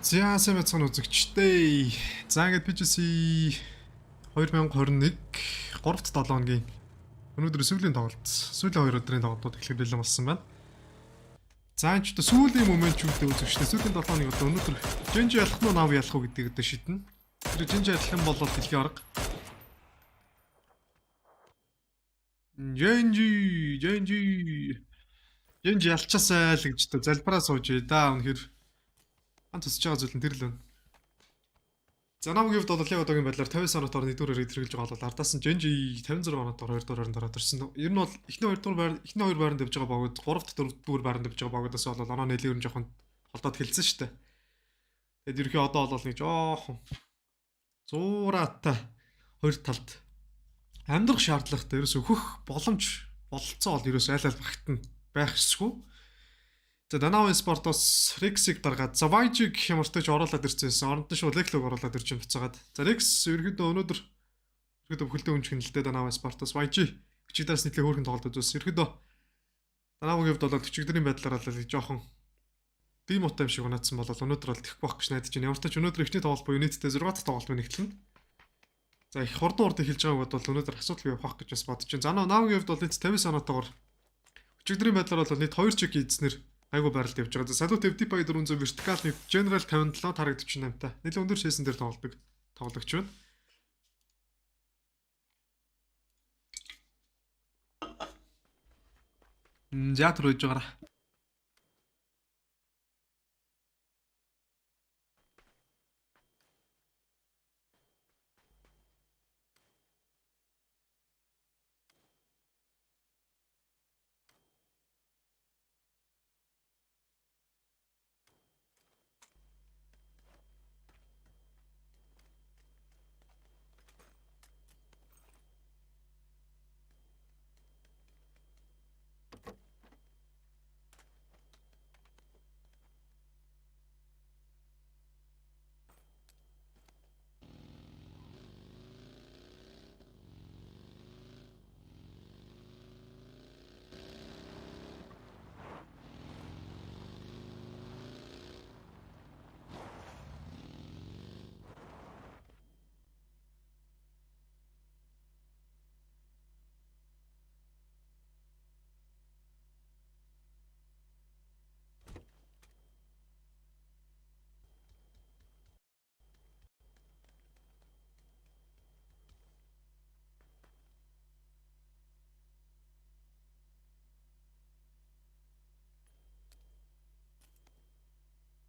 За сайн байцгаана үзэгчтэй. За ингээд PGC 2021 3-7 хоногийн өнөөдөр сүүлийн тоглолт, сүүлийн 2 өдрийн тоглолтууд эхлэх бэлэн болсон байна. За энэ ч одоо сүүлийн моментчүүдээ үзэгчтэй сүүлийн 7 хоног одоо өнөөдөр Женжи ялах нь Нав ялах уу гэдгийг одоо шийднэ. Тэр Женжи ялах юм бол дэлхийн арга. Женжи ялчаасай л гэж одоо залбираа сууж да. Үнэхээр хан тусч байгаа зүйл нь тэр л байна. За намгийн хувьд бол яг одоогийн байдлаар 50 оноор 1-р хэрэгжилж байгаа бол ардаас нь Женжи 56 оноор 2-р орнд ороод ирсэн. Ер нь бол эхний 2-р байр, эхний 2 байранд явж байгаа багууд 3-р 4-р байранд явж байгаа багуудаас бол оноо нэлээд өрн жоохон холдоод хэлсэн шүү дээ. Тэгэд ерхий одоо бол нэг жоохон зуураатай хоёр талд амьдрах шаардлагатай ерөөс өөхөх боломж бололцоо бол ерөөс айл багтна байх эсгүй. За Данав Esports Rex-ийг даргаад за YG гэх юмартай ч оруулаад ирчихсэн. Оронд нь шууд Leclerc оруулаад ирж буцаагаад. За Rex ерөөдөө өнөөдөр бүхэлдээ өнч хөндлөлтэй Данав Esports YG өчигдээс нийтлээ хөөрхөн тоглолт үзсэн. Ерөөдөө Данавгийн хувьд бол өчигдрийн байдлаар л жоохон дим утаа юм шиг унаадсан бол өнөөдөр бол тэгэх байх гэж найдаж байна. Ямар ч тач өнөөдөр ихний тоглолт буюу нийтдээ 6 дахь тоглолт нэгтлэн. За их хурдан урд эхэлж байгааг бол өнөөдөр асуудал явах гэж бас бодож байна. За Навгийн хувьд бол нийт 50 оноотойгоор өчигдрийн байдлаар бол нийт 2 чиг эзнэр айгу байралд явж байгаа. За салют FD Pay 400 вертикал General 57 тарагдчихна амтай. Нэлээд өндөр шээсэн дээр тоглогч байна. Театр үйж байгаараа.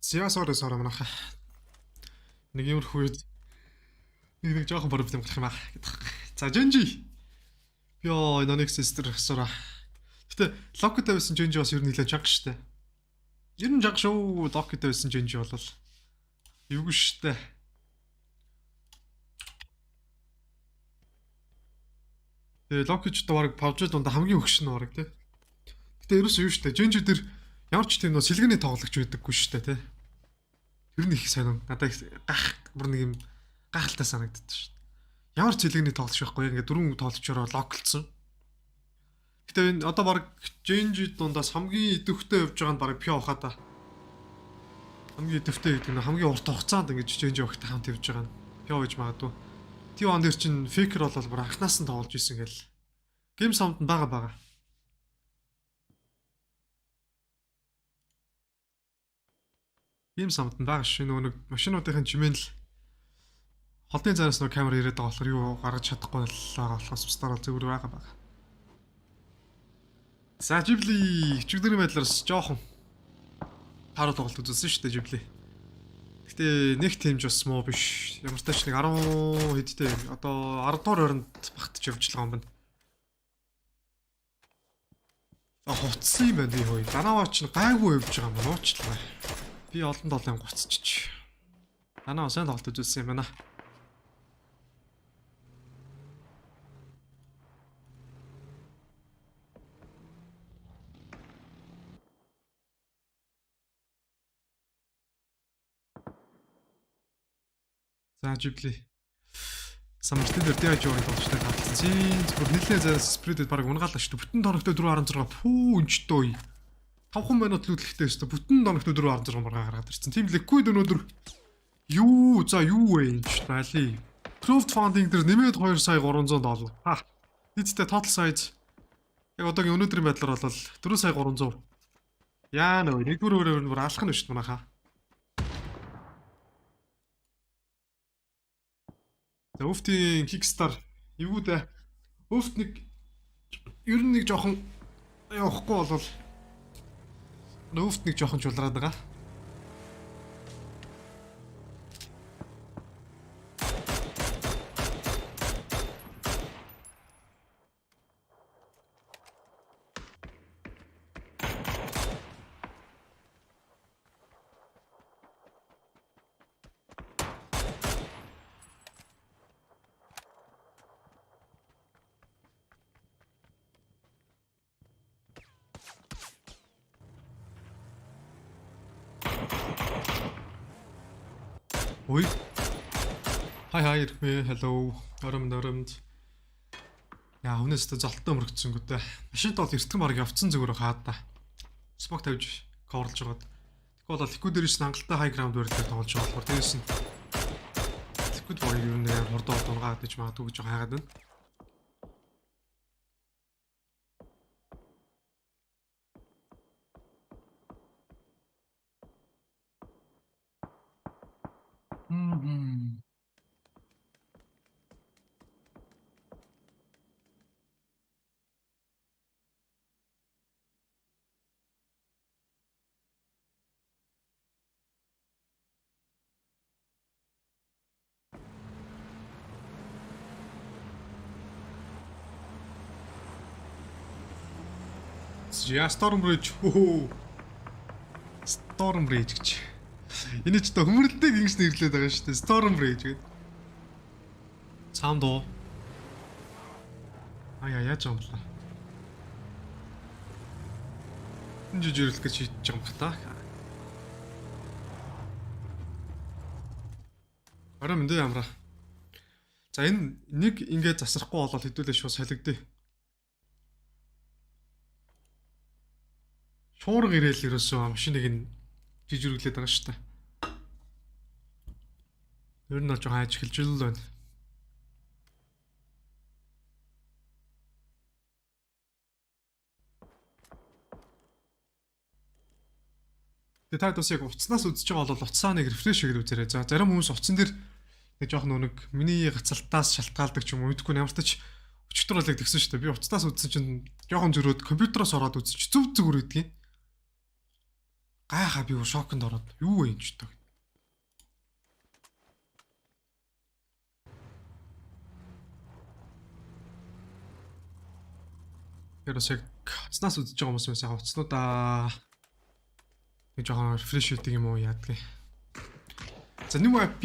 Сиасорос манайха. Нэг юм хүйд нэг жоохон проблем болох юм аа. За Женжи. Йоо, Nonix sister асуура. Гэтэ локд тавьсан Женжи бас ер нь нэлээд жаг штэ. Ер нь жаг шүү. Локд тавьсан Женжи болол. Эвгүй штэ. Тэгээ локд ч баг PUBG дунд хамгийн өгшин орог тий. Гэтэ ерөөсөө юу штэ. Женжи дээр ямар ч тийм нөө сэлгэний тоглогч байдаггүй штэ тий. Тэр нь их сайн надад бүр нэг юм гахалтай санагддаг шүү дээ. Ямар ч цэлгэний тоглож байхгүй ингээд дөрвөн тоглолчороо локлцсон. Гэтэ энэ одоо баг Женжи дундаас хамгийн идэвхтэй явж байгаа нь баг Пио хаа та. Хамгийн идэвхтэй гэдэг нь хамгийн урт хугацаанд ингээд Женжи багтай хамт явж байгаа нь Пио гэж магадгүй. Тио он дээр чинь Фекер бол бүр анханаас нь тоглож исэн гэл. Гейм саунд нь бага. Ийм самт нь байгаа шүү. Нэг машинуудын чимээн л холдын цаараас нэг камер ирээд байгаа болохоор юу гаргаж чадахгүй байгаа болохоос бусдаар бол зөвөр байгаа. За Жибли чигдэрийн байдлаас жоохон таарал тоглолт үзүүлсэн шүү дээ Жибли. Гэтэ нэг тимж бас муу биш. Ямар ч тач нэг 10 хэдтэй одоо 10 дугаар оронд багтж явж байгаа юм байна. Хуцсан юм байна би хөөе. Данаваач нь гайгүй явж байгаа юм байна уучлаарай. Би олон долын гуцчих. Танаа сайн тоглолт үзүүлсэн юм байна. За Жибли. Самартай дээр дэж яваад тоглолттой татсан. Зүгээр нэлээд зайс спридэд баг унгаалаа шүү дээ. Бүтэн тоногтой 4.16 пүү өнчтэй. 5 минут л үдлэхтэй шүү дээ. Бүтэн доногт өдөр 16 маргаа гаргаад ирсэн. Тийм liquid өнөөдөр юу вэ энэ ч байли. Crowdfunding дээр нэмээд 2 сая 300 доллар. Нийтдээ total size яг одоогийн өнөөдрийн байдлаар бол 4 сая 300. Яа нөө нэгдүгээр өөр алах нь шүү дээ манайхаа. За Өвтийн Kickstar юу дээ? Өвт нэг ер нь нэг жоохон явахгүй болвол Өвт нэг жоохон чулраад байгаа. Ой. Хай hello. Оромд. Яа, хүнээс тэ золтой мөрөгдсөн гүтээ. Машинт бол эртгэн баг явцсан зүгээр хаад та. Спок тавьж coverлж байгаад. Тэгэхгүй бол liquid дээрээс хангалттай high ground байрлал тоглож байгаа болохоор дээрээс нь liquid баг юу нэ хурдаа дунгаад гэж магадгүй гэж хайгаад байна. Я Storm Bridge. Storm Bridge гэж. Энэ ч та хүмүүрэлтэй гинж нэрлээд байгаа шүү дээ. Storm Bridge гэдэг. Цаам доо. Яаж юм бла. Энэ жижирлэх гэж шийдэж байгаа юм бах та. Араа мэндэ ямраа. За энэ нэг ингээд засрахгүй болоод хэдүүлээ шууд салгидээ. Шуурга ирээл ерөөсөө машиныг нь жижигрлээд байгаа шүү дээ. Ер нь бол жоохон хайж эхэлж л байна. Тэгээ та бас яг уцснаас үзэж байгаа бол уцсаа нэг рефреш хийгээд үзээрэй. За зарим хүмүүс уцсан дээр нэг жоохон нэг миний гацалтаас шалтгаалдаг ч юм уу мэдгүй ямар ч өчтөр бол яг тэгсэн шүү дээ. Би уцснаас үзсэн чинь жоохон зөрөөд компьютероос ороод үзчих зүг үргэдэг юм. Гайхаа би шоконд ороод юу вэ энэ ч таг. Тэрс яг цнаас үзэж байгаа хүмүүс сайхан уцснуудаа нэг жоохон рефреш хийдэг юм уу яадаг. За new IP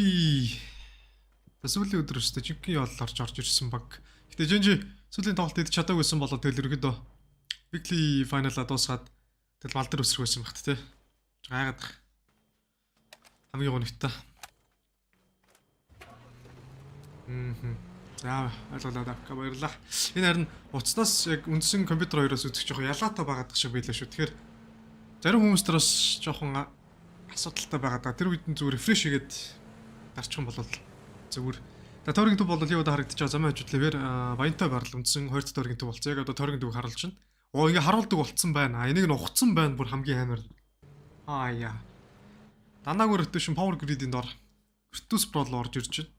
сүүлийн өдөр өстэй жинхэнэ ял орж ирсэн баг. Гэтэ Жэнжи сүүлийн тоглолт идэж чадаагүйсэн болоод тэгэл ерөөдөө weekly final-а дуусгаад тэгэл бал дээр өсрөх байсан багт те. Гайгаад хамгийн гонхтой. За ойлголоо баярлалаа. Энэ харин уцнаас яг үндсэн компьютер хоёроос үзэх жоохон ялгаатай байгаад шиг байлаа шүү. Тэгэхээр зарим хүмүүс дээр бас жоохон асуудалтай байгаад. Тэр үед нь зүгээр рефреш хийгээд дарчих юм бол зүгээр. За тойргийн төв бол юу удаа харагдаж байгаа замын хажуудлаар баянтай барал үндсэн 2 дахь тойргийн төв болсон. Яг одоо тойргийн төв харуулж байна. Ингээ харуулдаг болцсон байна. Энийг нь ухцсан байна бүр хамгийн амар. Яа. Данаагүй rotation power grid-ийн дор Virtus Pro орж ирж байна.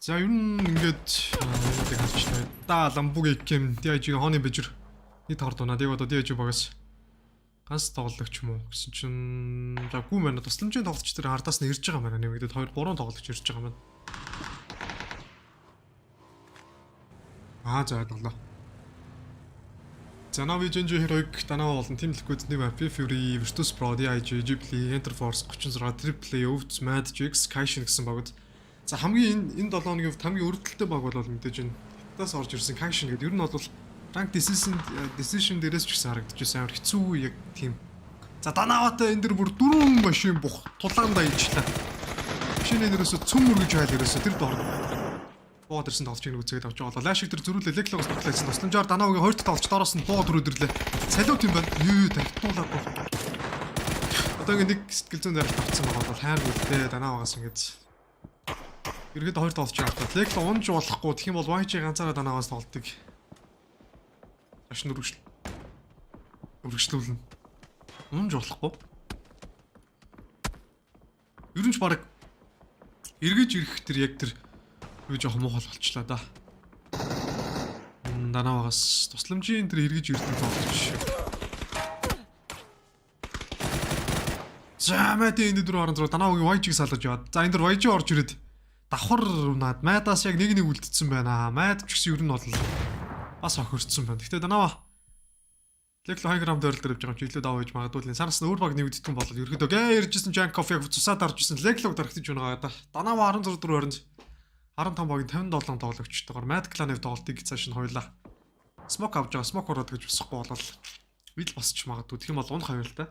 За ер нь ингээд харж байна. Да ламбуг кем DIG хооны бижэр нийт хорд унаад яг одоо DIG багаас ганц тоглогч юм уу гэсэн чинь за гүн байна. Тусламжийн тоглогч тэр хардаас нь ирж байгаа маань нэмэгдээд 2 3 тоглогч ирж байгаа маань. За ойлголоо. За Navi Genji Heroic танаа болон Team Liquid нэг AP Fury, Virtus Pro, DIG, Ghibli, Enter Force 36, Triple Өвц, Magic, Assocation гэсэн багууд. За хамгийн энэ 7 хоногийн хамгийн өрөвдөлттэй баг бол мэдээж энэ хятадаас орж ирсэн Assocation гэдэг. Ер нь бол rank decision дээрээс ч гэсэн харагдчихсан амар хэцүү яг тийм. За Данаватай энэ дэр бүр 4 машин бух тулаандаа ижлээ. Машины нэрээс цөм мөргөж хайл ерөөсө тэр дор. боод ирсэн тоглож ийг үзээд авч байгаа. Лаш шиг тэр зөрүүлээ леклогоос тоглосон. Тусламжаар Данавгийн хоёр дахь тоглож доороос нь боод рүү ирлээ. Салют юм байна. Юу тархитуулаагүй. Одоо ингэ нэг сэтгэл зүйн дээр тавцсан байгаа бол хайр үлдээ Данавгаас ингэж ерөөд хоёр тоглож байгаа. Лекл унж болохгүй. Тэгэх юм бол YG ганцаараа Данавгаас тоглолтыг ашин үргэлжлүүлнэ. Унж болохгүй. Ер нь ч баг эргэж ирэх тэр яг тэр юу жоох муухай болчлаа да. Данавгаас тусламжийн тэр эргэж ирдэг тоглож. За мэдээ энэ 4.6 Данавгийн YG-г салгаж яваад. За энэ дэр YG орж ирээд давхар наад майдаас яг нэг үлдсэн байна. Майд ч гэсэн ер нь бол бас охирцсон байна. Гэхдээ Данава Лекл 2 грамм дөрөлдөр явж байгаа юм чи илүү даваа гэж магадгүй. Санаас нь өөр баг нэгддэггүй болол ерөөдөө ярьжсэн Жанков яг цусаад оржсэн Леклог дарагдаж байна да. Данава 16-4 25 багийн 57 тоглогчтойгоор Mad Clan-ыг тоглолтыг цааш нь хойлоо. Смок авч байгаа. Смок ороод гэж босхгүй болол ил босч магадгүй. Тэгэх юм бол унах хавь л да.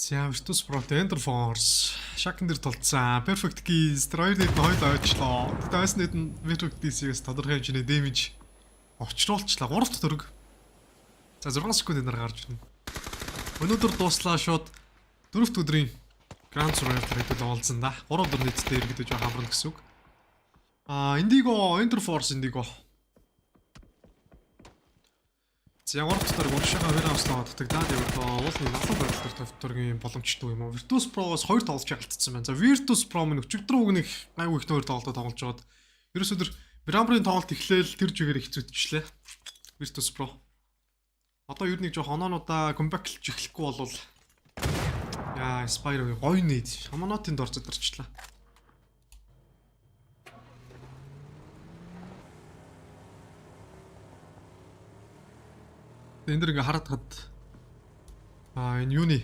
Virtus Pro Enter Force шакн дээр тулцсан. Perfect Keys Destroyer-д хоёул ойчлоо. Тэгтээснэд нь Perfect Keys-ээс тодорхой хэмжээний damage очруулчлаа. 3 дахь дөрөг. За 6 секундын дараа гарч ирнэ. Өнөөдөр дууслаа шууд 4 дахь өдрийн Grand Survivor хэдүүл олзсон да. 3 өдөр нийтдээ иргэдэж байгаа хамрын гэсэн үг. Indigo Enter Force Indigo. За яг ордтор уншаага верааслаа татдаг даа. Тэгээд уулын налуу байдал төр төвторгийн боломжтой юм уу? Virtus Pro-гоос 2 тоглож алдсан байна. За Virtus Pro минь өчигдөр үгнэх айгүй их 2 тоглолтод тоглож жоод ерөөсөө тэр Брамбрын тоглолт эхлээл тэр жигээр хэцүүдчихлээ. Virtus Pro. Одоо ер нь жоох оноонуудаа комбэклж эхлэхгүй болвол яа Spyro-гийн гоё нээд шаманотын дор зөдөрчлээ. Энд дэр ингээ хараад энэ юуны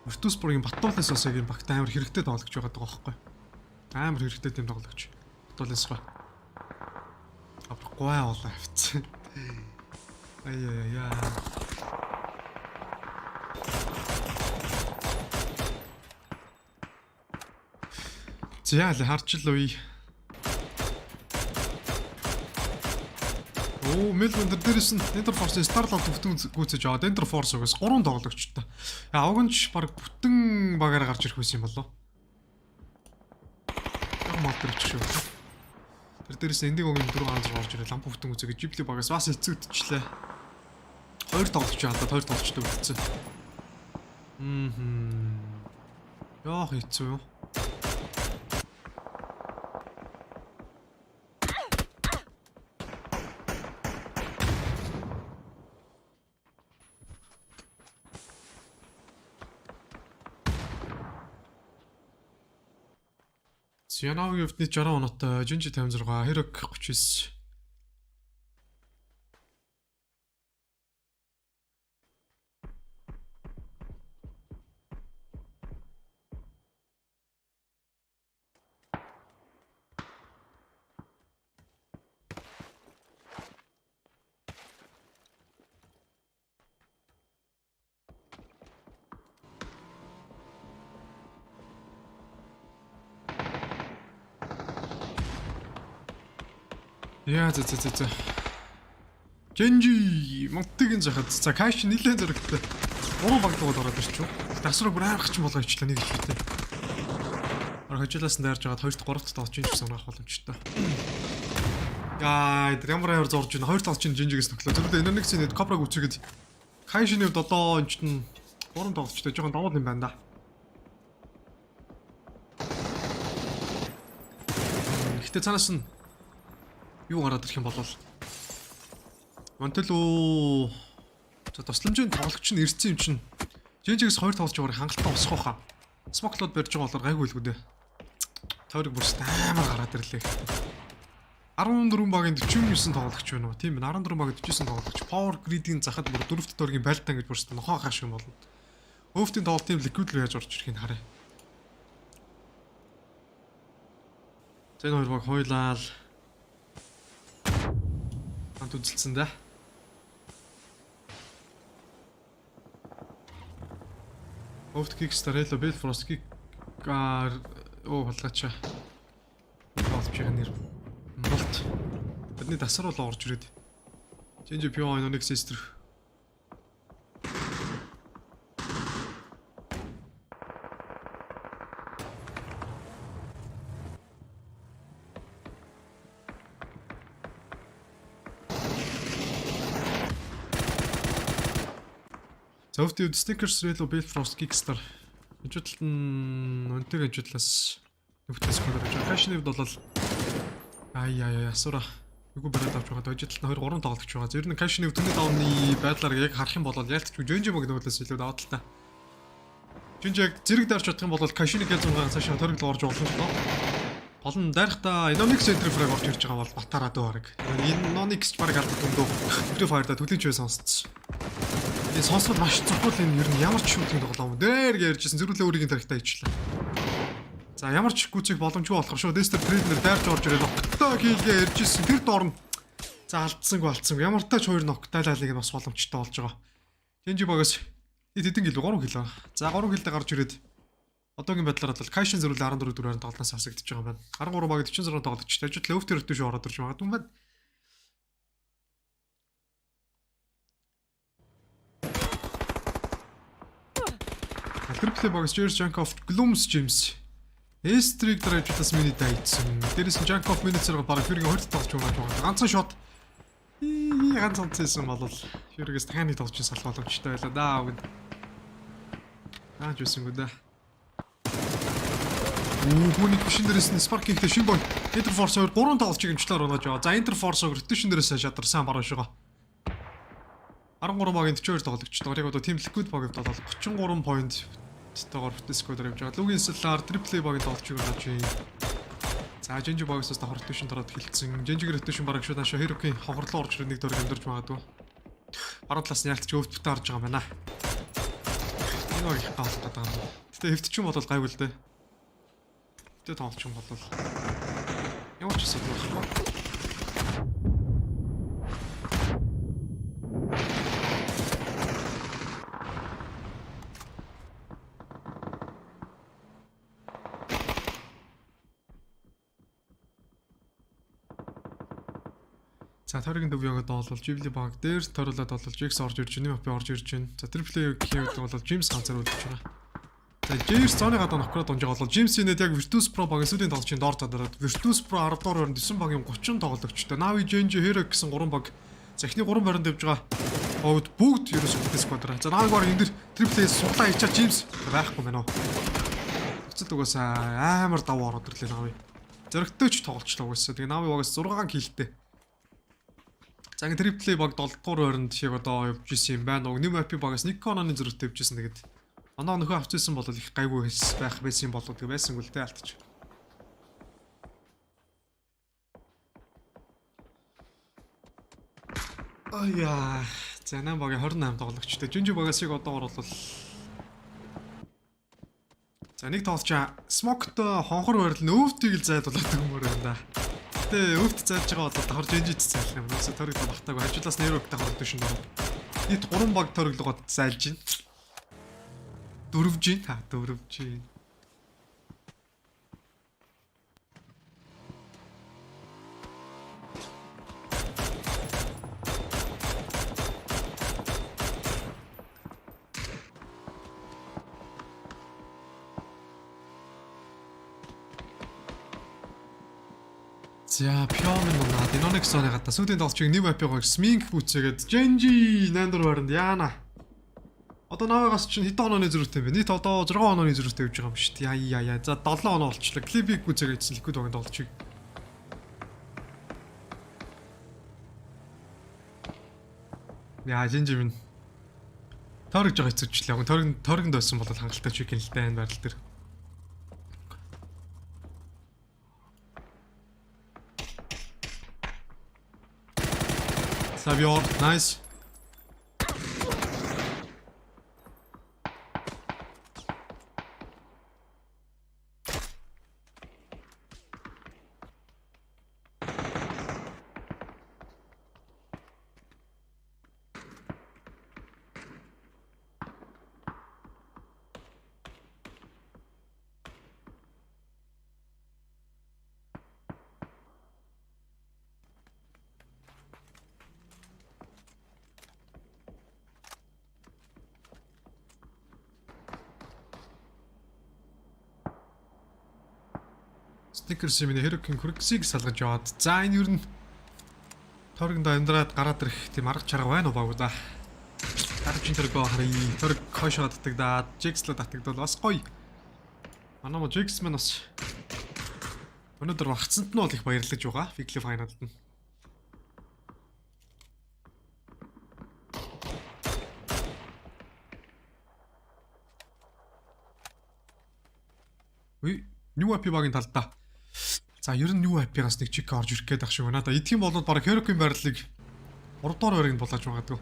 Virtus Pro-гийн Батуулаас бас яг энэ багт амар хэрэгтэй тоглож байгаа байхгүй. Амар хэрэгтэй тийм тоглогч. Батуулаас ба. Аврахгүй болоо авцсан. Аяа. За харч л үе. Мэлбэн дээрээс нь Enter Force-ийн Starlord бүтэн гүйцэж аваад Enter Force-оос 3 тоглогчтой. Авганч баг бүтэн багаараа гарч ирэх байсан юм болов. Яг мод төрчих шүү. Тэр дээрээс Indigo-гийн 4 ганц орж ирээ лампу бүтэн гүйцэж Ghibli багаас бас эцэгдчихлээ. 2 тоглогч хадаад 2 тоглогчтой үлдсэн. Яах хэцүү юу? Янагийн өвдний 60 оноотой Junji 56 Herok 39. Яа за. Genji Монтигийн захад за каш нилээн зөрөгтэй. 3 багтууд ороод ирчихв. Тасруу бүр айрах ч болгоо ичлээ нэг ихтэй. Хожуулаас нь дайрж байгаад 2-т 3-т тоглож ийн гэсэн санаах боломжтой. Яа, ямар зорж байна. 2 тоглож ийн Genji-гээс төглөө. Зөвхөн энэ нэг зэний Cobra-г үцгээд кашны 7 ончт нь Гурван тоглолчтой жоохон давал юм байна да. Гэтэ цаанаас нь юу гараад ирэх юм бол Монтел уу за тусламжийн тоглогч нь ирсэн юм чинь Жинжигс 2 тоглож байгаарыг хангалттай босгох хаа. Смоклоод барьж байгаа болохоор гайгүй л гүдээ. Тойрог бүрст амар гараад ирлээ. 14 багийн 49 тоглогч байна уу? Тийм ээ 14 багийн 49 тоглогч. Power grid-ийн захад бүр 4-р тойргийн байлтаа гэж бүрст нохоо хааш юм болно. Өвтийн тоглолтын liquid руу яаж орж ирэхийг харъя. За энэ хоёр баг хойлал. Хамт үзэлцэн дээ. Өвт Kickstarter hello Bill Frost kick халгаачаа. Болж байгаа нэр. Болт. Бидний дасар бол орж ирээд. Change PO нэг sister. Зөвхөн stickers hello Bill Frost Kickstarter. Хажуудлалт нь өнтөг хажуудлаас нөхдөс колор гэж. Фэшнэвд бол асуура. Үгүй бараад авч байгаа. Хажуудлалт нь 2 3 тоглогч байгаа. Зөв нь Кашнэв түүний давны байдлаар яг харах юм бол ялтч Жөнжи мог нөлөөс илүү даваад л та. Жөнжи яг зэрэг дарж чадах юм бол Кашныг яг 6 цаашаа төрөл орж болох юм байна. Гол нь дайрахта Inonix Center Frag орж ирж байгаа бол батараа дөө хараг. Энэ Inonix ч баг алдаад өндөө. Free Fire-да төлөвч бай сонсцсон. Энэ сонсоод маш цогцол энэ ер нь ямар ч шүүтийн тоглоом дээр ярьжсэн зэрүүлээ өөрийн тарихтаа ижлээ. За ямар ч гүцэх боломжгүй болохоор шүү Dester Trader дайрч орж ирээд ноктоо хийлгээ ярьжсэн тэр дорн. За алдсангүй алдсан. Ямар тач 2 ноктайлалыг нь бас боломжтой болж байгаа. Тэнжи багаас хэдэн кил 3 кил. За 3 килдээ гарч ирээд одоогийн байдлаар бол Кашин зэрүүлээ 14 дөрөөр тоглоноос авсагдж байгаа юм байна. 13 баг 46 тоглогчтой ажил лөвтөр өтөж ороод ирж байгаа юм байна. Triple багс Cheers Jankov Glooms James. S-Streak дараачлаас миний дайцсан. Дээрээс нь Jankov миний зэрэг бараг Фюригийн 2 тоглож байгаа. Ганцхан шот. Ганцхан цэсэн бол Фюригээс таны тоглож салах боломжтой байлаа да. Наач үсэнгүү да. Үүний төвшин дээрээс нь Sparking-тэй шин бой. Interforce 2 3 тоглож гэмчлэр оноож байгаа. За Interforce rotation дээрээс шадарсан баруун шугаа. 13 багийн 42 тоглогчтой. Яг одоо Team Liquid багт бол 33 point тойгоор Discord-оор явж байгаа. Лүгийн Solar Triple багийн тоглогчийг гаргаж байна. За Genji багаас давхар rotation дороод хилцсэн. Genji-гийн rotation бараг шууд хашаа Herokin хохорлоо орж ирэх нэг дөрөв амьдарч магадгүй. Баруун талаас нь ялтч өвд бүтэ орж байгаа юм байна. Энэ баг их таалах гэдэг юм. Гэтэ хэвтч юм бол гайвал дээ. Тэ тоглож юм бол ямар ч асуудал байхгүй. За тойргийн дөвөөгд бол Ghibli баг дээр тойруулаад бол Jax орж ирж байна, Map орж ирж байна. За Triple A-ийн хувьд бол James ганцаар үлдэж байгаа. За Jax зооны гадаа нөхрөө дунжаа бол James-ийн яг Virtus Pro баг сүүлийн тоглолчийн доор задараад Virtus Pro 10 доор 9 багийн 30 тоглогчтой. Navi Genji Hero гэсэн 3 баг. За эхний 3 баринд явж байгаа. Бүгд ерөөсөө бүтээс квадраа. За Navi баг энэ дэр Triple A суглаа хийчаа James байхгүй мэнэ. Өцөд угаасаа амар даваа ороод ирлээ Navi. Зөрөгтэй ч тоглолчлоо угаасаа. Тэгээ Navi багаас 6 киллтэй. За ингэ Triple баг 7 дугаар байранд шиг одоо явж исэн юм байна. Нэг мапи багаас 1 кононы зөрүүтэй явж исэн. Тэгээд оноо нөхөө авчихсан бол их гайгүй байх байсан болоо тэг байсангүй л дээ алтч. Аяа. За 8 багийн 28 тоглогчтой. Жинжи багаас шиг одоогор бол за нэг тоглож Smoke-той хонхор байрал нөвтгийг л зайлуулдаг юм байна да. Тэ өвт зайлж байгаа бол давхар Genji-д зайлах юм. Nëсө төрөглөө багтаагүй. Хажуулаас нэрөөгтэй хордог шин дор. Нийт 3 баг төрөглөгөд зайлж байна. Дөрвж байна. Дөрвж байна. За Pyomen наад Inonix зооны гадаа сүүлийн тоглолчийг нэг мапыг Smink гүцээгээд Genji 8 дугаар байранд яана. Одоо наваагаас чинь хэдэн онооны зөрүүтэй юм бэ? Нийт одоо 6 онооны зөрүүтэй явж байгаа юм шүү дээ. Яа. За 7 оноо болчихлоо. Клибиг үзээрэй гэсэн ликвид багт олчих. Яа, жинжим. Торгож байгаа хэцүүчлээ. Торгонд байсан бол хангалттай чекин л дээ энэ байрал дээр. Savior, nice. Snickers юм хэрэг хөргсийг салгаж яваад. За энэ юу н торгонд амьдраад гараад ирэх тийм арга чарга байна уу баг да. Дарчин тэргөө харъя. Торг хойшоо татагдаад, Jix-л татагдвал бас гоё. Манай мо Jix мэн бас өнөөдөр багцсанд нь бол их баярлаж байгаа. Weekly final-д нь. New IP багийн талдаа. За ер нь new IP-гаас нэг чик орж ирэх гээд ах шиг байна. Одоо идэх юм бол баг Heroic-ийн байрлалыг 3 дугаар байранд болоож магадгүй.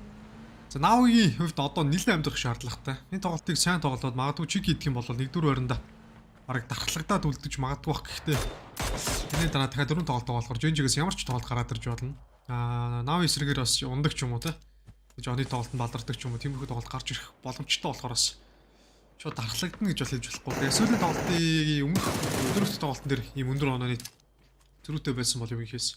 За Navi-гийн хувьд одоо нэлээд амьдрах шаардлагатай. Энэ тоглолтыг сайн тоглоод магадгүй чик идэх юм бол 1-р байранда бараг дархлагдаад үлдэж магадгүй бах. Гэхдээ энэ дараа дахиад 4 тоглолт болохоор Genji-гээс ямар ч тоглолт гараад ирж болно. Navi эсрэгээр бас ундаг ч юм уу те. Жоны тоглолтод балардаг ч юм уу. Тиймэрхүү тоглолт гарч ирэх боломжтой болохоор бас шууд дархлагдана гэж бол хэлж болохгүй. Сүүлийн тоглолтын өмнөх өдрөстэй тоглолтын дээр ийм өндөр онооны зөрүүтэй байсан бол юм ихээс.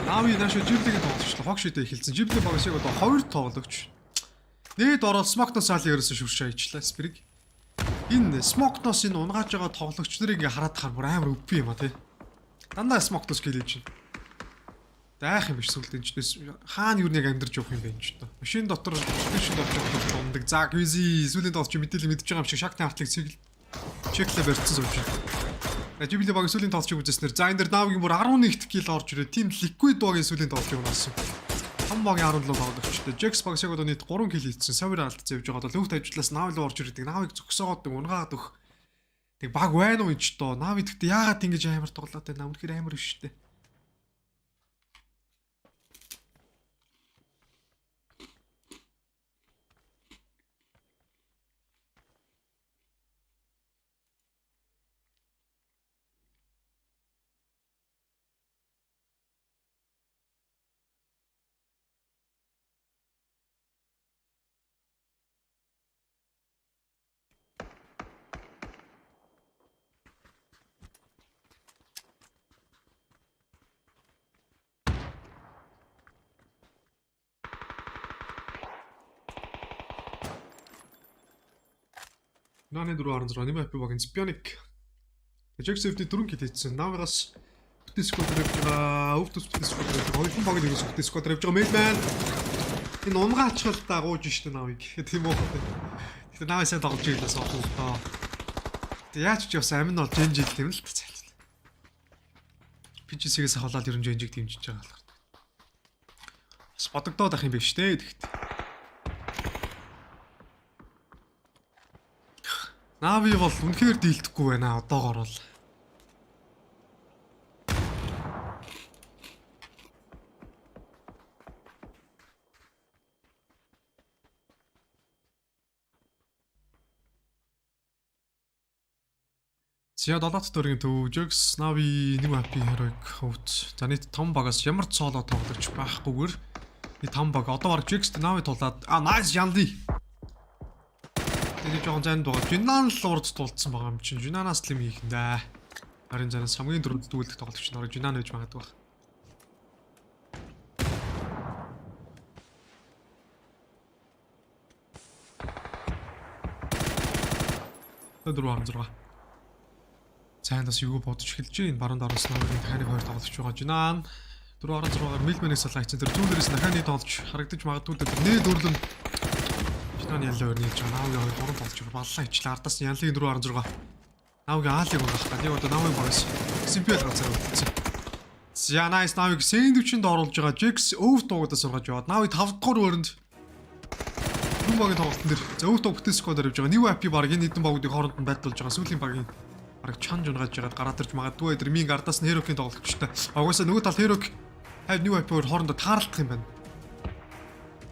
Нави наашаа Жиблигийн тоглолт хог шидэ эхэлсэн. Жибли багш яг одоо 2 тоглогч. Нээд ороод Смокноос хаалын ерөөсө шүршээ хийчлээ Спириг. Энэ Смокноос энэ унгааж байгаа тоглогч нарыг ингээ хараад хаар бүр амар өвпи юм а тий. Дандаа Смокноос гэлээж байна. Даах юм биш сүлдэн ч хаана юу нэг амьдарч явах юм бэ энэ ч тоо. Машин дотор машин дотор ундаг. За Гвизи сүлийн тоглолч мэдээлэл мэдж байгаа юм шиг шагтны хартлыг чеклээ барьцсан сууж байна. Жибли баг сүлийн тоглолчийг үзэснээр за энэ дэр Навигийн бүр 11 кил орж ирээ. Тим ликвид багийн сүлийн тоглолчийг унаасан. Том багийн 17 тоглогчтой. Jax баг шиг одоо нийт 3 кил хийсэн. Савир алдцсан явж байгаа. Лөвт ажиллаас Нави руу орж ирдэг. Навиг зөксөөгөөд унгаад өгөх. Тэг баг байна уу энэ ч тоо. Нави гэхдээ яагаад ингэж амар тоглоод байна? Үнэхээр амар биш шүү дээ. Наны 416 нэмэ хапи багийн Spionic. Jax-ийн 4 кит хийсэн. Навигаас бүтэн сквад явж байгаа. Өвтөс бүтэн сквад явж байгаа. Хоёрын багийн нэгээс бүтэн сквад явж байгаа. Mailman. Энэ унгаачлал дагууж штэ Навиг. Тийм үү. Гэтэ Нави сайн тоглож ийлээс оохоо. Тэг яаж ч бас амин бол Genji юм л та. PGC-гээс хавлаад ерөн Genji-г дэмжиж байгаа л. Бас бодогдоод ах юм биш дээ тэгт. Нави бол үнэхээр дийлдэхгүй байна одоогоор бол. Зя 7-т дөргийн төв Jax Navi нэг хапи Heroic хөвд. За нийт 5 багаас ямар ч цоолоо тоглож байхгүйгээр ಈ тамбаг одоо баг Jax Navi тулаад nice Janli. Тэгээ жоохон занд байгаа. Жинан л урд тулцсан байгаа юм чинь. Жинанаас л юм хийх юм да. Харин занаас хамгийн дөрөвд дүүлдэх тоглогч нар Жинан байж магадгүй. Дөрөв 16. Цаанаас юу бодож эхэлж байна. Баруун дараас Navi-ийн таханыг хоёр тоглогч байгаа. Жинан 4-16-аар Milman-ыг салгаж чинь тэр зүүнээрээс дахианы тоглож харагдаж магадгүй дээ. Нээд өрлөн Янлын яллаа өрнийж байгаа. Навгийн 2 3 болж баллаа ичлээ. Ардаас янлын 416. Навгийн аалыг унаах. Нэг одоо навгийн багс. MNPL газар үлдсэн. За nice навыг сэндвичэнд оруулж байгаа. Jax өвд дуугадаа сургаж яваад. Навыг 5 дахь өрөнд багийн тоглолтын дээр зөвхөн төгтөсгөө дөрвж байгаа. New AP баг энэ хэдэн багуудыг хооронд нь байдлуулж байгаа. Сүүлийн багийн баг чанж унгаж жагаад гараад ирж магадгүй өдөр минь ардаас нь Herok-ийн тоглолтчтой. Угаасаа нөгөө тал Herok хайв New AP-ээр хоорондоо таарлах юм байна.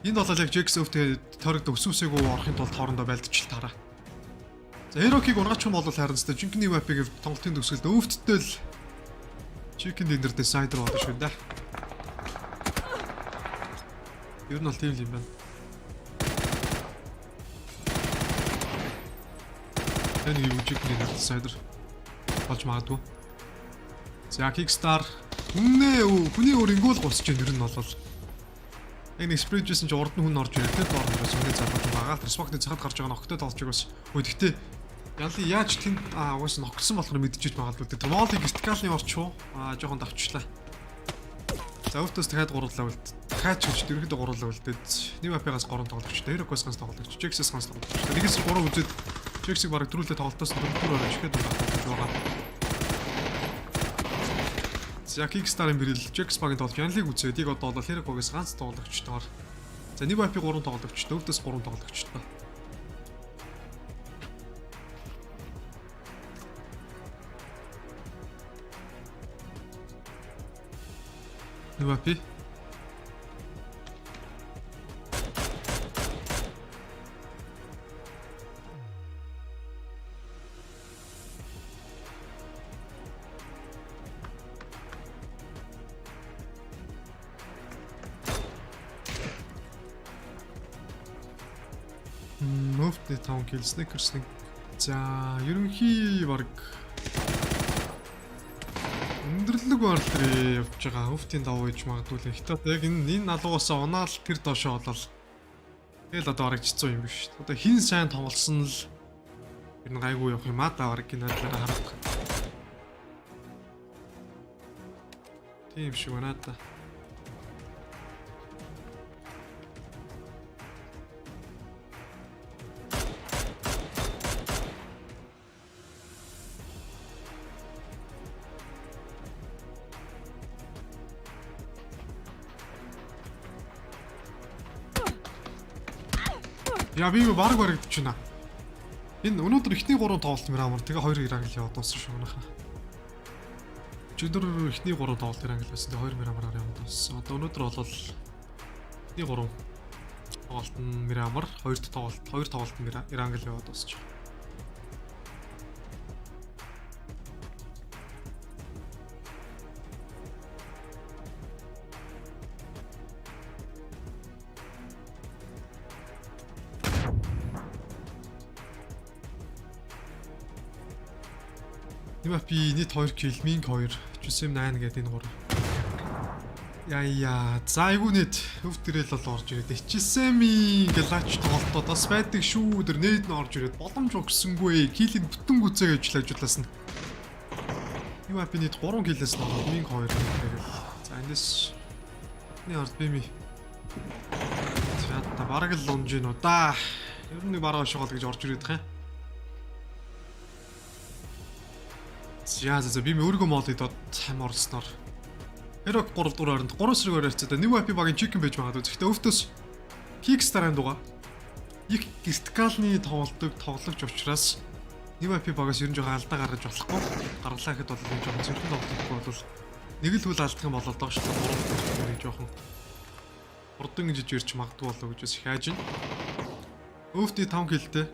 Энд бол яг Jax өвдөө торогд өсвсээгөө орохын тулд хоорондоо байлдчихл таараа. За Herok-ийг унгаач юм бол харин ч жинхэнэ New AP-ийг тоглолтын төгсгөлд өвдөлтөө л Chicken Dinner Decider болоо шүү дээ. Ер нь бол тийм юм байна. Энэ юу Chicken Dinner Decider болж магадгүй. За Kickstar хүний өрөнгөөл гусч юм ер нь бол энэ Esports чинь урд нь хүн орж ирээд тэр доорноос үнэ залгаж байгаа. Respect-ийн цагт гарч байгаа нөхдөд толж байгаас. Гэхдээ ялын яаж тэнд угаас ногсон болохоор мэдчихэж магадгүй. Тэр Mongolian гистикалны орчуу жоохон давчлаа. За өвтөөс дахиад гурлаа үлд. Дахиад ч гэж ерөөдөө гурлаа үлдээд нэг AP-гаас 3 тоглогч, Herok-оос ганц тоглогч, Jax-ээс ганц тоглогч. Нэгээс 3 үзээд Jax-ийг бараг дөрүүлээ тоглолтоос 4 орж ихэд байгаа. За Kickstar-ын бэрэл Jax багийн тоглолт янлыг үзээд яг одоо бол Herok-оос ганц тоглогчтойгоор. За нэг AP 3 тоглогч, өвтөөс 3 тоглогчтой. New AP. Moved 5 kill Snickers. За ерөнхий баг өндөрлөг бар дээр явж байгаа. Өвтийн давуу иж магадгүй л ихтэй. Яг энэ налуугаас унаал тэр доошоо болол. Тэгэл одоо барагчцсан юм биш. Одоо хин сайн тоглосон л ер нь гайгүй явах юм аа да бараг энэ талаараа харах. Тийм шиг байна да. Яа би баг барагдчих байна. Энэ өнөөдөр ихний 3 тоглолт мрамар тэгээ 2 ирангл яваад дууссан шүү манайхаа. Өчигдөр ихний 3 тоглолт ирангл байсан тэгээ 2 мрамараар яваад дууссан. Одоо өнөөдөр бол ихний 3 тоглолт нь мрамар, 2 тоглолт ирангл яваад дуусчих. MNPL нийт 2 kill, Ming 2, PGC 8 гэдэг энэ 3. Яа, за айгу нийт өвд төрөл бол орж ирээд HSM-ийн галач тоглолтод бас байдаг шүү. Тэр нээд нь орж ирээд боломж өгсөнгүй. Килийг бүтэн гүцээ гэж ажиллаулаас нь. MNPL нийт 3 kill-ээс нь Ming 2 гэдэг. За энэс нэг ард бими. За та бараг л лонж гин уу да. Ер нь бараа шогол гэж орж ирээд байгаа юм. За би өөргөө молыг дод хам орсноор Herok 3 дугаар оронд 3 сэрэг оройцоод нэг AP багийн chicken байж байгаа. Гэхдээ өвтөөс Kickstar-ын дугаа их гистикалны тоглогч учраас нэг AP багаас ер нь жоохон алдаа гаргаж болохгүй. Гаргалаа гэхэд бол энэ жоохон зөвхөн тоглохгүй бол нэг л хүл алдах юм болоо доош та 3 жоохон урдан гэж ирж магадгүй болоо гэж их хайж байна. Өвтий 5 киллтэй.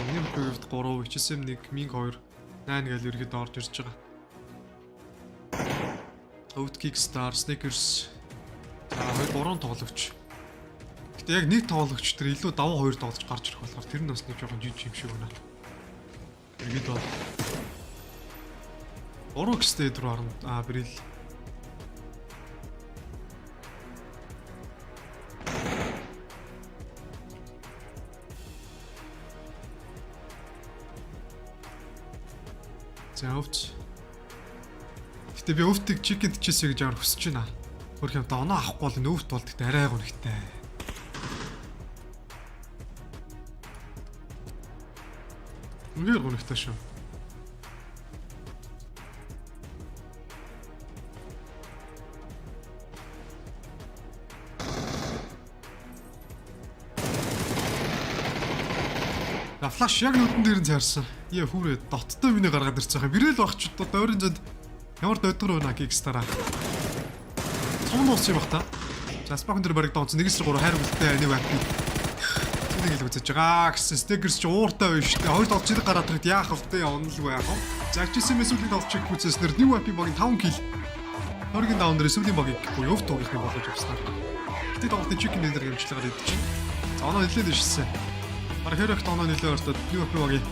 Нэг AP-д 3, HSM 1, Ming 2 8 гээл ерөөдөө орж ирж байгаа. Өвд Kickstar, Snickers. За 3 тоглогч. Гэтэ яг нэг тоглогч тэр илүү давуу 2 тоглогч гарч ирэх болохоор тэр нь бас нэг жоохон жижиг юм шиг байна. Ерөөдөө 3 гэстэй рүү харна. Брил. За өвч. Гэтэ би өвтийг chicken чижээ гэж амар хүсэж байна. Хөрх юм та оноо авахгүй бол энэ өвт бол гэхдээ арай гонхтой. Үнээр гонхтой шүү. Флаш яг нүдэн дээр нь цаарсан. Яа хүрээ доттой миний гаргаад ирчихсэн хаа. Бирэл багч одоо ойрын зэнд ямар дойдгор байна Гикстараа. Цом уус юм бах та. За спакн дээр баригдаа онц 1-3 хайр үлдээ нэг бат. Тэнийг л үзэж байгаа гэсэн стекерс чи ууртай байна шүү дээ. Хоёр толч зэрэг гараад ирээд яах вэ? Онлгүй яах вэ? Загчсан мэсүүлийн толчиг хүчээснээр нэг вапи багийн 5 кил. Хоргийн даун дээр эсвэлийн багийг буюу тугих юм болгож авснаар. Гэтэ тоглолтын чикен дээр гэмчлэг гараад идэж чинь. За оноо нэлээд ишсэн. Бараг хэрэг тоноо нэлээд өртөд нэг вапи багийн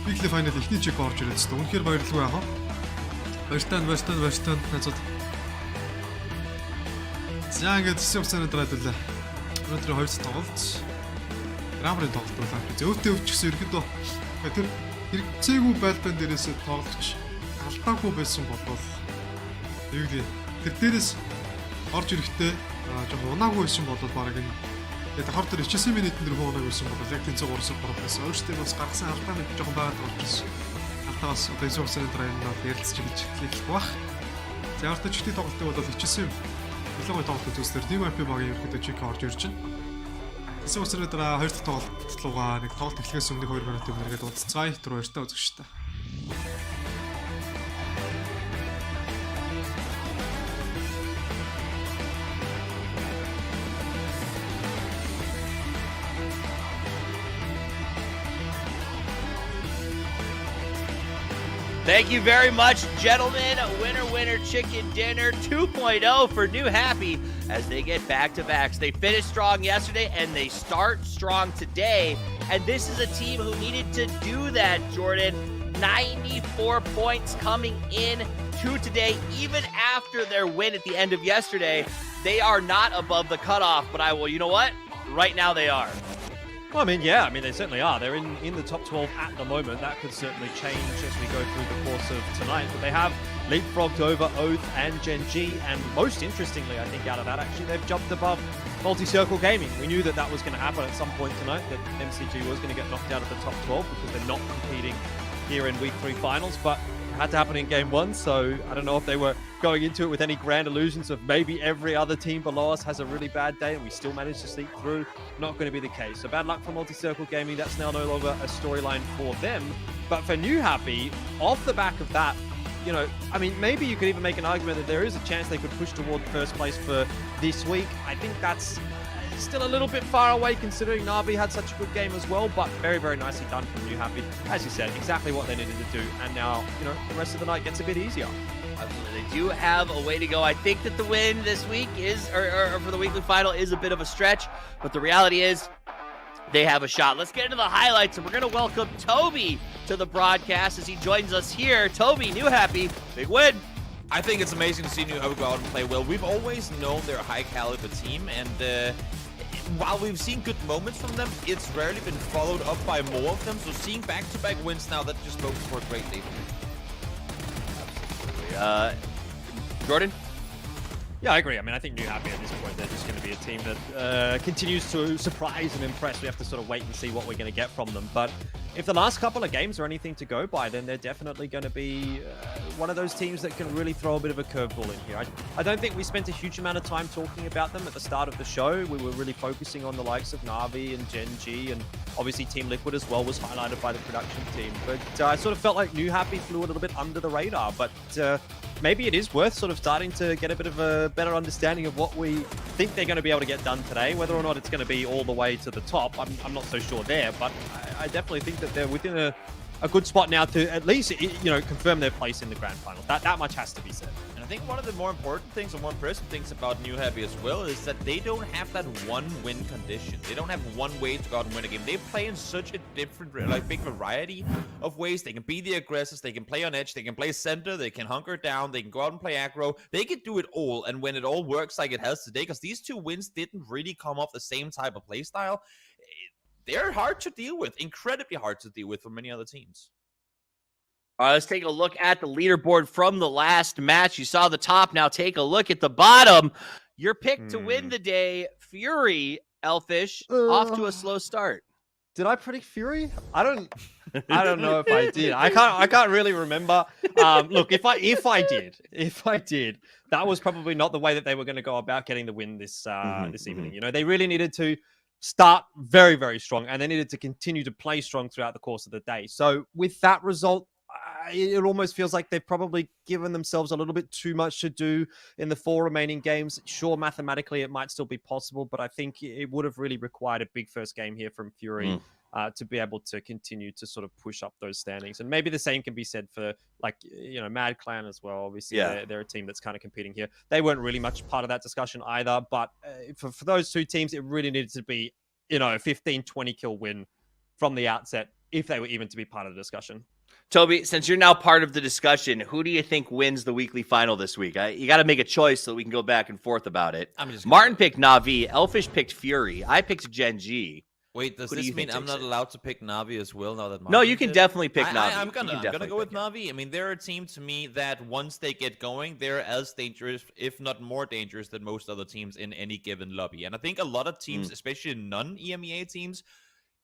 weekly final ихний чиг орж ирээд хэвээр. Үнэхээр баярлалгүй яах вэ? Баяртай назад. За ингээд Esports-аар дөрөвлөө. Өнөөдөр 2 тоглолт. Грамрын тоглолт болоо. Зөөтэй өвчсөн ерөөдөө тэр хэрэгцээгүй байлбан дээрээс тоглогч алдаагүй байсан болов. Тэр дээрээс орж ирэхдээ жоохон унаагүй байсан болоод бараг энэ тэгээд хор төр хичээсэн минутын дээр хуунаг байсан болоо. Яг тэнцээ 3 байсан. Өөртөө бас гаргасан алдааны жоохон байгаад болчихсон. Алдаагаас одоо Esports-аар дөрөвлөө ярилцж гэж хэлэх бах. За өөртөө чигтээ тоглолтыг бол хичээсэн Логой тоглолт үзүүлснээр Team IP багийн ерөнхийдөө чиг орж ирж байна. Эсвэргээр дараа 2 дахь тоглолтлуугаа нэг тоглолт эхлэхээс өмнө 2 минут өмнөгээд удацгаая. Тэр баяртай үзэгчтэй. Thank you very much, gentlemen. Winner chicken dinner 2.0 for New Happy as they get back-to-backs. They finished strong yesterday and they start strong today. And this is a team who needed to do that, Jordan. 94 points coming in to today, even after their win at the end of yesterday. They are not above the cutoff, but you know what? Right now they are. Well, they certainly are. They're in the top 12 at the moment. That could certainly change as we go through the course of tonight. But they have leapfrogged over Oath and Gen G. And most interestingly, I think, out of that, actually, they've jumped above Multi-Circle Gaming. We knew that was going to happen at some point tonight, that MCG was going to get knocked out of the top 12 because they're not competing here in Week 3 finals. But it had to happen in Game 1, so I don't know if they were going into it with any grand illusions of maybe every other team below us has a really bad day and we still manage to sneak through. Not going to be the case. So bad luck for Multi-Circle Gaming. That's now no longer a storyline for them. But for New Happy, off the back of that, maybe you could even make an argument that there is a chance they could push toward first place for this week. I think that's still a little bit far away considering Na'Vi had such a good game as well, but very, very nicely done from New Happy. As you said, exactly what they needed to do. And now, the rest of the night gets a bit easier. Absolutely. They do have a way to go. I think that the win this week or for the weekly final is a bit of a stretch, but the reality is they have a shot. Let's get into the highlights, and we're going to welcome Toby to the broadcast as he joins us here. Toby, New Happy, big win. I think it's amazing to see New Happy go out and play well. We've always known they're a high-caliber team, and while we've seen good moments from them, it's rarely been followed up by more of them. So seeing back-to-back wins now, that just bodes for a great day for me. Jordan? Yeah, I agree. I think New Happy at this point, they're just going to be a team that continues to surprise and impress. We have to sort of wait and see what we're going to get from them. But if the last couple of games are anything to go by, then they're definitely going to be one of those teams that can really throw a bit of a curveball in here. I don't think we spent a huge amount of time talking about them at the start of the show. We were really focusing on the likes of Na'Vi and Gen G, and obviously Team Liquid as well was highlighted by the production team. But I sort of felt like New Happy flew a little bit under the radar. But maybe it is worth sort of starting to get a bit of a better understanding of what we think they're going to be able to get done today. Whether or not it's going to be all the way to the top, I'm not so sure there, but I definitely think that they're within a good spot now to at least, confirm their place in the grand finals. That much has to be said. And I think one of the more important things and more impressive things about New Happy as well is that they don't have that one win condition. They don't have one way to go out and win a game. They play in such a different, big variety of ways. They can be the aggressors, they can play on edge, they can play center, they can hunker down, they can go out and play aggro. They can do it all, and when it all works like it has today, because these two wins didn't really come off the same type of play style, they're hard to deal with, incredibly hard to deal with for many other teams. All right, let's take a look at the leaderboard from the last match. You saw the top. Now take a look at the bottom. Your pick to win the day, Fury, Elfish, off to a slow start. Did I predict Fury? I don't know if I did. I can't really remember. Look, if I did, that was probably not the way that they were going to go about getting the win this evening. You know, they really needed to start very, very strong, and they needed to continue to play strong throughout the course of the day. So with that result, it almost feels like they've probably given themselves a little bit too much to do in the 4 remaining games. Sure, mathematically, it might still be possible, but I think it would have really required a big first game here from Fury to be able to continue to sort of push up those standings. And maybe the same can be said for, like, you know, Mad Clan as well. Obviously, they're a team that's kind of competing here. They weren't really much part of that discussion either, but for those 2 teams, it really needed to be, you know, a 15, 20 kill win from the outset if they were even to be part of the discussion. Toby, since you're now part of the discussion, who do you think wins the weekly final this week? You got to make a choice so we can go back and forth about it. Martin picked Na'Vi. Elfish picked Fury. I picked Gen G. Wait, does this mean I'm not allowed to pick Na'Vi as well now that Martin No, you can definitely pick Na'Vi. I'm gonna go with Na'Vi. I mean, they're a team to me that once they get going, they're as dangerous, if not more dangerous, than most other teams in any given lobby. And I think a lot of teams, especially non-EMEA teams,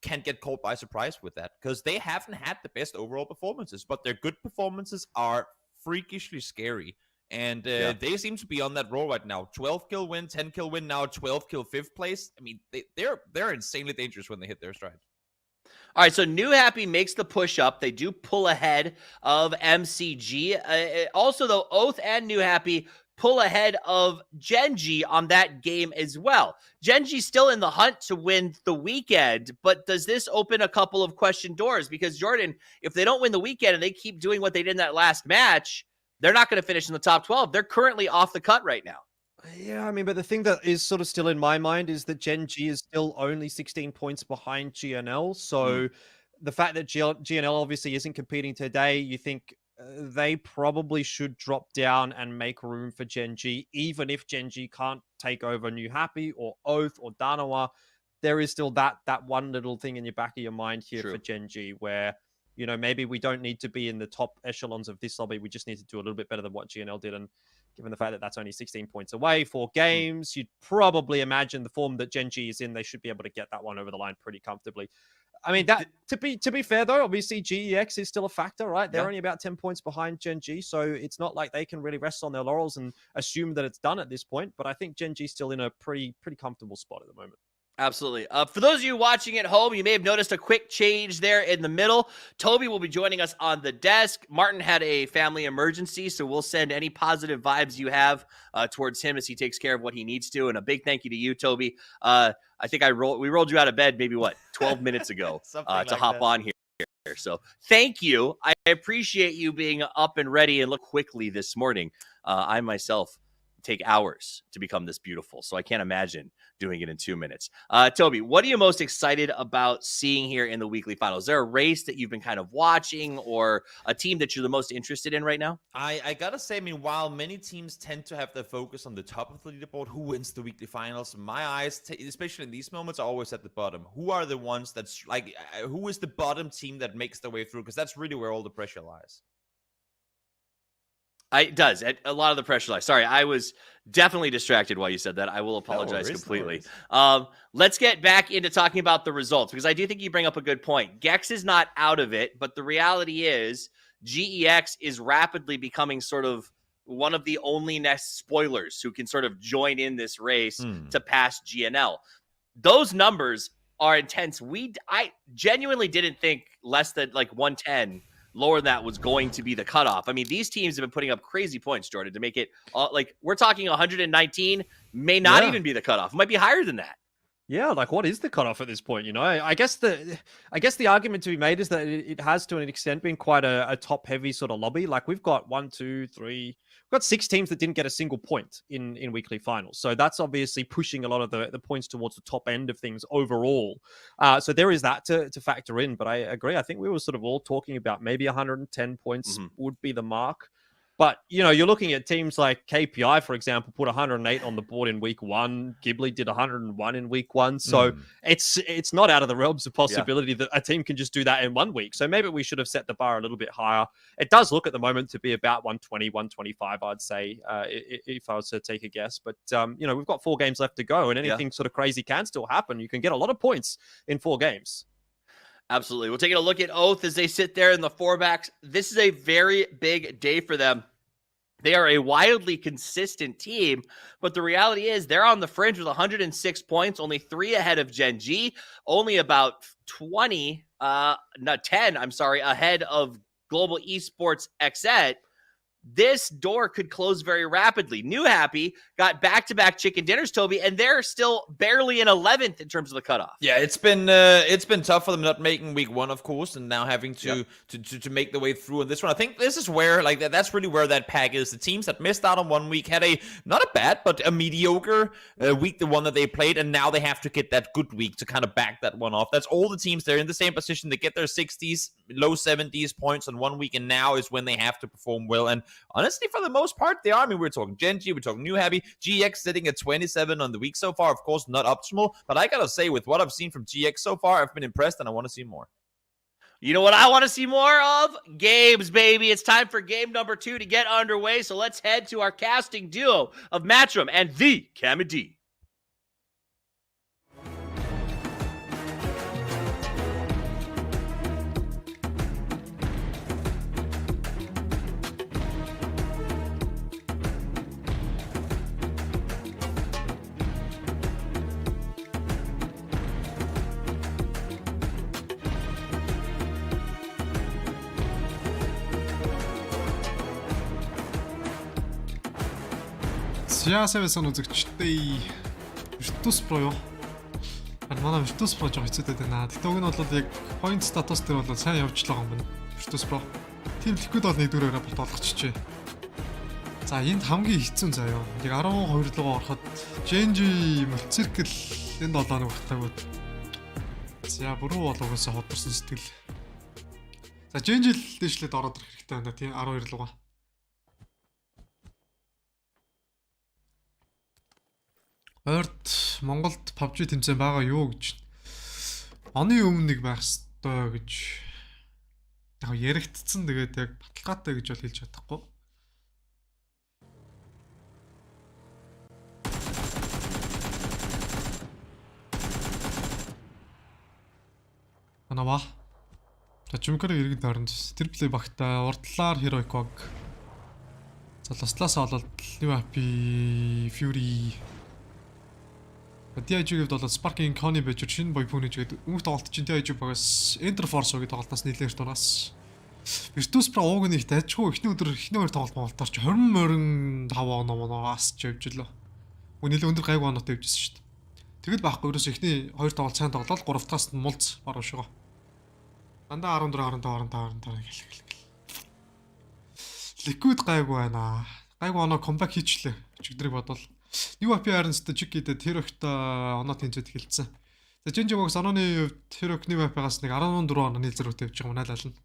can get caught by surprise with that because they haven't had the best overall performances, but their good performances are freakishly scary. And they seem to be on that roll right now. 12 kill win, 10 kill win, now 12 kill 5th place. I mean, they're insanely dangerous when they hit their stride. All right, so New Happy makes the push up. They do pull ahead of MCG. Also, though, Oath and New Happy pull ahead of Genji on that game as well. Genji's still in the hunt to win the weekend, but does this open a couple of question doors? Because, Jordan, if they don't win the weekend and they keep doing what they did in that last match, they're not going to finish in the top 12. They're currently off the cut right now. Yeah, I mean, but the thing that is sort of still in my mind is that Genji is still only 16 points behind GNL. So the fact that GNL obviously isn't competing today, you think they probably should drop down and make room for Genji, even if Genji can't take over New Happy or Oath or Danawa. There is still that one little thing in your back of your mind here for Genji where, you know, maybe we don't need to be in the top echelons of this lobby. We just need to do a little bit better than what GNL did. And given the fact that that's only 16 points away, 4 games, you'd probably imagine the form that Genji is in, they should be able to get that one over the line pretty comfortably. I mean, that to be fair, though, obviously GEX is still a factor, right? They're only about 10 points behind Genji, so it's not like they can really rest on their laurels and assume that it's done at this point. But I think Genji's still in a pretty comfortable spot at the moment. Absolutely. For those of you watching at home, you may have noticed a quick change there in the middle. Toby will be joining us on the desk. Martin had a family emergency, so we'll send any positive vibes you have towards him as he takes care of what he needs to. And a big thank you to you, Toby. I think we rolled you out of bed maybe, 12 minutes ago to hop on here. So thank you. I appreciate you being up and ready and look quickly this morning. I myself take hours to become this beautiful, so I can't imagine doing it in 2 minutes. Toby, what are you most excited about seeing here in the weekly final? Is there a race that you've been kind of watching or a team that you're the most interested in right now? I gotta say, I mean, while many teams tend to have their focus on the top of the leaderboard, who wins the weekly finals, my eyes, especially in these moments, are always at the bottom. Who are the ones that's like, who is the bottom team that makes their way through? Because that's really where all the pressure lies. It does. A lot of the pressure lies. Sorry, I was definitely distracted while you said that. I will apologize completely. Let's get back into talking about the results, because I do think you bring up a good point. Gex is not out of it, but the reality is GEX is rapidly becoming sort of one of the only next spoilers who can sort of join in this race to pass GNL. Those numbers are intense. I genuinely didn't think less than like 110 lower than that was going to be the cutoff. I mean, these teams have been putting up crazy points, Jordan, to make it like we're talking 119 may not even be the cutoff. It might be higher than that. Yeah, like what is the cutoff at this point? You know, I guess the argument to be made is that it has to an extent been quite a top heavy sort of lobby. Like we've got we've got 6 teams that didn't get a single point in weekly finals. So that's obviously pushing a lot of the points towards the top end of things overall. So there is that to factor in. But I agree. I think we were sort of all talking about maybe 110 points would be the mark. But, you know, you're looking at teams like KPI, for example, put 108 on the board in week 1. Ghibli did 101 in week 1. So it's not out of the realms of possibility that a team can just do that in 1 week. So maybe we should have set the bar a little bit higher. It does look at the moment to be about 120, 125, I'd say, if I was to take a guess. But, you know, we've got 4 games left to go and anything sort of crazy can still happen. You can get a lot of points in 4 games. Absolutely. We're taking a look at Oath as they sit there in the four backs. This is a very big day for them. They are a wildly consistent team, but the reality is they're on the fringe with 106 points, only 3 ahead of Gen G, only about 10, ahead of Global Esports XET. This door could close very rapidly. New Happy got back-to-back chicken dinners, Toby, and they're still barely in 11th in terms of the cutoff. Yeah, it's been tough for them not making week 1, of course, and now having to make the way through in this one. I think this is where that's really where that pack is. The teams that missed out on 1 week had a not a bad but a mediocre week, the one that they played, and now they have to get that good week to kind of back that one off. That's all the teams. They're in the same position. They get their 60s, low 70s points on 1 week, and now is when they have to perform well. And honestly, for the most part, they are. I mean, we're talking Gen G, we're talking New Happy, GX sitting at 27 on the week so far. Of course, not optimal, but I gotta say, with what I've seen from GX so far, I've been impressed, and I want to see more. You know what I want to see more of? Games, baby. It's time for game number 2 to get underway, so let's head to our casting duo of Matchroom and the Kamadi. Яасавсан үзэгчтэй Virtus Pro юу? Манай Virtus Pro жоо хэцүүдэд байна. Тэгтээ уг нь бол яг point status дээр бол сайн явж байгаа юм байна. Virtus Pro. Team Liquid бол 1-4-ээр рапорт олгочихжээ. За энд хамгийн хэцүү заяа. Яг 12 руу ороход Genji Multi-Circle энд 7 багтаагүй. За бүрүү болгоосоо ходорсон сэтгэл. За Genji л дэвшлээд ороод ирэх хэрэгтэй байна тийм 12 руугаа. Ойрт Монголд PUBG тэмцээн байгаа юу гэж. Оны өмнө нэг байх ёстой гэж. Яг яригдсан тэгээд яг баталгаатай гэж бол хэлж чадахгүй. Анава. Тачмкэр иргэн тойронд тэр плей багтаа урдлаар Heroic Hog. За ласлаас олоод New Happy Fury DIG-д бол Sparking Conny байж шинэ боy пүүнэж гээд өмнөх тоглолт чинь DIG багаас Enter Force гэдэг тоглолтоос нэлээд тунаас Virtus Pro ууг нь их дайжгүй эхний өдөр эхний хоёр тоглолт болтоор чи 20 25 оноос ч явж лөө. Үнэлээ өндөр гайгүй оноотой явжсэн шүү дээ. Тэгэл байхгүй ерөөс эхний хоёр тоглолт сайн тоглоод 3-аас нь мулц баруун шугаа. Дандаа 14 25 гэл. Liquid гайгүй байна. Гайгүй оноо comeback хийчлээ. Чигдрийг бодвол New Happy Irons-тэй чиггээд Heroic-тэй оноо тэнцэд хэлсэн. За Genji Box онооны Heroic New Happy-гаас нэг 14 оноо нийл зэрэгтэй явж байгаа манайлална.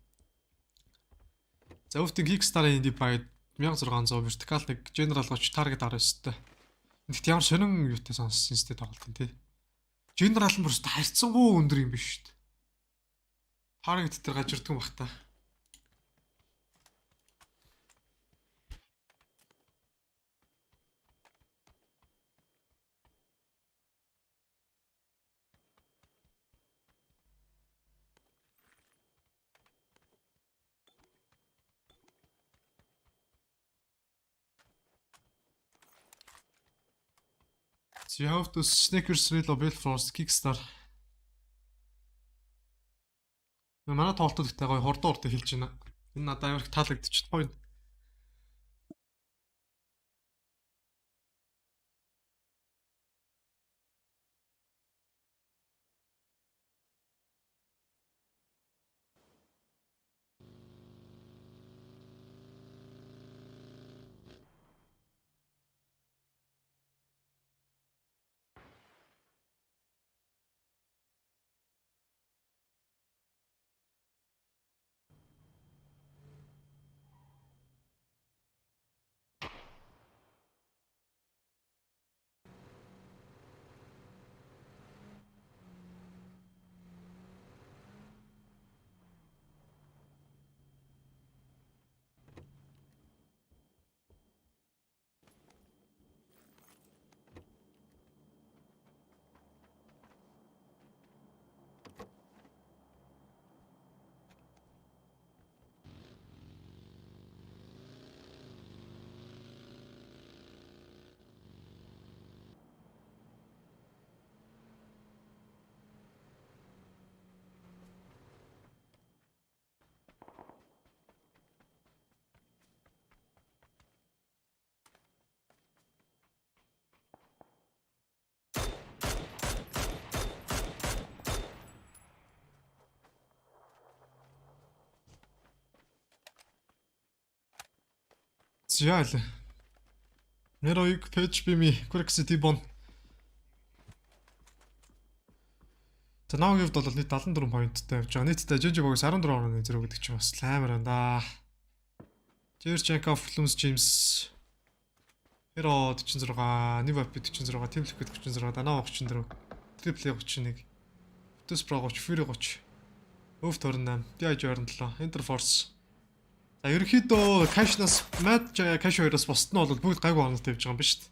За өвтөн Kickstarter Indie Buy 1600 vertical нэг general гоч target 19-тэй. Энд ямар сонин юутай сонссон сте тоглолт юм тий. General нь просто харьцангуй өндөр юм биш шүү дээ. Target дээр гажирдсан баг та. So you have to Snickers Real Build Force Kickstarter. Манай тоглолтод ихтэй гоё хордоо урт хэлж байна. Энэ надад амар их таалагдчих гоё. За яа. Нероиг PGC PGC T-Bone. Танаагийн хувьд бол нийт 74 поинттай явж байгаа. Нийтдээ Жинжи богоос 14 орны зэрэг гэдэг чинь бас амар байна да. Жерченков, Флумс, Джеймс, Херо 46, Нивап 46, Тимлик 46, Данаа 34, Триплей 31, Тус Про 30, Фьюри 30, Өвт 28, DIJ 27, Интерфорс. За ерөнхийдөө Кашнаас Мад Каш 2-оос босд нь бол бүгд гайгүй орнолтой явж байгаа юм ба шүү дээ.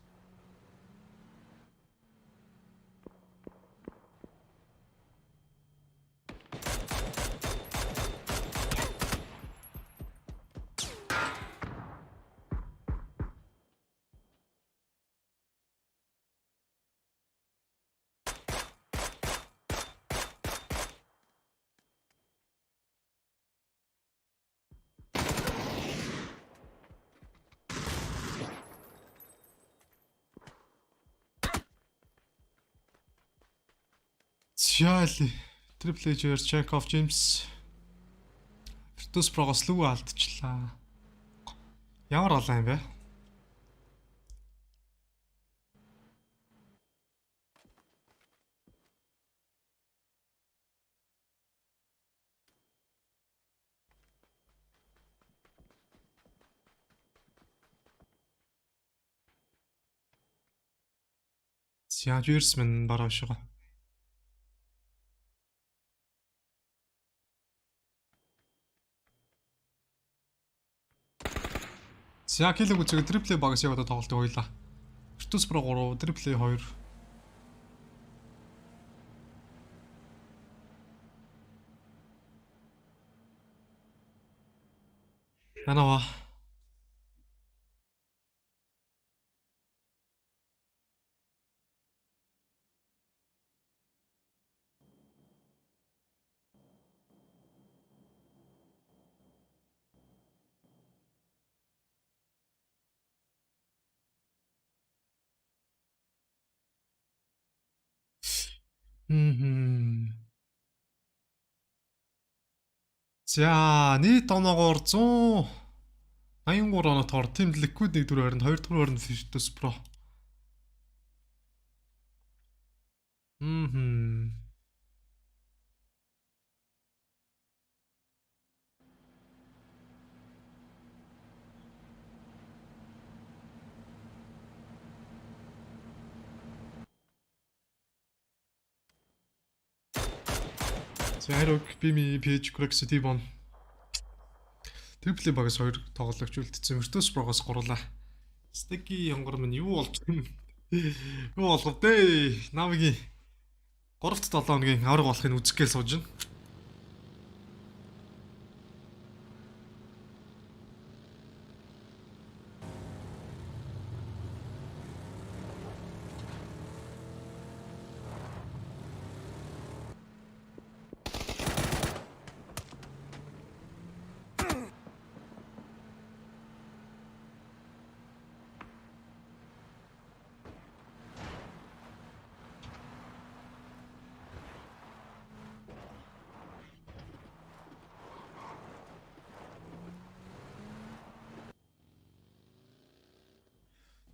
Чали, Triple H, Chekhov, James, Virtus Pro-гоос лүү алдчихлаа. Ямар олоо юм бэ? За, Juiceman бараа шгаа. За килэг үзэгээ триплей багас яг одоо тоглолтыг хойлоо. Virtus Pro 3, триплей 2. Анаа. За нийт оноогоор 183 оноо тоор Team Liquid 1 дүгээр хоринд 2 дугаар орнд Virtus Pro. Зэрэг бими PG PGC T-Bone. Triple багаас 2 тоглогч үлдсэн. Virtus Pro-гоос гурлаа. Sticky янгор минь юу болж юм? Юу болгов дээ? Навигийн 3-7 хоногийн авраг болохыг үзэх гээл сууж байна.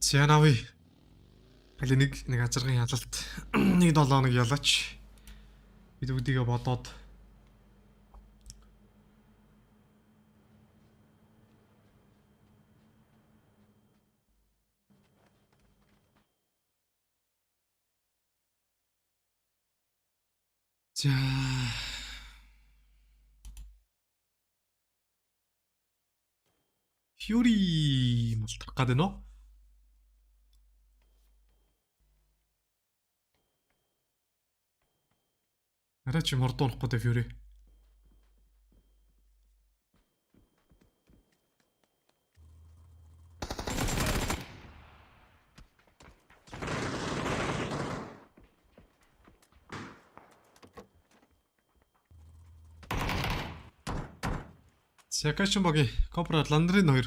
Сянави. Хали нэг азаргын ялалт 1-7 хоног ялаач. Бид үүдийгээ бодоод за Фьюри малтах гэдэг нөө. Арай чи мордоонахгүй дээ Фьюри. Assocation багийн Cobra Landry 2.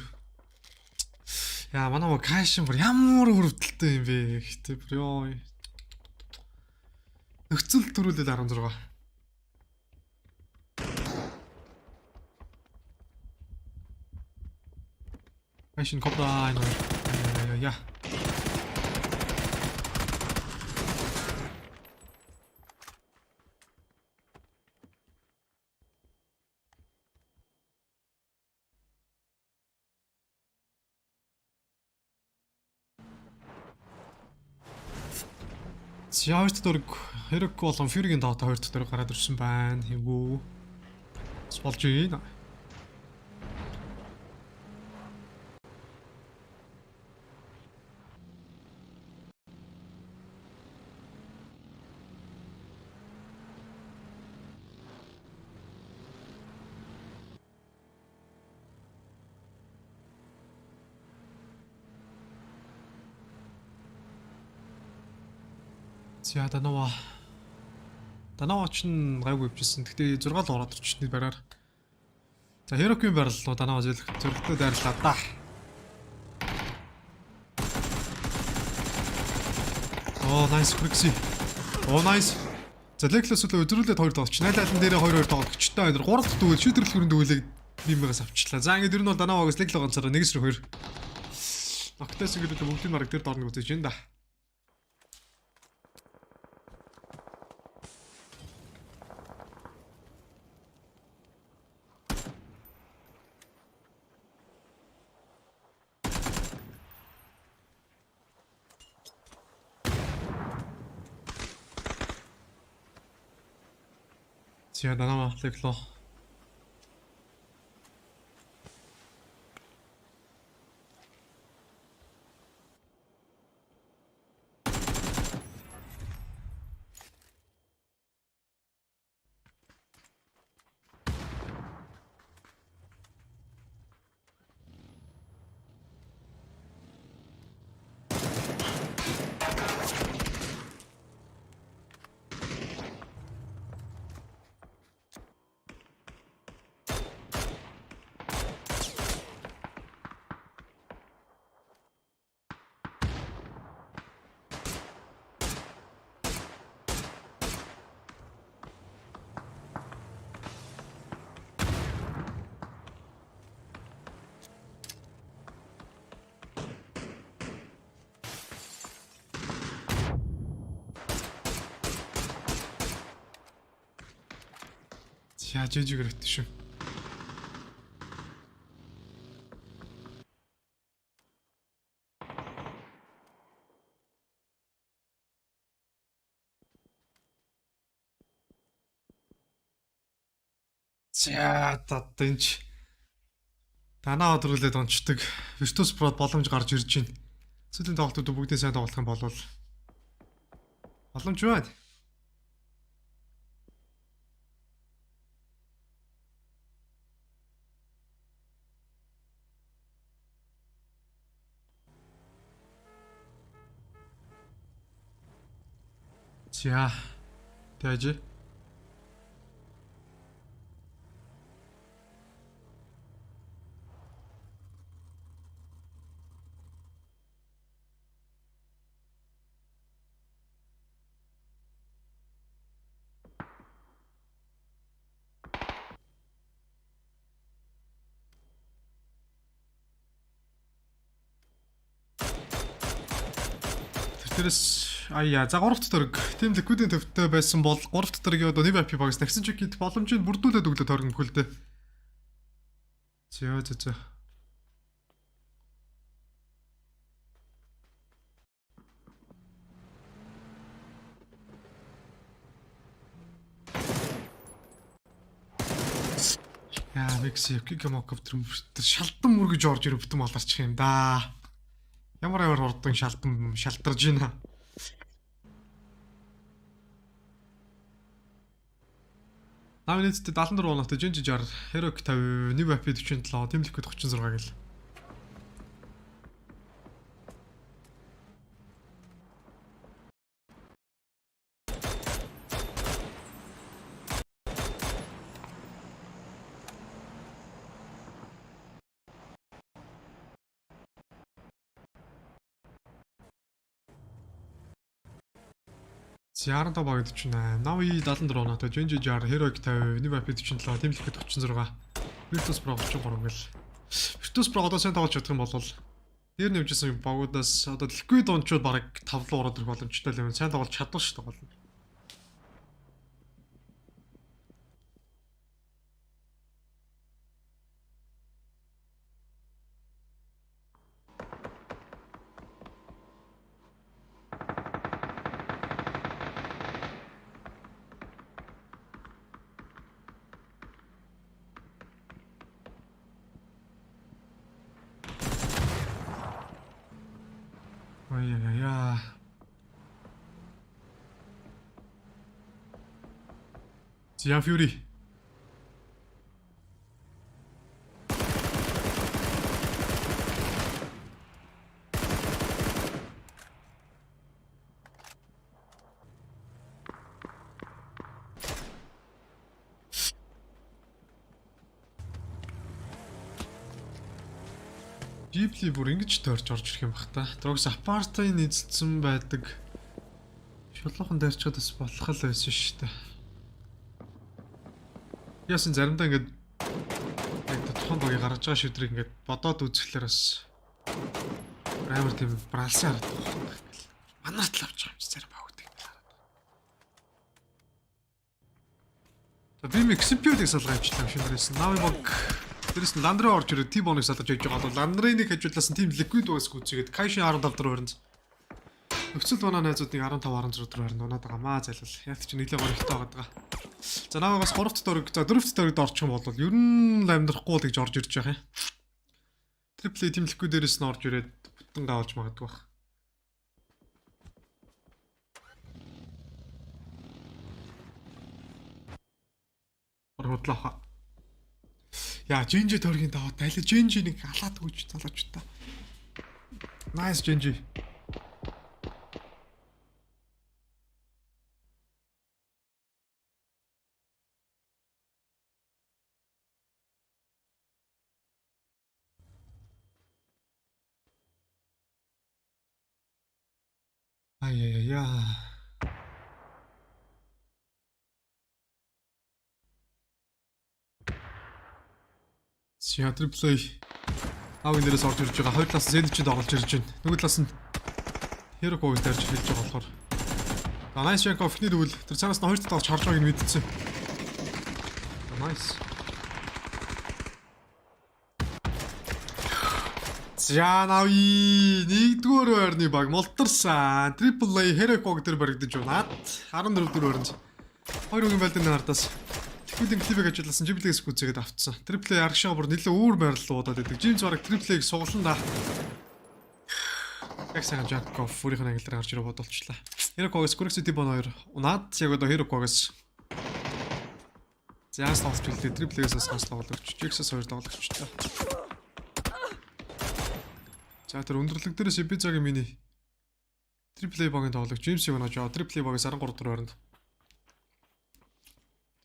Яа манай Assocation бүр ямар хүрвдэлтэй юм бэ? Гэтэ бүр ёо. Нөхцөл төрүүлэл 16. Fashion Cobra яа. За хоёр дахь дөрөг хэрэг болон Fury-гийн давтаа хоёр дахь дөрөг гараад ирсэн байна. Эвгүй. Болж байна. За Данава ч гайгүй явжсэн. Гэхдээ 6 л ороод ирчихсэн бараар. За Херокийн барал руу Данава зөрөгтэй дайрлаа да. Оо nice PGC. Оо nice. За Леклос үлээ өдрүүлээд 2 тоглож. Найлалан дээрээ 2-2 тоглож. Өчтөө өндөр 3 дахь дүүл шийдвэрлэх хөрөнд дүүлээ бимээс авчлаа. За ингээд ер нь бол Данавагаас Лекло ганцаараа 1-2. Октас ингээд бүгдийн марк дээр дорног үзэж байна да. За Данава Лекло. За жижиг гэрэлт шүү. За тэнч Данаа өдрүүлээд онцдог. Virtus Pro боломж гарч ирж байна. Сүүлийн тоглолтууд бүгдээ сайн тоглох юм бол боломж байна. За тэгэж тэрс аяа за 3 дахь дөрөг тийм ликвидийн төвтэй байсан бол 3 дахь дөрөгийн одоо нэг IP багс нагсан чиг хийх боломжийг бүрдүүлээд өглөө тойрон бүхэлдээ. За. Яа, Мекси Кикамоков тэр шалдан мөргөж орж ирэх бүтэн маларчих юм да. Ямар хурдан шалтарж байна. Навнэцтэй 74 оноотой Жинжи 60, Herok 50, New AP 47, Team Liquid 36 гэл. Яаран та багт 48, Нави 74 оноотой, Жинжи 60, Herok 50, New AP 47, Team Liquid 36, Virtus Pro 33 гэл. Virtus Virtus Pro одоо сайн тоглож чадах юм бол дээр нэмжсэн богудаас одоо liquid ончууд бараг 5 руу ороод ирэх боломжтой л юм. Сайн тоглож чадвал шүү дээ гол нь. Ай. Зя Фьюри. Deeply бүр ингэж тойрч орж ирэх юм бах та. Трогс апартын эзэлсэн байдаг. Шулуухан дайрчаад бас болох л байсан шүү дээ. Яасан заримдаа ингэж яг тухайн богийг гаргаж байгаа шүдрийг ингэж бодоод үзэхлээр бас амар тийм бралсан хараад байна. Манайд л авч байгаа юм чи зарим багуудыг хараад. За би XP-ийг салгаачлаа шинээрээс Нави баг дээрээс нь Ландрын орж ирээд T-Bone-ыг салгаж явж байгаа бол Ландрыныг хажуулаас нь Team Liquid байгаас гүцгээд Кайшин 15 дор барьна. Нөхцөл манай найзуудыг 15 16 дор барьна. Унаад байгаа маа залвал. Яг ч нэлээд горигтой байгаа. За Навигаас 3-т дөрөг, за 4-т дөрөгд орчих юм бол ер нь амьдрахгүй л гэж орж ирж байгаа юм. Triple Team Liquid дээрээс нь орж ирээд бүтэн гаавж магадгүй бах. Орходлоо. Яа, Genji төргийн даваа тайлаа Genji-нийг алаад өгч залууч та. Nice Genji. Ай. Сия Triple Авин дээрээс орж ирж байгаа. Хоёр талаас нь Zenit-д орж ирж байна. Нөгөө талаас нь Hero-г дайрч хэлж байгаа болохоор. За Nice Jack офны дүүл тэр цаанаас нь хоёр талаас харж байгааг нь мэдчихсэн. Nice. За Нави нэгдүгээр байрны баг молторсан. Triple Hero-г дээр баригдаж байна. 14 дөрөв өрөнд. Хоёр үгийн байлдын хардаас Liquid клипийг ажилласан Jibble's гүцээгээд автсан. Triple аргашаа бүр нэлээд өөр байрлал удаад байдаг. James бараг Triple-ийг суглан да. Яг сайн Jacob өөрийнх нь ангилаар гарч ирээ бодолчлаа. Hero-гоос Correct T-Bone 2 унаад яг одоо Hero-гоос Зяас тоглож билээ. Triple-ээс хас тоглогч. Jax-аас 2 тоглогчтой. За тэр өндөрлөг дээрээс Ibiza-гийн миний Triple богийн тоглогч James-ийг онож аваа. Triple богоос 13 дөрөв өрөнд.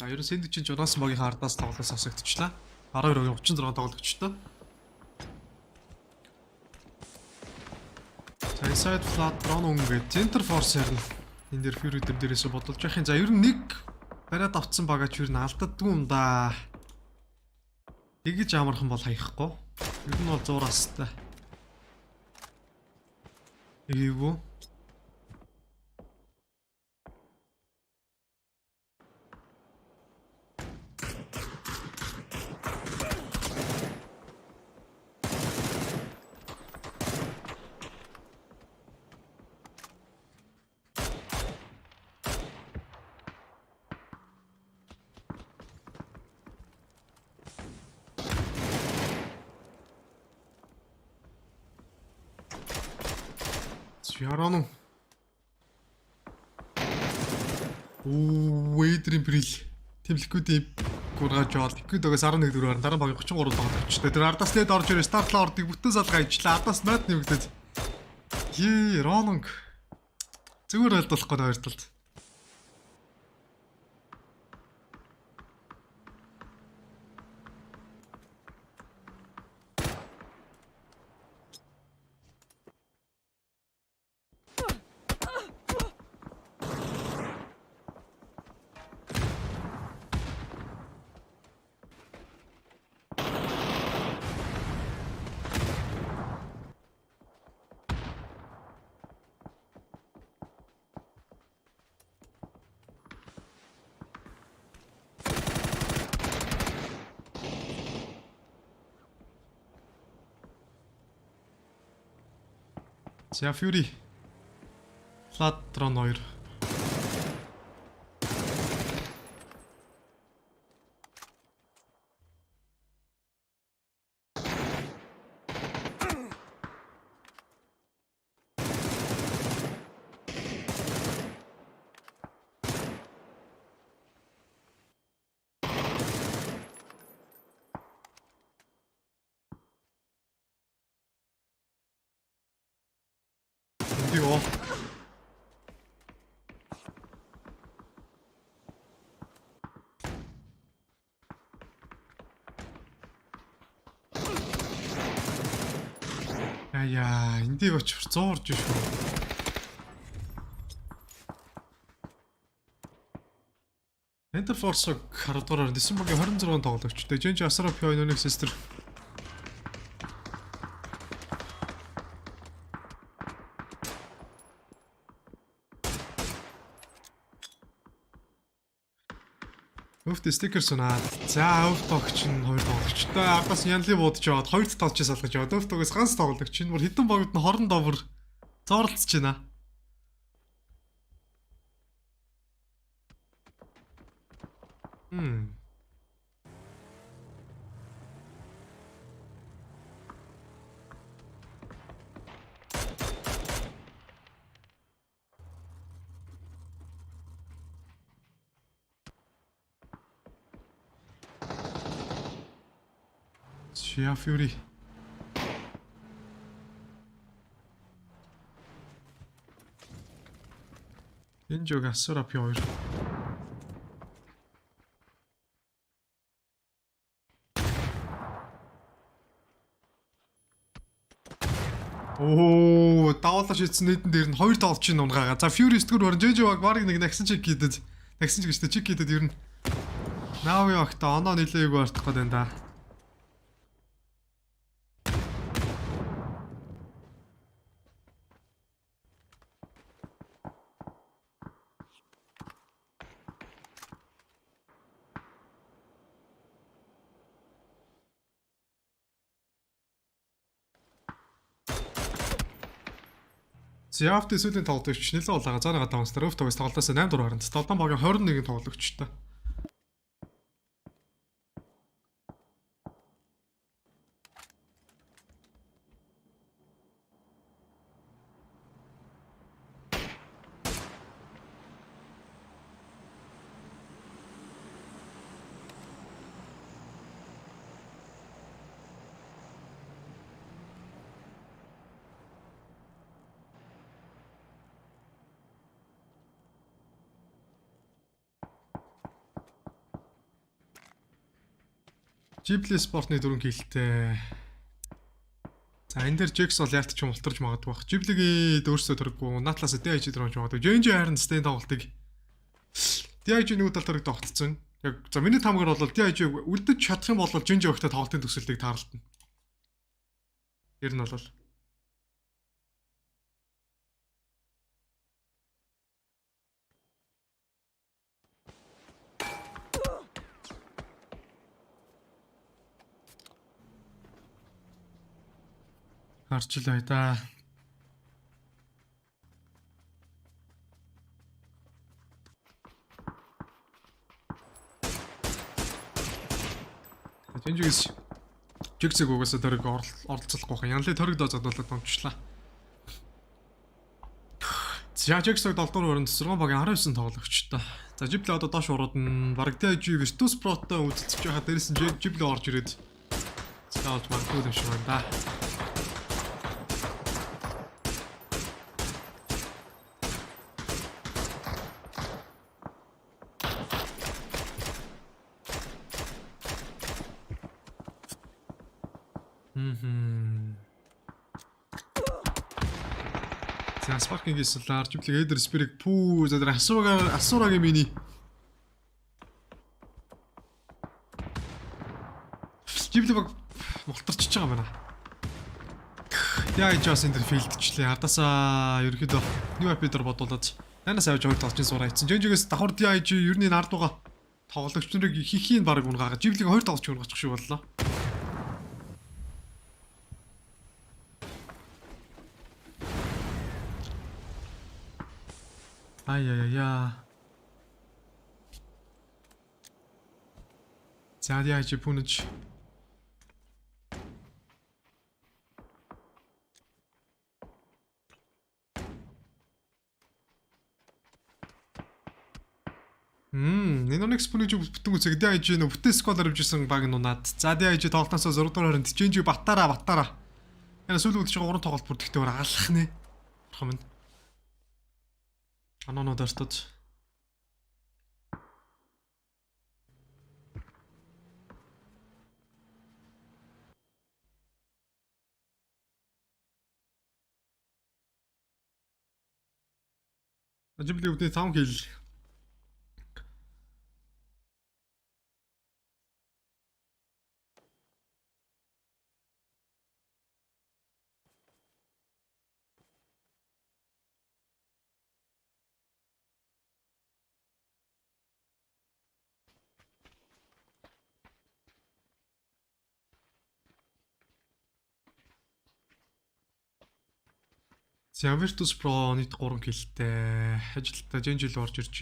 За ерөн Сэнд чинь Жонас могийн хардаас тоглолоос асагдчихлаа. 12-ийн 36 тоглогчтой. За Inside Flat Drone ингээд Center Force ярина. Энэ дээр Fury дээрээс бодолж яхин. За ер нь нэг бариад авцсан багаач ер нь алддаггүй юм да. Тэгэж амархан бол хаяхгүй. Ер нь бол 100-аас та. Эвгүй. Ярано. Wait-ийн прил. Team Liquid-ийг гургаж аваад Liquid-ээс 11 дөрөөр дараа багийн 33 тоглогчтой. Тэр ардаас лээд орж ирээ стартлаа ордыг бүтэн салгаа ижлээ. Ардаас найд нэмэгдэж. Рононг. Зүгээр айлдуулахгүй хоёр талд. За Fury. Ладрон 2. Йоо. Яа, эндийг очвор зуурж шүү. Enterforce-ыг 10 дугаар Десембергийн 26-нд тоглогчтой. Женж Асаропи Ойноныг сестер. Өвт стикер сунаад. За өвт тогч нь 2 тоглогчтой. Ардаас янлын буудаж яваад 2-т толж салгаж яваад өвт тогоос ганц тоглогч нь бүр хитэн богд нь хорон довор зоорлцож байна. Shia Fury. Энэ жог Асаропи 2. Оо, даваалаа шийдсэн нийтэн дээр нь 2 тоглож чинь унгаага. За Fury 9-р орон JJ-г барыг нэг нагсан чиг хийдэд. Нагсан ч гэжтэй чиг хийдэд ер нь Нави огта оноо нилээг бартах гээд байна да. Зяавт эсвэл тоглогч нэлээд улаага заагаа даванстар өвт тогоос тоглолтоос 8 дугаар харанд. Толдон багийн 21 тоглогчтой. Ghibli спортны дөрөв хилтэй. За энэ дээр Jax бол яарт ч юм ултарч магадгүй бах. Ghibli-гийн дөөсөө төрөггүй. Натлаас DIG дөрөв магадгүй. JNJ харин стейн тоглолтыг DIG нэг удаа төрөг тогтцсон. Яг за миний тамгаар бол DIG үлдэж чадах юм бол JNJ өгтө тоглолтын төсөлтийг таарлтана. Ер нь бол харчлаа да. Тэнжигс Jax-ыг угаасаа төрөг оролцохгүй хаа. Янлын төрөг доо задлуулаад томчлаа. За Jax-ыг 7 дугаар өрөнд 6 багийн 19 тоглогчтой. За Ghibli одоо доош урууд нь бараг DIG Virtus Pro-той үзэж байгаа. Дээрээс нь Ghibli орж ирээд заавал магадгүй юм шиг байна да. За Sparking-ийн слаар Ghibli Eder Spirit пүү за тэр асуурагийн мини. Ghibli баг мултарчж байгаа байна. Яа ичээс энэ филдчлээ. Ардаасаа ерөөхдөө new update-ор бодуулаад танаас авч хоёр талчин сураа ицсэн. Жөнжигээс давхар DIG ерний ардууга тоглогч нарыг хийхийн баг унгаагаа. Ghibli-г хоёр тоглогч унгаачих шиг боллоо. Ай. За яаж пүнэж. Энэ нэг спүнэж бүтэн үсэг дэж нэ бүтэн сквадаар авчихсан баг нунаад. За дэж тоглолтоосоо 6 дугаар хоринд Genji батараа. Яна сүүл үдчих 3 тоглолт бүрдэгтэй өөр агалах нэ. Орхон минь. Анонод ортод. Ажибли үдний 5 хил. Virtus Pro нийт 3 киллтэй ажилтаа Genji л орж ирж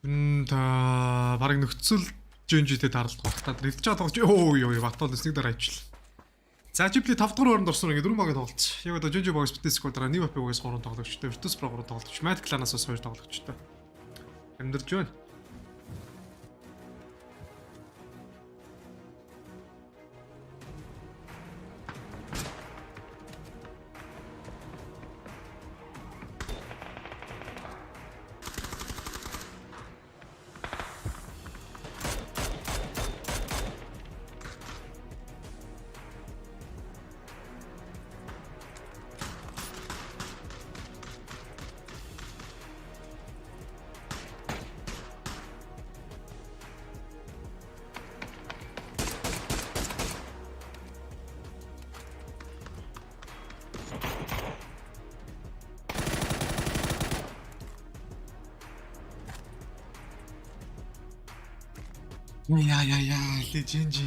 байна. Та барыг нөхцөл Genji-тэй даралт багтаад рэлж байгаа тоглож ёо батал нэг дараа ажил. За Ghibli 5 дугаар оронд орсон ингээд 4 баг тоглолц. Яг одоо Genji багс битээс квадраа нэг багс 3 тоглогчтой, Virtus Pro 3 тоглогч, Mad Clan-аас 2 тоглогчтой. Амьдарч байна.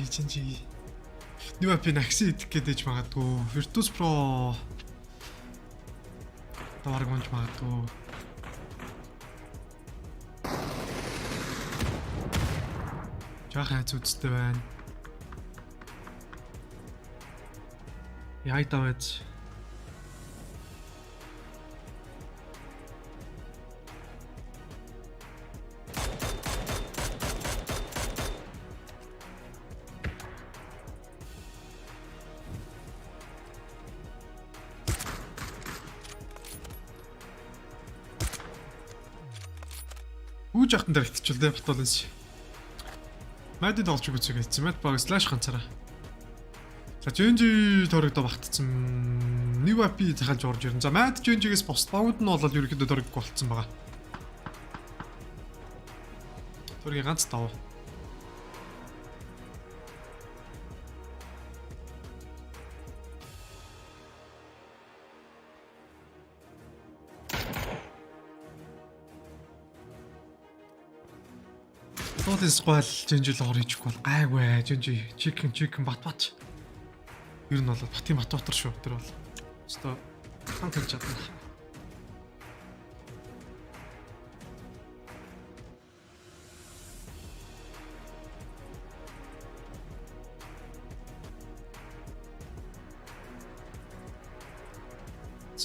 Genji. Нэг апи нагси идэх гэдэг магадгүй. Virtus Pro товар гонж магадгүй. Жаахан зүцтэй байна. Яй таваач. Үуж ахтан дээр ихтчихлээ баталаас. Мадид олж үзэх гэсэн. Мад баг слэш ганцаараа. За Genji торогдоо багтцсан. New AP захалж орж ирнэ. За Mad Genji-гээс бос бауд нь бол ерөөхдөө торог болцсон байгаа. Торгийн ганц тав. Тотис гол Genji л орж ичих бол гайгүй. Genji chicken бат. Ер нь бол батын Батбатар шүү. Тэр бол өстой хан хэлж чадна.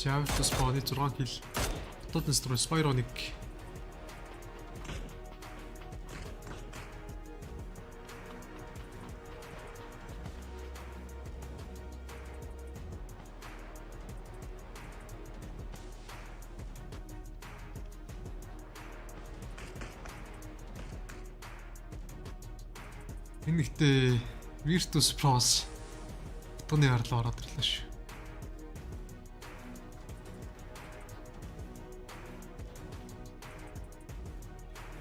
Virtus Pro-ны 6 килл. Тотис руу Spyro-ыг Энэгтэй Virtus Pro-с утганы харлаа ороод ирлээ шүү.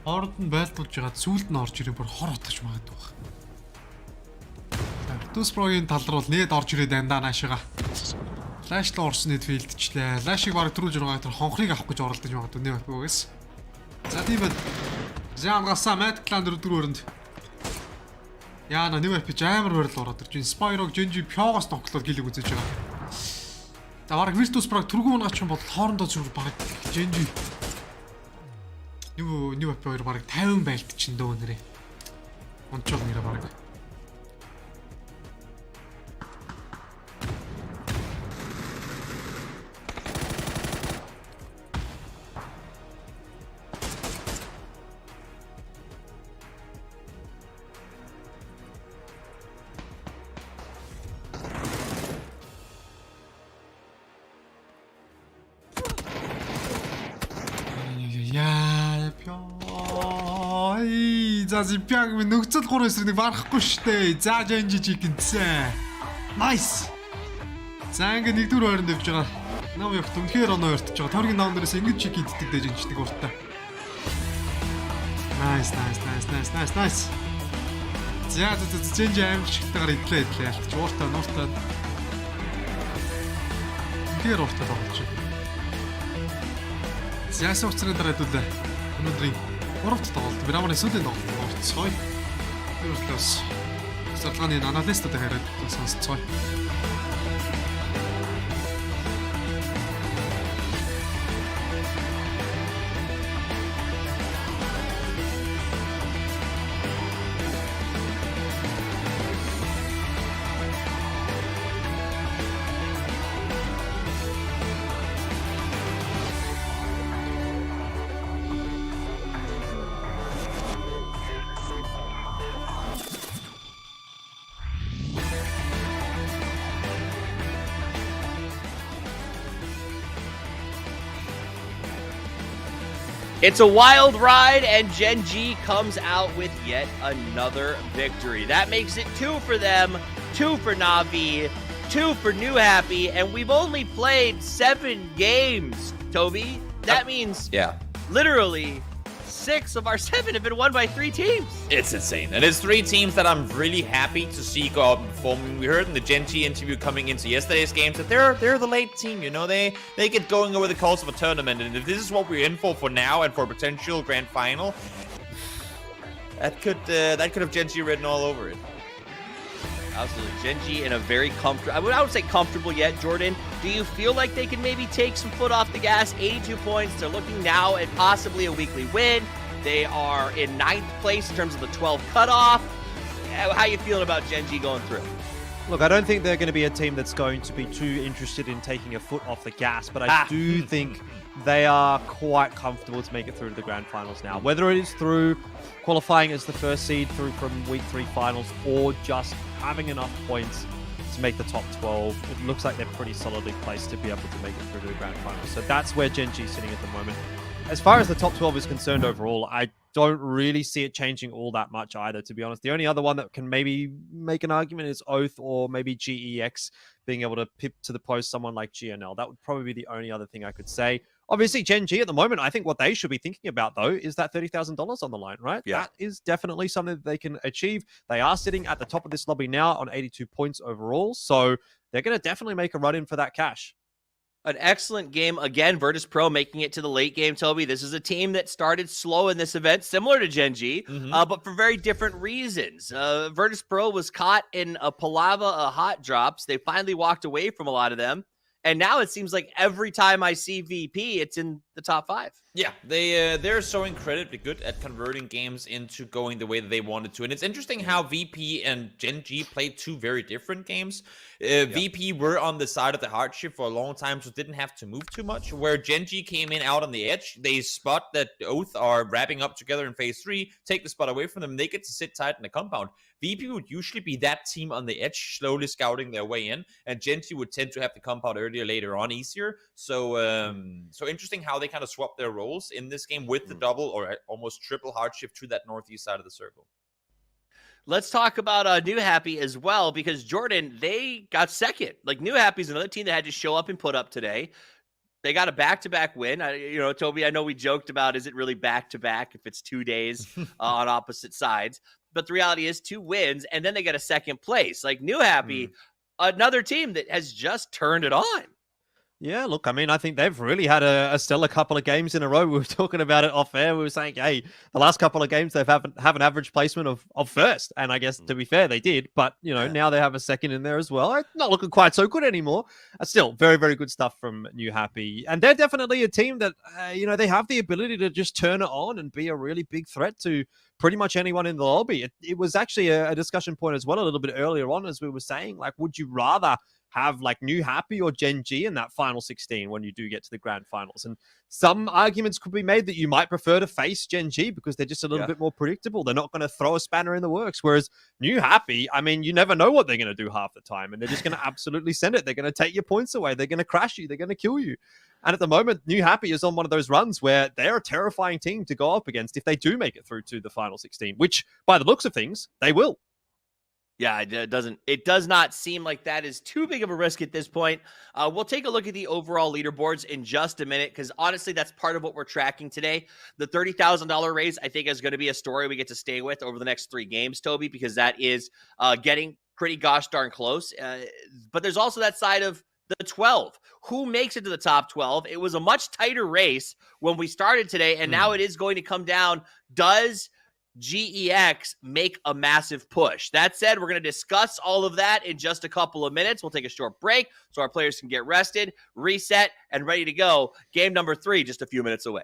Орд нь байлдуулж байгаа зүйлд нь орж ирээ бүр хор утгаж магадгүй байна. Virtus Pro-ийн тал руу нээд орж ирээд андаа наашига. Flash л орсны филдчлээ. Flash-ыг баг төрүүлж байгаа тэр хонхрыг авах гэж оролдож магадгүй нэ байгаас. За тийм байна. Зянгасаа Mad Clan 4 өрөнд. Яна нэг апич амар байрал ороод ирж байна. Spyro Genji Pyogoос тоглоод гэлэг үзэж байгаа. За бараг Virtus Pro түргүү унаач юм бол хоорондоо зүр бараг Genji. New app хоёр бараг 50 байлт чинь дөө нэрээ. Онцоо нэрээ бараг. За зипяг минь нөхцөл 3 эсрэг барахгүй штэ. За Genji гинцээ. Nice. За ингэ нэгдүгээр байранд явж байгаа. Нав явахт үнэхээр оноо өртөж байгаа. Торгийн наун дээрээс ингэж чиг иддэг дэж инждэг уртаа. Nice. За Genji аимшигтайгаар идлээ ялтч ууртаа нууртаа. Тэр ууртаа тоглож байна. За сууцрын дараа хэдүүлээ. Өнөөдрийн 3-т тоглолт. Браманы сүүлийн тоглолт орцгоё. Тэр учраас зарлагын аналистуудад хараад сонсцгоё. It's a wild ride, and Genji comes out with yet another victory. That makes it 2 for them, 2 for Na'Vi, 2 for New Happy, and we've only played 7 games, Toby. That means literally 6 of our 7 have been won by 3 teams. It's insane. And it's 3 teams that I'm really happy to see go out and perform. We heard in the Genji interview coming into yesterday's games that they're the late team, you know, they get going over the course of a tournament. And if this is what we're in for now and for a potential grand final, that could have Genji written all over it. Absolutely. Genji in a very comfortable, I would say comfortable yet. Jordan, do you feel like they can maybe take some foot off the gas? 82 points. They're looking now at possibly a weekly win. They are in 9th place in terms of the 12 cutoff. How you feeling about Genji going through? Look, I don't think they're going to be a team that's going to be too interested in taking a foot off the gas, but I do think they are quite comfortable to make it through to the grand finals now. Whether it is through qualifying as the first seed through from week 3 finals or just having enough points to make the top 12, it looks like they're pretty solidly placed to be able to make it through to the grand finals. So that's where Genji is sitting at the moment. As far as the top 12 is concerned overall, I don't really see it changing all that much either, to be honest. The only other one that can maybe make an argument is Oath or maybe GEX being able to pip to the post someone like GNL. That would probably be the only other thing I could say. Obviously, Genji at the moment, I think what they should be thinking about, though, is that $30,000 on the line, right? Yeah. That is definitely something that they can achieve. They are sitting at the top of this lobby now on 82 points overall, so they're going to definitely make a run in for that cash. An excellent game. Again, Virtus Pro making it to the late game, Toby. This is a team that started slow in this event, similar to Genji, but for very different reasons. Virtus Pro was caught in a palava of hot drops. They finally walked away from a lot of them. And now it seems like every time I see VP, it's in the top 5. Yeah, they're so incredibly good at converting games into going the way that they wanted to. And it's interesting how VP and Genji played 2 very different games. VP were on the side of the hardship for a long time, so didn't have to move too much. Where Genji came in out on the edge, they spot that Oath are wrapping up together in phase 3, take the spot away from them, they get to sit tight in the compound. VP would usually be that team on the edge, slowly scouting their way in, and Genji would tend to have the compound earlier, later on, easier. So, so interesting how they kind of swapped their roles in this game with the double or almost triple hardship to that northeast side of the circle. Let's talk about New Happy as well, because Jordan, they got second. Like, New Happy's another team that had to show up and put up today. They got a back-to-back win. Toby, I know we joked about, is it really back-to-back if it's 2 days on opposite sides? But the reality is 2 wins, and then they get a second place. Like, New Happy, another team that has just turned it on. Yeah, look, I mean, I think they've really had a stellar couple of games in a row. We were talking about it off air. We were saying, hey, the last couple of games they've have an average placement of first. And I guess, to be fair, they did. But, you know, now they have a second in there as well. It's not looking quite so good anymore. Still, very, very good stuff from New Happy. And they're definitely a team that, you know, they have the ability to just turn it on and be a really big threat to pretty much anyone in the lobby. It was actually a discussion point as well a little bit earlier on, as we were saying, like, would you rather have like New Happy or Gen G in that final 16 when you do get to the grand finals? And some arguments could be made that you might prefer to face Gen G because they're just a little bit more predictable. They're not going to throw a spanner in the works. Whereas New Happy, I mean, you never know what they're going to do half the time, and they're just going to absolutely send it. They're going to take your points away. They're going to crash you. They're going to kill you. And at the moment, New Happy is on one of those runs where they're a terrifying team to go up against if they do make it through to the final 16, which by the looks of things, they will. Yeah, it does not seem like that is too big of a risk at this point. We'll take a look at the overall leaderboards in just a minute, because honestly, that's part of what we're tracking today. The $30,000 raise, I think, is going to be a story we get to stay with over the next 3 games, Toby, because that is getting pretty gosh darn close. But there's also that side of the 12. Who makes it to the top 12? It was a much tighter race when we started today, and now it is going to come down. Does GEX make a massive push? That said, we're going to discuss all of that in just a couple of minutes. We'll take a short break so our players can get rested, reset, and ready to go. Game number 3 just a few minutes away.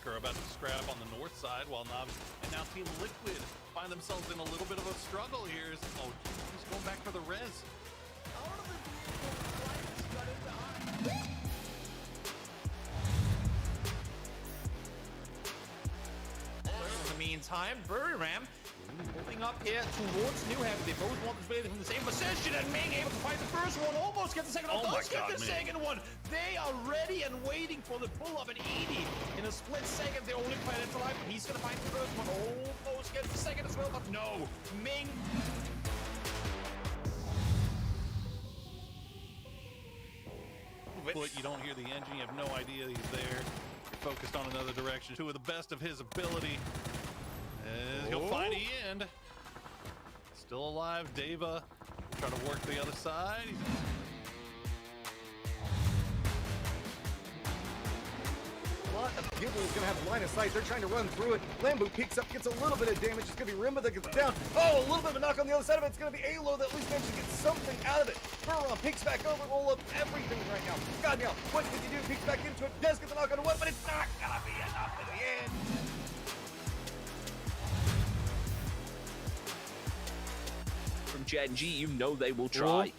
Are about to scrap on the north side, while Nobs and now Team Liquid find themselves in a little bit of a struggle here. Oh, he's going back for the res. In the meantime, Bury Ram moving up here towards New Haven. They both want to be from the same position, and being able to fight the first one, almost get the second one, does get the second one. They are ready and waiting for the pull-up, and Edie, in a split second, the only player that's alive. He's gonna find the first one, almost gets the second as well, but no. Ming. But you don't hear the engine, you have no idea he's there. You're focused on another direction. To the best of his ability. He'll find Ian. Still alive, Deva. Try to work the other side. Gibble is going to have a line of sight. They're trying to run through it. Lambu peeks up, gets a little bit of damage. It's going to be Rimba that gets down. Oh, a little bit of a knock on the other side of it. It's going to be Alo that at least managed to get something out of it. Burron peeks back over, roll up everything right now. God, now, what can you do? Peeks back into it. Does get the knock on the one, but it's not going to be enough in the end. From Gen G, you know they will try.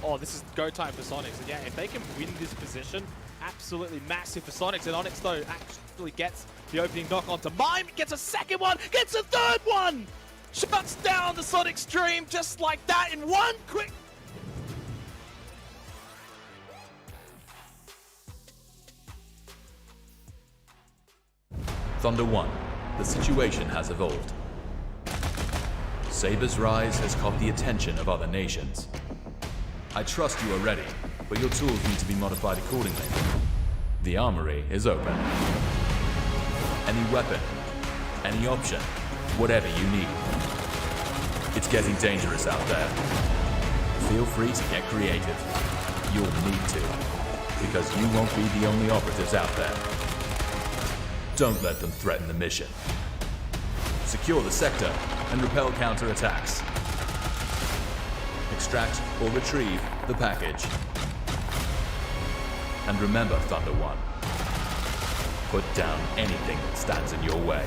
Oh, this is go time for Sonics. And yeah, if they can win this position, absolutely massive for Sonics. And Onyx, though, actually gets the opening knock onto Mime, gets a second one, gets a third one! Shuts down the Sonic stream just like that in one quick... Thunder 1, the situation has evolved. Saber's rise has caught the attention of other nations. I trust you are ready, but your tools need to be modified accordingly. The armory is open. Any weapon, any option, whatever you need. It's getting dangerous out there. Feel free to get creative. You'll need to, because you won't be the only operatives out there. Don't let them threaten the mission. Secure the sector and repel counterattacks. Extract or retrieve the package. And remember, Thunder One, put down anything that stands in your way.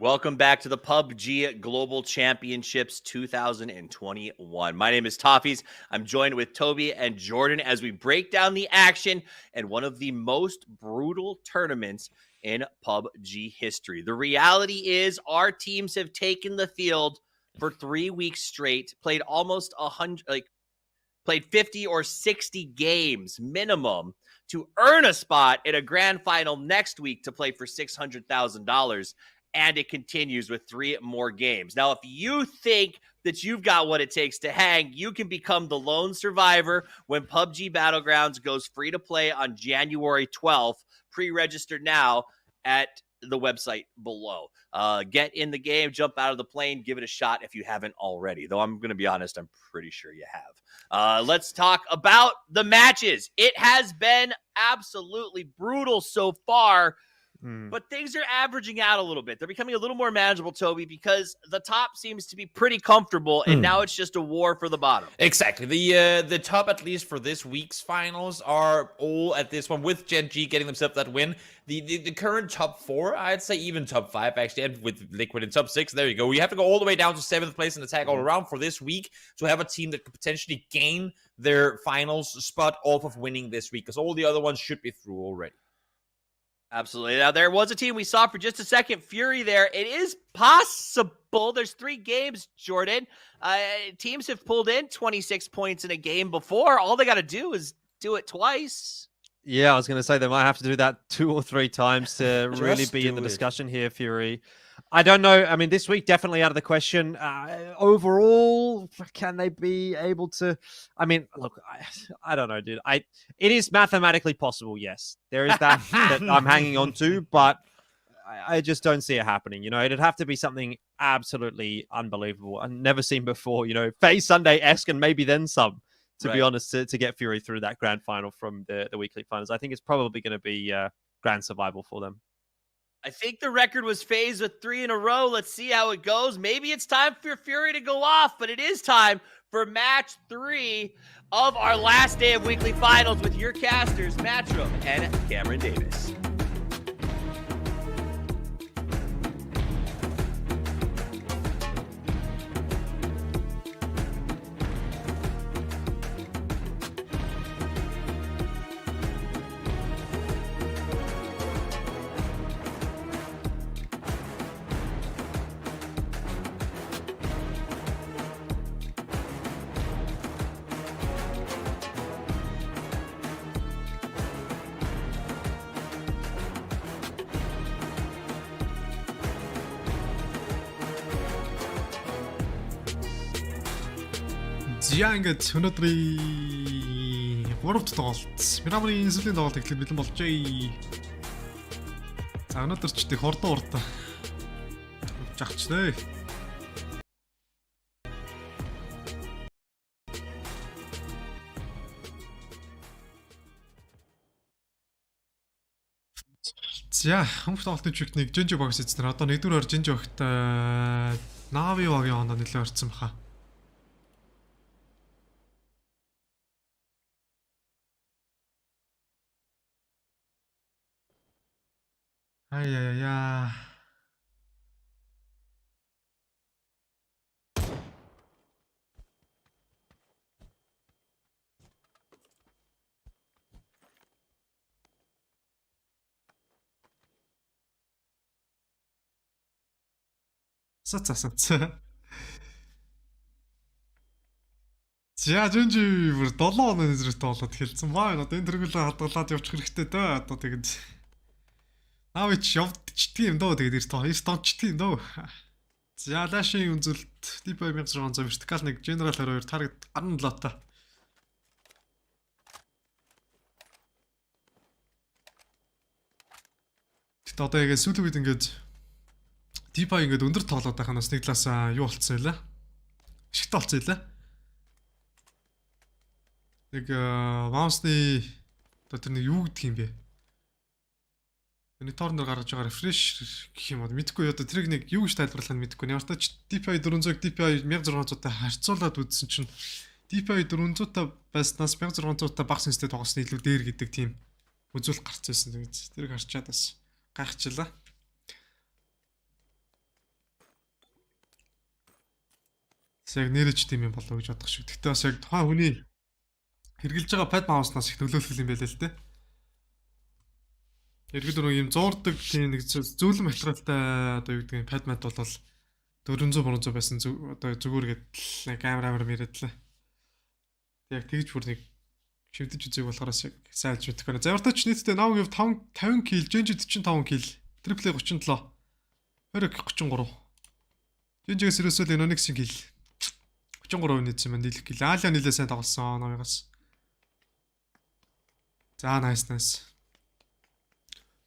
Welcome back to the PUBG Global Championships 2021. My name is Toffees. I'm joined with Toby and Jordan as we break down the action and one of the most brutal tournaments in PUBG history. The reality is our teams have taken the field for 3 weeks straight, played almost 100, played 50 or 60 games minimum to earn a spot in a grand final next week to play for $600,000. And it continues with 3 more games. Now, if you think that you've got what it takes to hang, you can become the lone survivor when PUBG Battlegrounds goes free to play on January 12th. Pre-register now at the website below. Get in the game, jump out of the plane, give it a shot if you haven't already. Though I'm going to be honest, I'm pretty sure you have. Let's talk about the matches. It has been absolutely brutal so far. But things are averaging out a little bit. They're becoming a little more manageable, Toby, because the top seems to be pretty comfortable, and now it's just a war for the bottom. Exactly. The top, at least for this week's finals, are all at this one, with Gen G getting themselves that win. The current top 4, I'd say even top 5 actually, and with Liquid in top 6, there you go. You have to go all the way down to 7th place in the tag all around for this week to have a team that could potentially gain their finals spot off of winning this week, because all the other ones should be through already. Absolutely. Now, there was a team we saw for just a second, Fury there. It is possible. There's 3 games, Jordan. Teams have pulled in 26 points in a game before. All they got to do is do it twice. Yeah, I was going to say they might have to do that 2 or 3 times to really be in the do it. discussion here, Fury. I don't know. I mean, this week definitely out of the question. Overall, can they be able to? I mean, look, I don't know, dude. It is mathematically possible. Yes, there is that that I'm hanging on to, but I just don't see it happening. You know, it'd have to be something absolutely unbelievable I've never seen before. You know, Phase Sunday-esque and maybe then some. To be honest, to get Fury through that grand final from the weekly finals, I think it's probably going to be grand survival for them. I think the record was phased with 3 in a row. Let's see how it goes. Maybe it's time for Fury to go off, but it is time for match 3 of our last day of weekly finals with your casters, Matchroom and Cameron Davis. За ингээд өнөөдрийн 3-р тоглолт. Минамын инсулин тоглолт эхлэх бэлэн болжээ. За өнөөдөр ч těch хурдан уртаа. Жагчнаа. За хүмүүс тоглолтын чигтнийг Жинжи бокс эзнэр одоо 1-р Жинжи багт Нави багийн хондоо нэлээд орцсон баха. Ай. Саца. За Жинжи бүр 7 оноо зэрэгтэй болоод хэлсэн баа. Одоо энэ тэргүүлээ хадгалаад явчих хэрэгтэй дээ. Одоо тэгээд Навич явдчихдээ юм дөө тэгээд эрт дончдгийг юм дөө. За лашийн үнзэлт тип 2600 вертикал 1 генерал 22 таргет 17 та. Тэгтээ одоо яг сүүлийн үед ингээд тип ингээд өндөр тоглоод байханаас нэг талаас юу болцсон юм лээ. Ашигтай болцсон юм лээ. Нэг маусны одоо тэр нэг юу гэдэг юм бэ? Монитор дээр гаргаж байгаа refresh гэх юм уу мэдгүй одоо тэрийг нэг юу гэж тайлбарлах нь мэдгүй. Ямар ч тач DPI 400 DPI 1600-тай харьцуулаад үзсэн чинь DPI 400-тай байснаас 1600-тай багц нэстэй тоглосны илүү дээр гэдэг тийм үзүүлэлт гарч ирсэн. Тэгээд тэрийг харчаад бас гайхчихлаа. Яг нэрэж тийм юм болов гэж бодох шиг. Гэхдээ бас яг тухайн хүний хэрглэж байгаа pad mouse-наас их нөлөөлөх юм байлээ л дээ. Ерөнхийдөө нэг юм зуурдаг тийм нэг зөөлөн материалтай одоо юу гэдэг нь pad mat бол 400 байсан одоо зүгээр гэдэл камер мэрэдлээ. Яг тэгж бүр нэг шивдэж үзег болохоор яг сайлж мэдэх байна. Завартаач нийтдээ Навгийн 50 кил, Жинжи 45 кил, Triple 37, Хорик 33. Жинжигээс ерөөсөө Enonix-ийн кил 33% нийцсэн байна. Нийлэх кил. Аалиа нилээ сайн тоглосон Навигаас. За nice.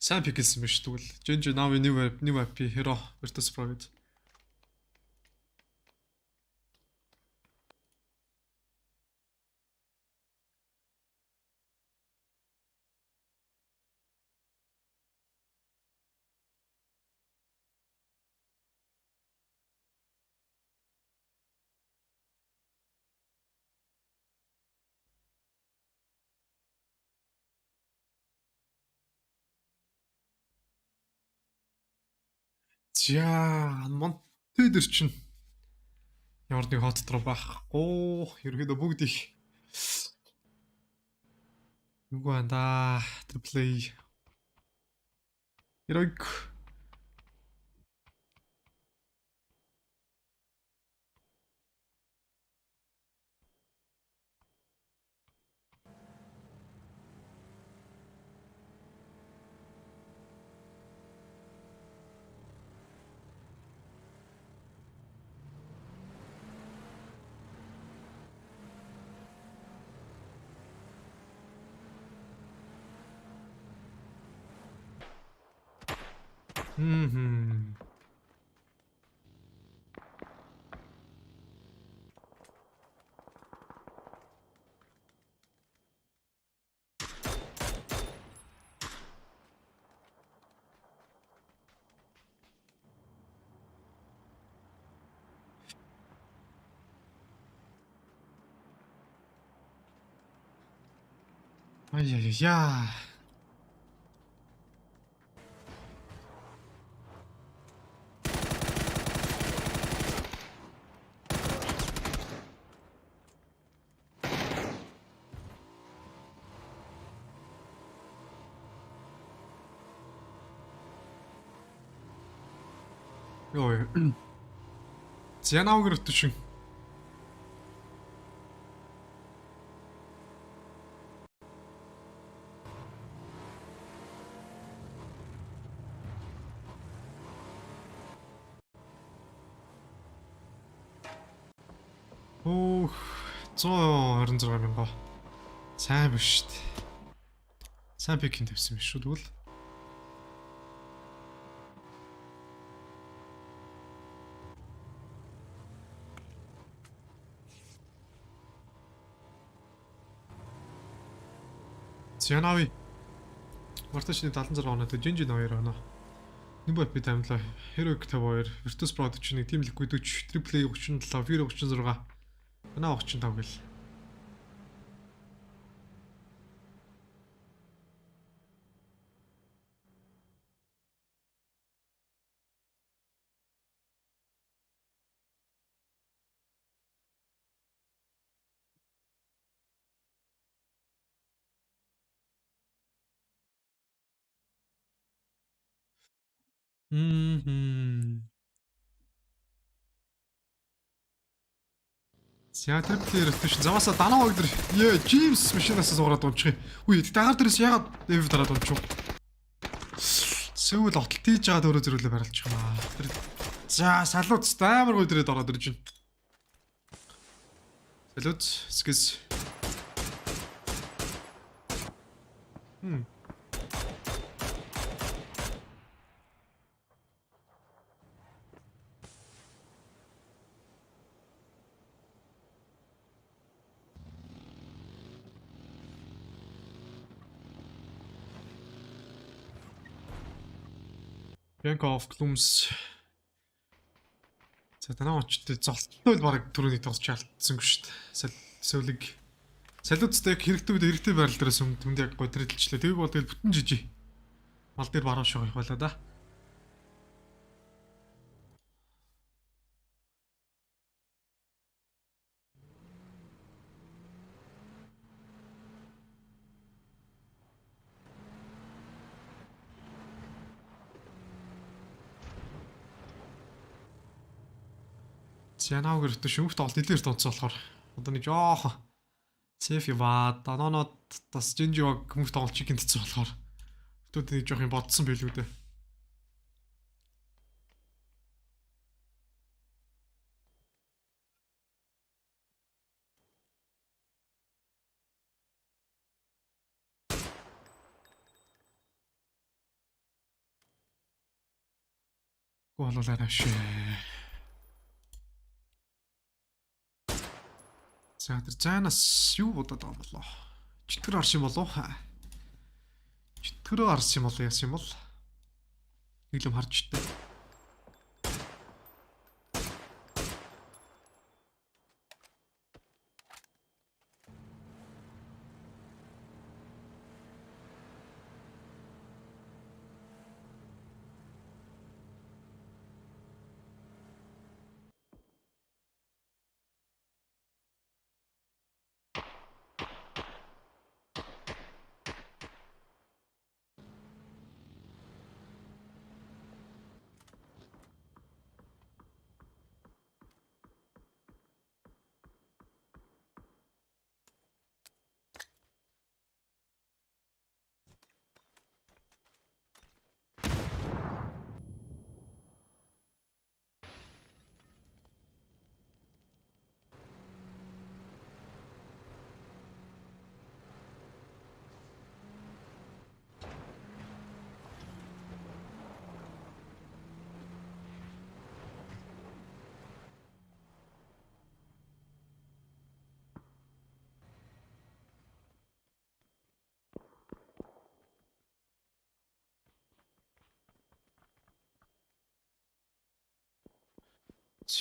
Сайн пикэлсэн биш тэгвэл. Жинжи Нави new IP hero Virtus Pro гэдэг. За Монтедер чинь ямар нэг хот руу байхгүй. Ерөөдөө бүгд их юу байна да? Triple A. Яриг. Ай-яй-яй. Йой. Зянавгэр өтөшин. Оо 126 мянга. Сайн биш шүү дээ. Сайн пикинг тавьсан биш шүү тэгвэл. Зянави. Марташны 76 оноо Жинжин 2 оноо. Нэмбэ би тамлаа. Heroic 52, Virtus Pro 41, Team Liquid 40, Triple A 37, Fury 36. Манай 35 гэл. Театр дээр төш заваасаа данаа өдөр яа Джеймс машинаас суугаад унчих. Үгүй дагаар дээрээс яагаад Дэвид дараад унчих. Сүүл отол тийж жаад өөрөө зөрүүлээ барилчих юм аа. За салууц амар гой дээрээ ороод ирж байна. Салууц скис. Bianca of Glooms. За танаа очтой золттой л баг түрүүний тосч алдсангүй шүү дээ. Сөвлөг. Салууцтай хэрэгтэй үед хэрэгтэй байрал дээрээс түнд яг готрилчлээ. Тэг бол тэгэл бүтэн жижиг. Мал дээр баруун шог их байлаа да. Зянавгэр төш өмхт ол нэлээр тонцоо болохоор одоо нэг жоох сейф яваа. Данонод тас жинжиг өмхт ол чикен тцээ болохоор өтөд нэг жоох юм бодсон байлгүй дээ. Гуулаа шээ. За тэр зайнаас юу бодоод байгаа болоо? Читгэр арш юм болов? Читгэрөө арш юм болоо яасан юм бол? Нэг юм харж штэ.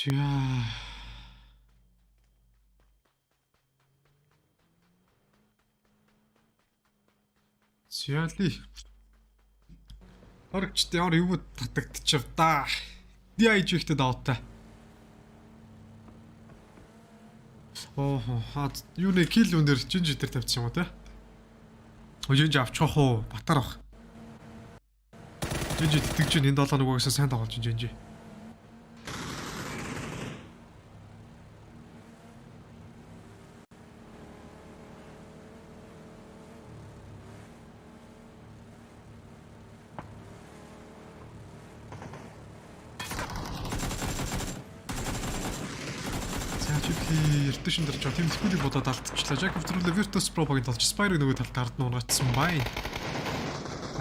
За. Зяли. Орчт ямар юу татагдчих та. DIG ихтэй давтаа. Юу нэ кил өндөр жинж дээр тавьчих юм уу те? Жинж авчих уу? Батар ах. Жинж итгэж энэ 7 нөгөөсөө сайн тоглож жинж. Эрдэшин дэрч тийм скулийг бодоод алдчихлаа. Jacob зүрхлээ Virtus Pro-гийн толж Spire нөгөө талд ард нь унгацсан байна.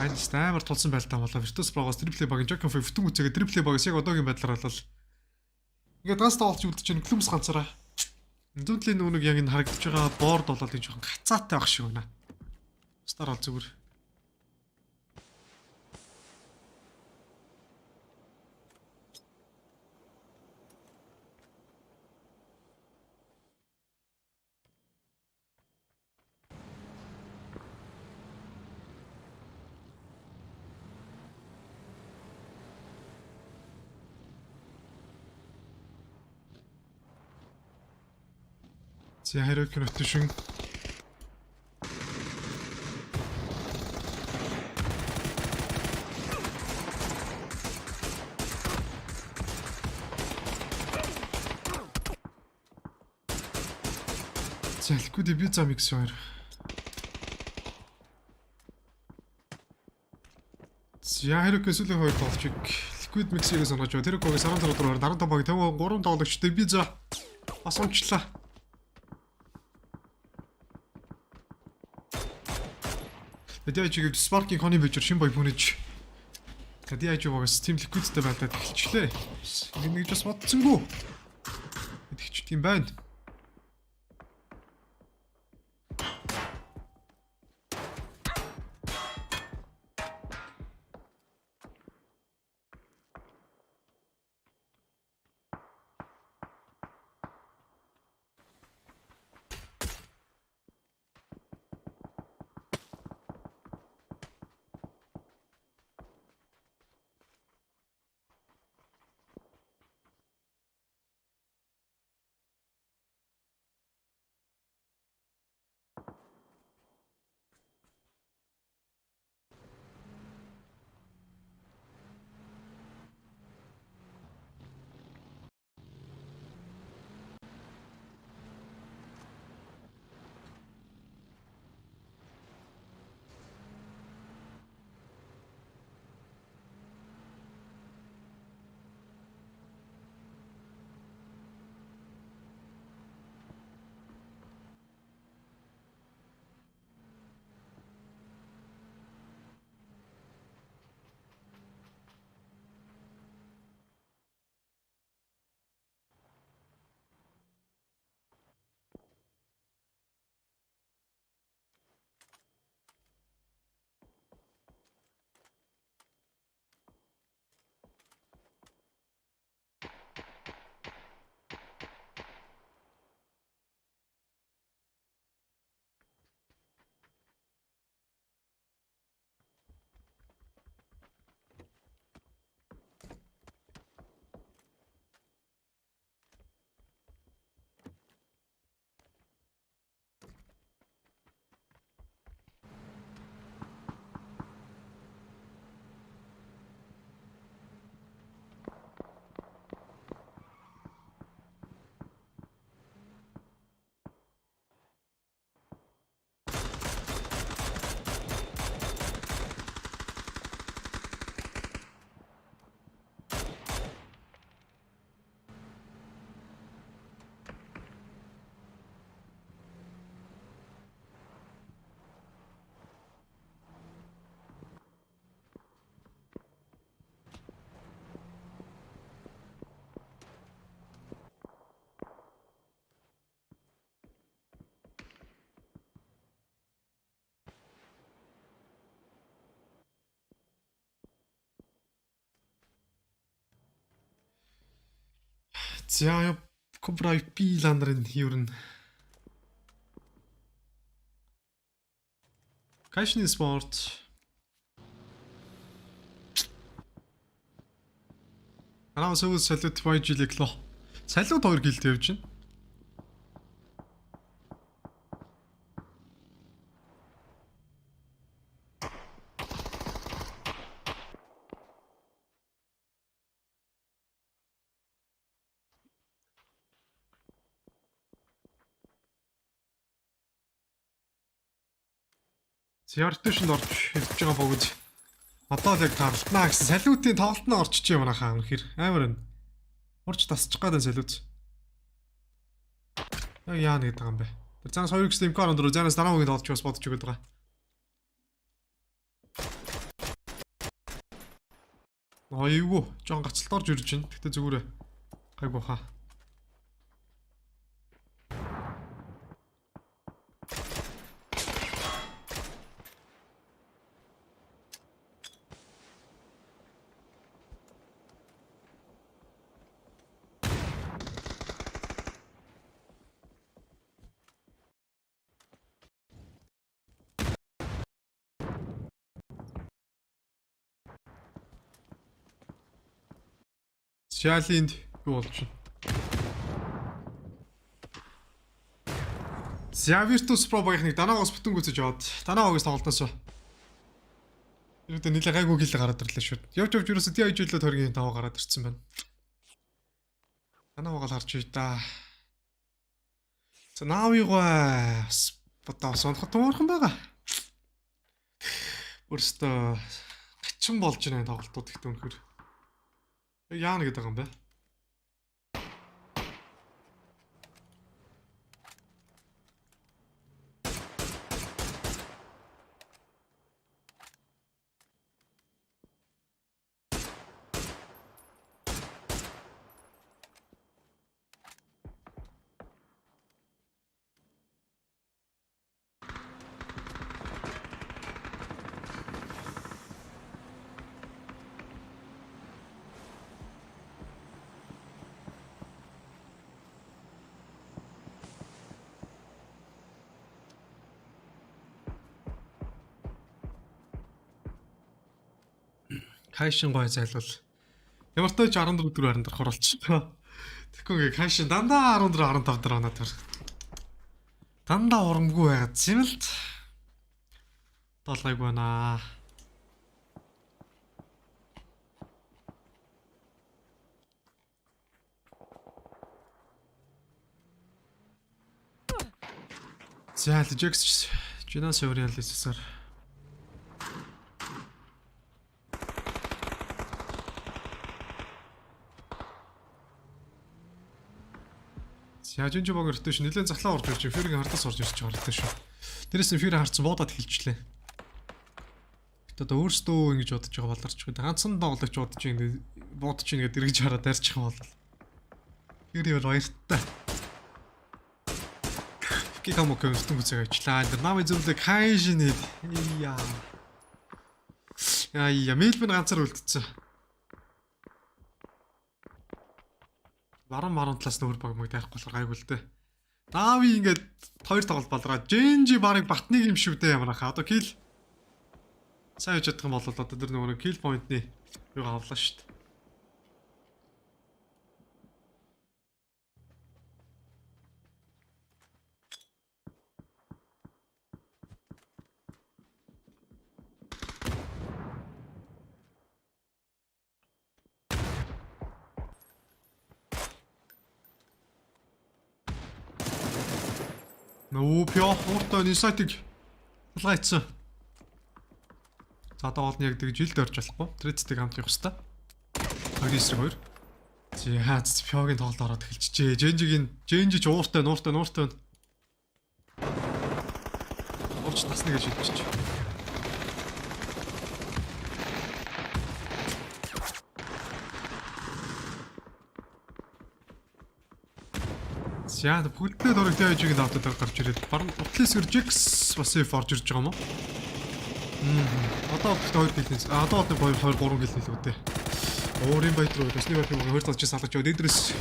Айнст амар тулсан байлтаа болоо. Virtus Pro-гоос Triple багийн Jacob бүтэн үцээгээ Triple багаас яг одоогийн байдлаар болол. Ингээд ганц тоглож үлдэж чинь Clubs ганцаараа. Зүнтлийн нүг яг энэ харагдаж байгаа board болоод энэ жоохон гацаатай байх шиг байна. Стар бол зүгээр. За хэрэг нөтөшин. За ликвид би зам икс хоёр. За хэрэг эсвэл хоёр толчиг ликвид миксийг сонгож байгаа. Тэр когоос 14 дөрөөр 15 баг 53 тоглогчтой би за бас унчлаа. DIG-ийг Spark-ийн хоны бижэр шин бой бүнэж. DIG багаас Team Liquid-тэй байлдаад эхэлчлээ. Энийг бас бодсонгүй. Итгэж тийм байна. За Cobra IP ландрын ер нь Assocation Esports Анаа сөүл салют YG-лэг лөө. Салют 2 гэлд явж байна. Яртушнд орж хэлж байгаа богд. Одоо л яг тааралтнаа гэсэн салютын тоглолт нь орчиж юм анахаа үнэхээр амар нь. Урч тасчих гээд салют. Яа нэг байгаа юм бэ. Тэр цаанаас 2x темкар өндөр зэнээс дараа үеийн тоглож бас бодож өгöd байгаа. Айгуу, жон гацалт орж ирж байна. Гэтэ зүгээр гайгүй хаа. Шалинд юу болж байна? Virtus Pro багийнхныг данаагаас бүтэн гүйцэж аваад данаагаас тоглолтоос юу дээ нэлээ гайгүй хил гараад ирлээ шүү. Явж ерөөсөө тий ажилд төргийн тав гараад ирсэн байна. Данаагаа л харж да. За наавыгаа бодоо сонхот туурхан байгаа. Өөрөөсөө гачин болж байна тоглолтууд ихтэй үнэхээр. Яана гэдэг юм бэ? Кайшин гой зайлвал ямар ч 14 4 20 дэх оруулчихлаа. Тэгэхгүй кайшин дандаа 14 15 дэх оноо төр. Дандаа урамгүй байгаад юм л. Толгойг байна. За л Жекс Жинас явуулъя. Яжинж богор өртөш нэлээд захлаа орж ирж Фьюрийн хардаас орж ирж байгаа шүү. Дээрээс нь Фьюри харцсан буудаад эхэлчихлээ. Бид одоо өөрсдөө ингэж бодож байгаа болорч гэдэг. Ганцхан тоглогч бодож ингэ буудаж ийн гэдэг эргэж хараад дайрчих юм бол. Фьюри бол баяртай. Кикамо кэмстэн бүцэг ажиллаа. Тэр намын зөвлөг хайжинэд. Яа, мэлбэн ганцаар үлдсэн. Баруун талаас нөр баг мөг тайхгүй болохоор гайгүй л дээ. Нави ингээд хоёр тоглолт болроо. Женжи барыг батныг юм шүү дээ ямар хаа. Одоо кил сайн хийж чадах юм бол одоо тэр нөгөө кил поинтны юу авлаа шүү дээ. Нөө пё хурдан инсайтыг хулгайцсан. За одоо олны яг тэг жилд орж болохгүй. Трэцтэй хамт явах хэвээр. 2-2. Зяац пёгийн тоглолт ороод эхэлчихжээ. Женжиж ууртай. Уурч тасна гэж хэлчихэж. Яа, бүлдээ дөрөв дайжиг давтад гарч ирээд баруун утлээс Жекс бас их орж ирж байгаа юм уу? Одоо хоёр гэлээс. Одоо 2 3 гэл хэлээ үү дээ. Өөрийн баяр руу өсний баяр руу хоёр цааш салгаж яваад эдрээс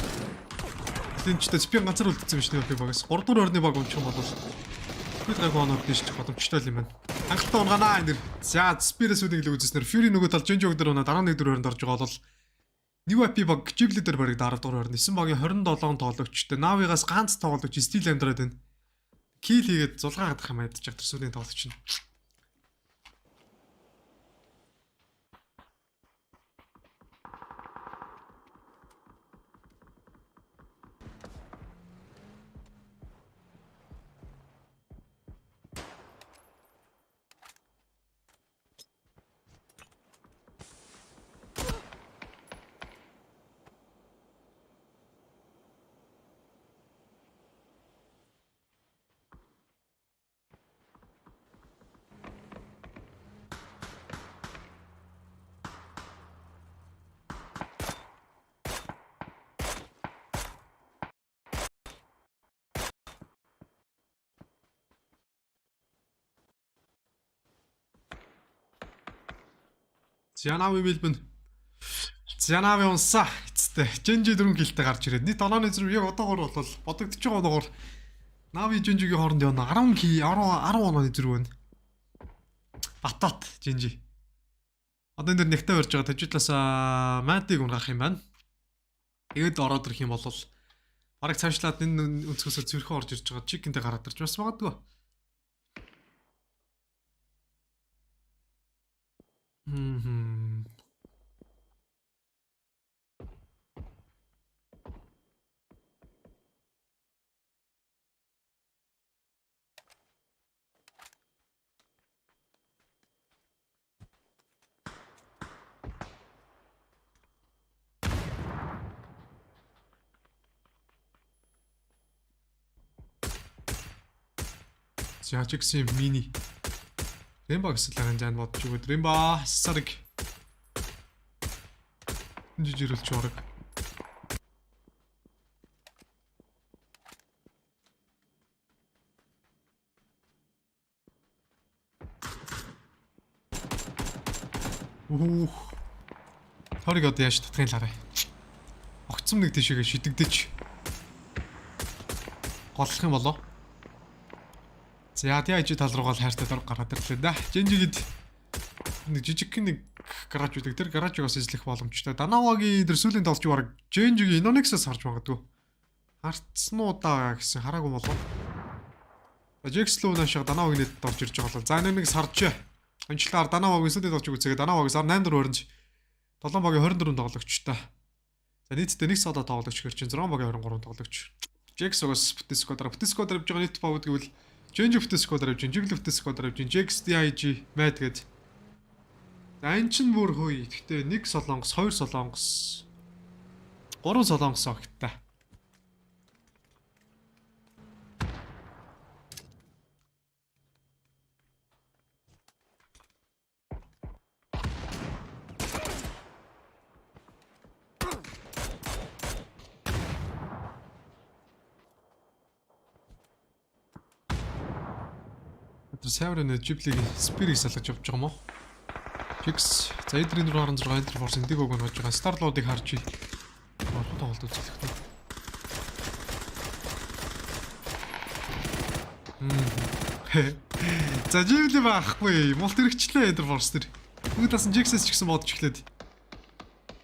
Тэнчтэй спин ганцаар үлдсэн юм шиг нэ багаас. 3 дугаар орны баг унчих юм бол гайг оноор дэш боломжтой юм байна. Хангалттай унгаанаа энэ. За спирээс үнийг л үзснээр Fury нөгөө тал Genji өгдөр өнөө 11 дөрөөр орж байгаа бол New IP баг Ghibli дээр барыг 10 дугаар орно. 9 багийн 27 тоглогчтой. Навигаас ганц тоглогч стил амьдраад байна. Кил хийгээд зулгаа гадах юм ядчих тэр сүүлийн тоглогч нь. Зянави билбэн. Зянави унсаа. Эцтэй. Genji 4 гэлтэй гарч ирээд. Нийт онооны зэрэг яг одоогор бол бодогдож байгаа одоогор Нави Genji-гийн хооронд явна 10 онооны зэрэг байна. Батат Genji. Одоо энэ дэр нэгтэй барьж байгаа тажидлаас Мадиг унгах юм байна. Тэгээд ороод ирэх юм бол бараг цаашлаад энэ өнцгөөсөө зөрхөө орж ирж байгаа чикэнтэй гараад ирж бас магадгүй. За чигсэн мини. Ремба гэсэн лаган зан бодож өгöd. Ремба сарг. Жижирүүлж орог. Хориг одоо яаж татхын лараа. Огцом нэг тийшээгээ шидэгдэж. Голлох юм болоо. За яаж тал руугаа хайртай дор гараад ирлээ да. Genji-гээд нэг жижиг нэг гараж үүдэг. Тэр гаражгаас эзлэх боломжтой. Данавагийн тэр сүүлийн толч бараг Genji-гийн Inonix-аас харж магадгүй. Харцснуудаа гэсэн хараагүй болов. Jax луу наашаа Данавагийн нэт орж ирж байгаа бол. За нэг саржээ. Анчлаар Данавагийн сүүлийн толч үзээгээ Данавагийн сар 8 дөрөөр оронж 7 багийн 24 тоглогчтой. За нийтдээ 1 содо тоглогч гэр чинь 6 багийн 23 тоглогч. Jax угаас Бутискодор авж байгаа нийт баг гэвэл Genji Бутискодор авж, Jiggly Бутискодор авж, Jax DIG Mad гээд. За энэ чинь бүр хөөе. Гэхдээ 1 солонгос, 2 солонгос, 3 солонгос огттай. Саврын Ghibli-гийн Spirit салгаж явж байгаа юм уу? Jax за эдрийн 416 Enter Force эндиг өгөн хож байгаа. Starlord-ыг харж болтой болд үзлэхтэй. За Ghibli байхгүй. Мулт хэрэгчлээ Enter Force тэр. Бүгдээс Jax-с ч гэсэн бодож эхлээд.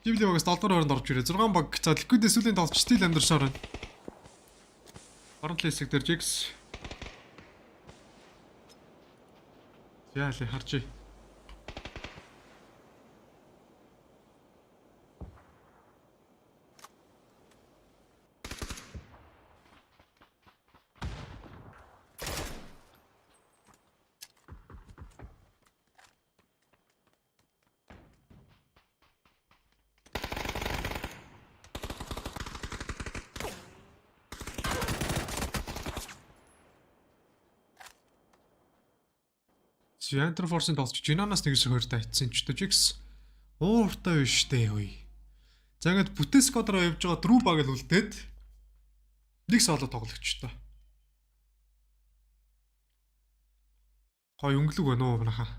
Ghibli багаас 7 дугаар оронд орж ирээ. 6 баг за Liquid-ийн сүүлийн тоглолт стил амьдарсаар байна. Орон лэсэг дээр Jax яа л харж. Enter Force-ын толч Jinanаас нэгээс хоёртой айтсан ч Jax ууртай биш дээ хөөе. За ингээд Бутискодор явж байгаа True баг л үлдээд нэг соло тоглогчтой. Гой өнгөлөг байна уу манайха.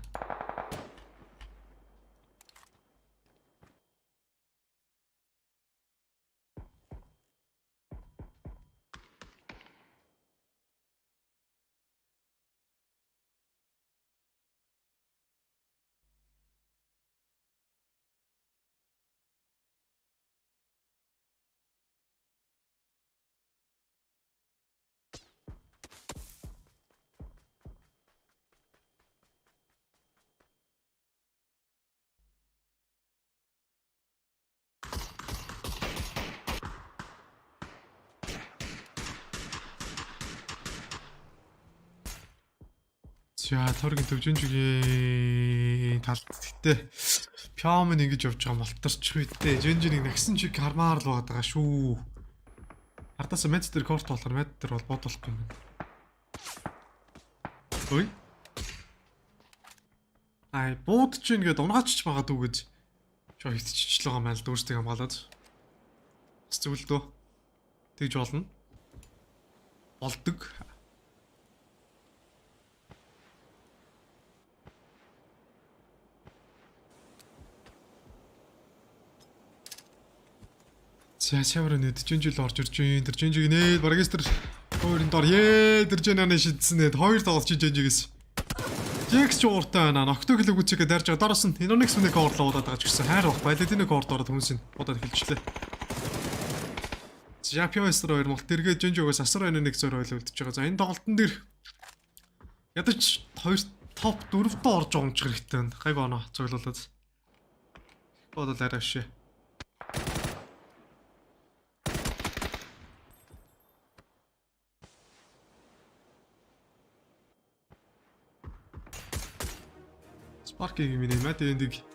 За торгийн төвжинжигийн талд гэтээ Пёмэн ингэж явж байгаа малтарч үйтэй. Жинжинийг нагсан чиг хармаар л байгаа шүү. Хардаас мэд дээр корт болохоор мэд дээр бол бодохгүй юм. Ой. Ай, бууд чинь ингээд унгаач магадгүй гэж чоо хитчихл байгаа маань л дүүрстэй хамгаалаад. Бас зүйл дөө. Тэгж болно. Болдог. Сясавар нэт жинжил орж ирж байна. Тэр жинжиг нээд барагстер хоёрын дор тэр жинаны шидснээд хоёр тоглож жинжигээс. Жекс ч ууртай байна. Ноктог л үгүйцгээ дарж байгаа. Доороос нь Инонекс үнэ коорлоо удаад байгаа ч гэсэн хайр бах. Байлдины коорд ороод хүмүүсийн удаад хэлжлээ. Жапиостер хоёр молт эргээд жинжигээс асар байна нэг зөөр ойл үлдчихэж байгаа. За энэ тоглолтын дээр ядаж хоёр топ 4-т орж байгаа юм ч хэрэгтэй байна. Гайг оноо цуглуулад. Бодол арай шээ. Паркинг миний мэд эндиг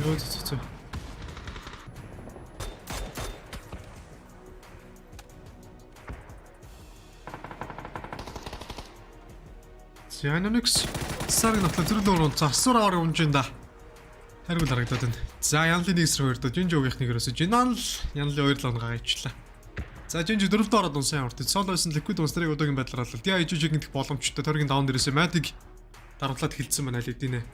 ёо цэцэ. Янонекс сарыг натлаа зүрлөөр засвар аваар унжинда. Харгуул харагдаад байна. За Янлын нэг эсрэг хоёрдоо Жинжоогийнх нэг ерөөсө Жинал Янлын 2 л онгаа ивчлээ. За Жинжи 4-д ороод унсан яварт. Солоос нь Liquid Monster-ыг одоогийн байдлаар аллаа. DIG-ийг нэгдэх боломжтой. Торгийн даун дээрээс Magic дарамтлаад хилцсэн байна л эдийнэ.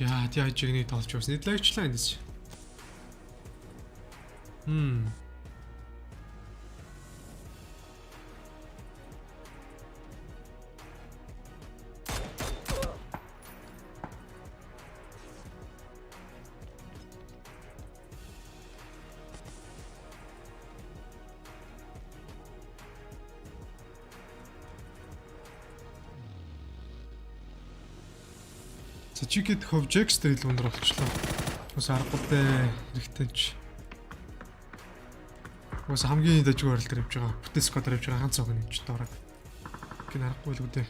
Яа, DIG-ийг тоолж явсан. Эдлэгчлээ эндээс. Чикэд хөвжекс дээр л өндөр болчихлоо. Ус аргагүй хэрэгтэнч. Ус хамгийн дэжгүй орол дээр явж байгаа. Бүтээско дээр явж байгаа ганц цаг нэмж доороо. Гин аргагүй л үдээ.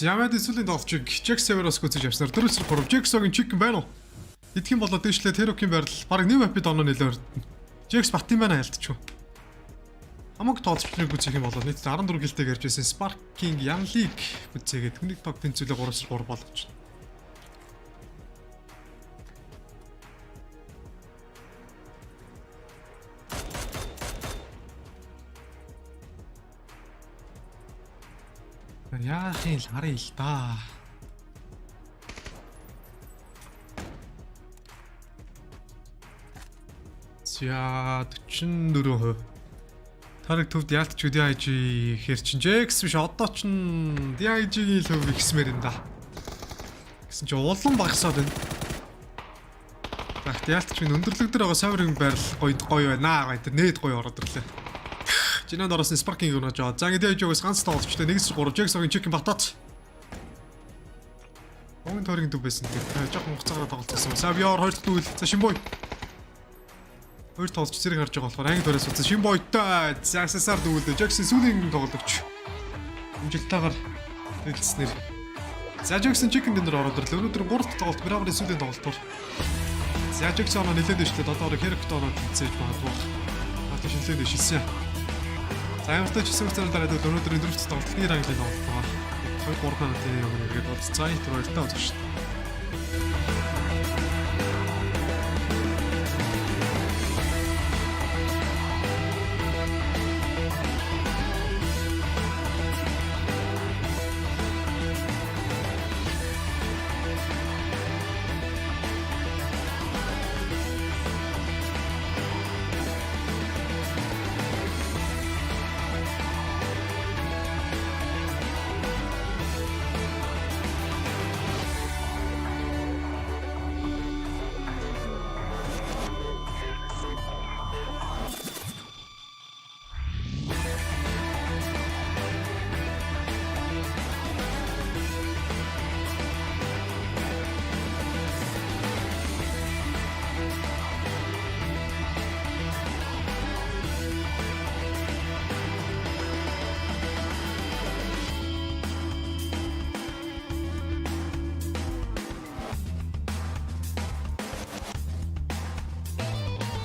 Ямад эсвэл долчиг Jax Severus гүцэж явснаар 4-3 Jax-ийн chicken байна уу? Идэх юм болоо дэвшлээ Terok-ийн байрал баг нэг мапид оноо нэлээр. Jax бат юм байна ялтчихв. Хамаг тоолцчныг гүцэх юм болоо нийт 14 гэлтэй гарч ирсэн Sparking Yanlыг гүцээгээд хүнийг топ тэнцүүлээ 3-3 болгож. Яах юм харъя л да. За 44%. Тарыг төвд яалтч DIG хэр чин Jax биш одоо ч DIG-ийн л хөв ихсмээр энэ да. Гэсэн чи улан багсаад байна. Багт яалтч өндөрлөг дээр байгаа саврын байрал гоё байна. Тэр нээд гоё ороод ирлээ. Жинанд оросон Sparking өгнөж аваад. За ингэ DIG-ээс ганц тоглолчтой 1-3 Jax-ийн chicken батат. Огн торгийн төв байсан. Жохон хугацаагаар тоглолцсон. Савьор хоёр дүүл. За Шинбой. Хоёр тоглолч зэрэг харж байгаа болохоор анги дөрөөс үзсэн. Шинбойтой. За SSR дүүлээ. Jax-ийн сүүлийн тоглолтогч. Амжилттайгаар хэлснээр. За Jax-ийн chicken дээр ороод ирлээ. Өнөөдөр 3 дахь тоглолт Mirror-ийн сүүлийн тоглолтоор. За Jax-ийн оноо нэлээд дэвшлээд одоо Herc-т оноо тэнцээж магадгүй. Одоо шинэлээд шилсэн. За амартай ч гэсэн үсээр дараа өнөөдөр өдрөвч тоглолтны рангийн тоглолт байгаа. 2-3 минутын өмнө ирээд бодцоо хитэр баяртай үзэж шүү дээ.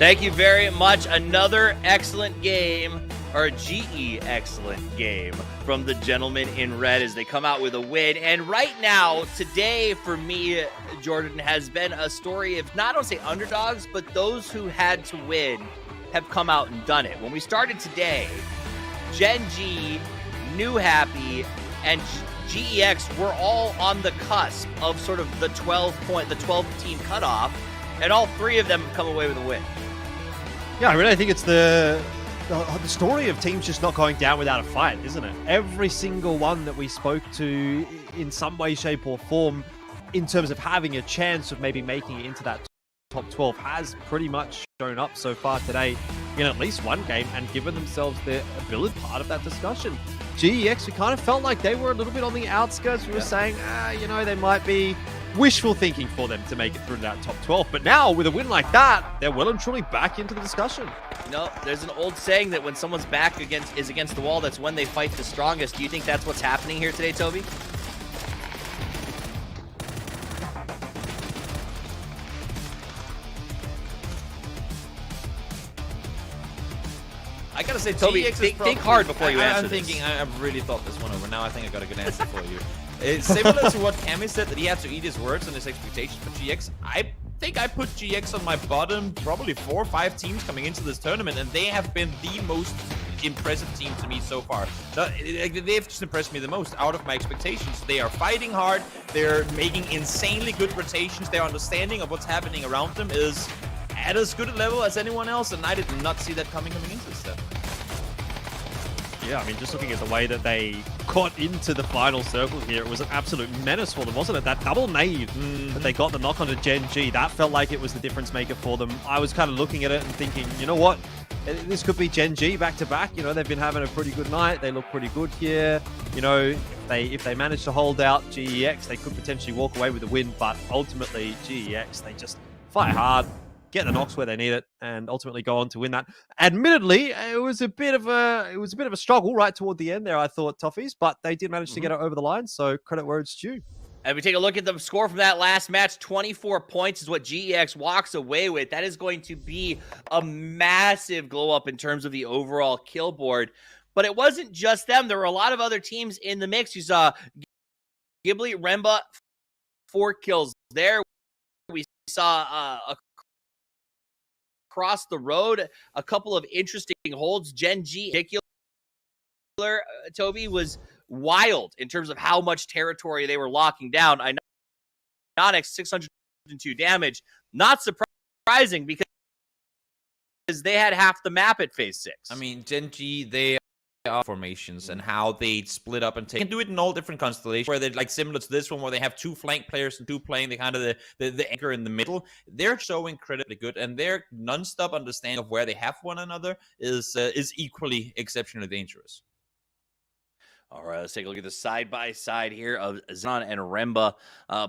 Thank you very much. Another excellent game, or GE excellent game from the gentleman in red as they come out with a win. And right now, today for me, Jordan, has been a story of not, I don't say underdogs, but those who had to win have come out and done it. When we started today, Gen G, New Happy, and GEX were all on the cusp of sort of the 12-team cutoff, and all three of them have come away with a win. Yeah, I really think it's the story of teams just not going down without a fight, isn't it? Every single one that we spoke to in some way, shape, or form, in terms of having a chance of maybe making it into that top 12, has pretty much shown up so far today in at least one game and given themselves the ability part of that discussion. GEX, we kind of felt like they were a little bit on the outskirts. We were saying, they might be wishful thinking for them to make it through that top 12. But now, with a win like that, they're well and truly back into the discussion. No, there's an old saying that when someone's back is against the wall, that's when they fight the strongest. Do you think that's what's happening here today, Toby? I gotta say, Toby, GX think hard before you answer this. I've really thought this one over. Now I think I got a good answer for you. It's similar to what Cammy said, that he had to eat his words and his expectations for GX. I think I put GX on my bottom, probably 4 or 5 teams coming into this tournament, and they have been the most impressive team to me so far. They've just impressed me the most out of my expectations. They are fighting hard. They're making insanely good rotations. Their understanding of what's happening around them is at as good a level as anyone else, and I did not see that coming into this step. Yeah, I mean, just looking at the way that they got into the final circle here, it was an absolute menace for them, wasn't it? That double nade that they got the knock onto Gen G, that felt like it was the difference maker for them. I was kind of looking at it and thinking, you know what? This could be Gen G back to back. You know, they've been having a pretty good night. They look pretty good here. You know, if they manage to hold out GEX, they could potentially walk away with a win. But ultimately, GEX, they just fight hard, get the knocks where they need it, and ultimately go on to win that. Admittedly, it was a bit of a struggle right toward the end there, I thought, Toffees, but they did manage to get it over the line, so credit where it's due. And we take a look at the score from that last match. 24 points is what GEX walks away with. That is going to be a massive glow up in terms of the overall kill board. But it wasn't just them. There were a lot of other teams in the mix. You saw Ghibli, Remba, 4 kills there. We saw across the road a couple of interesting holds. Gen G in particular, Toby, was wild in terms of how much territory they were locking down. Onyx 602 damage. Not surprising because they had half the map at phase 6. I mean, Gen G, they are formations and how they split up and take. They can do it in all different constellations where they're like similar to this one where they have 2 flank players and 2 playing the kind of the anchor in the middle. They're so incredibly good, and their non-stop understanding of where they have one another is equally exceptionally dangerous. All right, let's take a look at the side-by-side here of Zan and Remba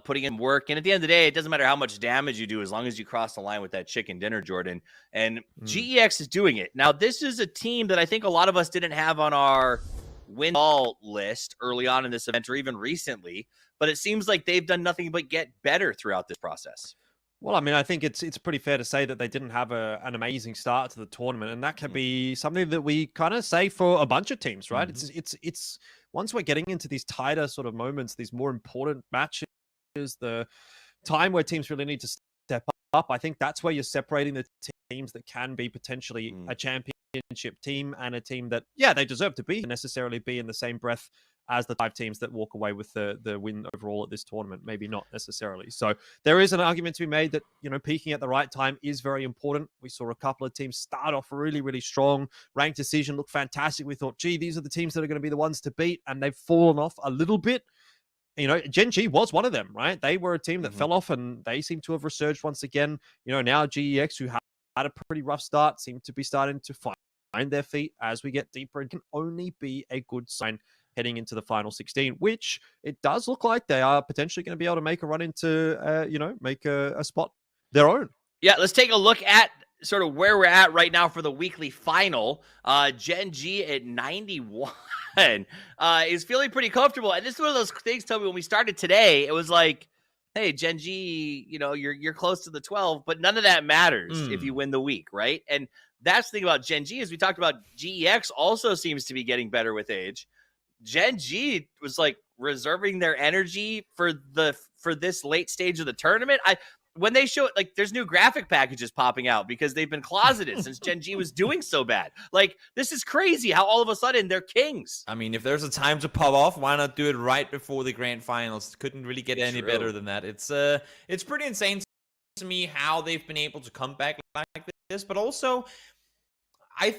putting in work. And at the end of the day, it doesn't matter how much damage you do as long as you cross the line with that chicken dinner, Jordan. And GEX is doing it. Now, this is a team that I think a lot of us didn't have on our win-all list early on in this event or even recently. But it seems like they've done nothing but get better throughout this process. Well, I mean, I think it's pretty fair to say that they didn't have an amazing start to the tournament, and that can be something that we kind of say for a bunch of teams, right? It's once we're getting into these tighter sort of moments, these more important matches, the time where teams really need to step up. I think that's where you're separating the teams that can be potentially a championship team and a team that, yeah, they deserve to be, necessarily be in the same breath as the 5 teams that walk away with the win overall at this tournament. Maybe not necessarily. So there is an argument to be made that, you know, peaking at the right time is very important. We saw a couple of teams start off really, really strong. Ranked Decision looked fantastic. We thought, gee, these are the teams that are going to be the ones to beat, and they've fallen off a little bit. You know, Gen G was one of them, right? They were a team that fell off, and they seem to have resurged once again. You know, now GEX, who had a pretty rough start, seem to be starting to find their feet as we get deeper. It can only be a good sign heading into the final 16, which it does look like they are potentially going to be able to make a run into, you know, make a spot their own. Yeah, let's take a look at sort of where we're at right now for the weekly final. Gen G at 91 is feeling pretty comfortable. And this is one of those things, Toby, when we started today, it was like, hey, Gen G, you know, you're close to the 12, but none of that matters if you win the week, right? And that's the thing about Gen G, is we talked about GEX also seems to be getting better with age. Gen G was like reserving their energy for this late stage of the tournament. When they show it, like, there's new graphic packages popping out because they've been closeted since Gen G was doing so bad. Like, this is crazy how all of a sudden they're kings. I mean, if there's a time to pop off, why not do it right before the grand finals? Couldn't really get any better than that. It's pretty insane to me how they've been able to come back like this, but also I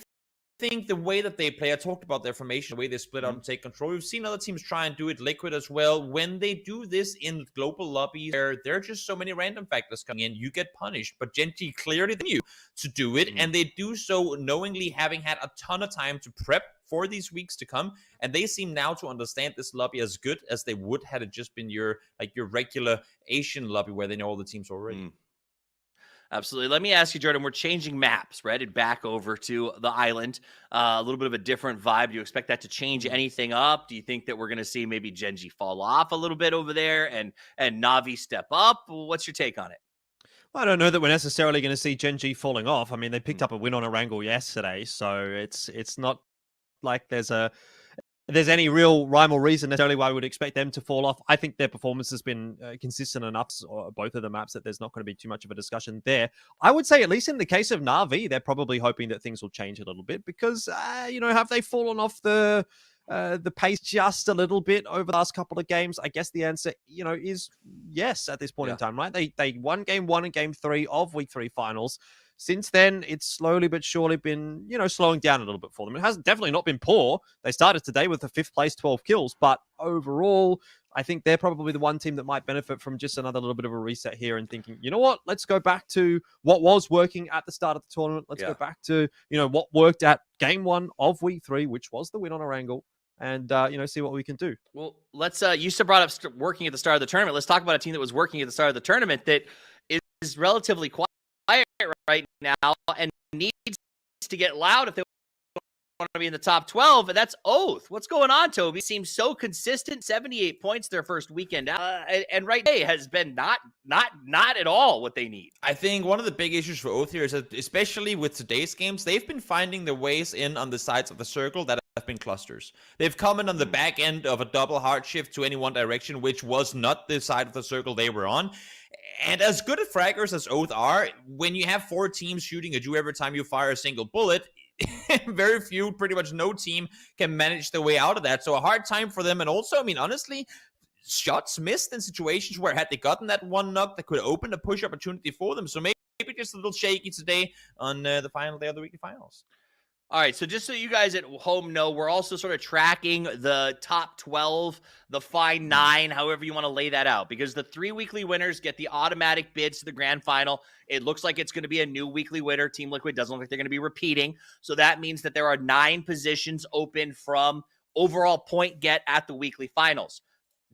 think the way that they play, I talked about their formation, the way they split out and take control. We've seen other teams try and do it Liquid as well. When they do this in global lobbies, there are just so many random factors coming in, you get punished. But Gen G clearly than you to do it, and they do so knowingly, having had a ton of time to prep for these weeks to come, and they seem now to understand this lobby as good as they would had it just been your regular Asian lobby where they know all the teams already. Absolutely. Let me ask you, Jordan, we're changing maps, right? And back over to the island. A little bit of a different vibe. Do you expect that to change anything up? Do you think that we're going to see maybe Gen G fall off a little bit over there and Na'Vi step up? What's your take on it? Well, I don't know that we're necessarily going to see Gen G falling off. I mean, they picked up a win on Erangel yesterday, so it's not like there's any real rhyme or reason necessarily why we would expect them to fall off. I think their performance has been consistent enough, both of the maps, that there's not going to be too much of a discussion there. I would say, at least in the case of Na'Vi, they're probably hoping that things will change a little bit because, you know, have they fallen off the pace just a little bit over the last couple of games? I guess the answer, you know, is yes at this point in time, right? They won game 1 and game 3 of week 3 finals. Since then, it's slowly but surely been, you know, slowing down a little bit for them. It has definitely not been poor. They started today with a 5th place, 12 kills. But overall, I think they're probably the one team that might benefit from just another little bit of a reset here and thinking, you know what, let's go back to what was working at the start of the tournament. Let's go back to, you know, what worked at game 1 of week 3, which was the win on Erangel. And, you know, see what we can do. Well, let's, you still brought up working at the start of the tournament. Let's talk about a team that was working at the start of the tournament that is relatively quiet right now and needs to get loud if they want to be in the top 12, and that's Oath. What's going on, Toby? Seems so consistent. 78 points their first weekend out, and right now has been not at all what they need. I think one of the big issues for Oath here is that, especially with today's games, they've been finding their ways in on the sides of the circle that have been clusters. They've come in on the back end of a double hard shift to any one direction, which was not the side of the circle they were on. And as good at fraggers as Oath are, when you have 4 teams shooting at you every time you fire a single bullet, very few, pretty much no team can manage their way out of that. So a hard time for them. And also, I mean, honestly, shots missed in situations where had they gotten that one knock, that could open a push opportunity for them. So maybe just a little shaky today on the final day of the weekly finals. All right, so just so you guys at home know, we're also sort of tracking the top 12, the fine 9, however you want to lay that out, because the 3 weekly winners get the automatic bids to the grand final. It looks like it's going to be a new weekly winner. Team Liquid doesn't look like they're going to be repeating. So that means that there are 9 positions open from overall point get at the weekly finals.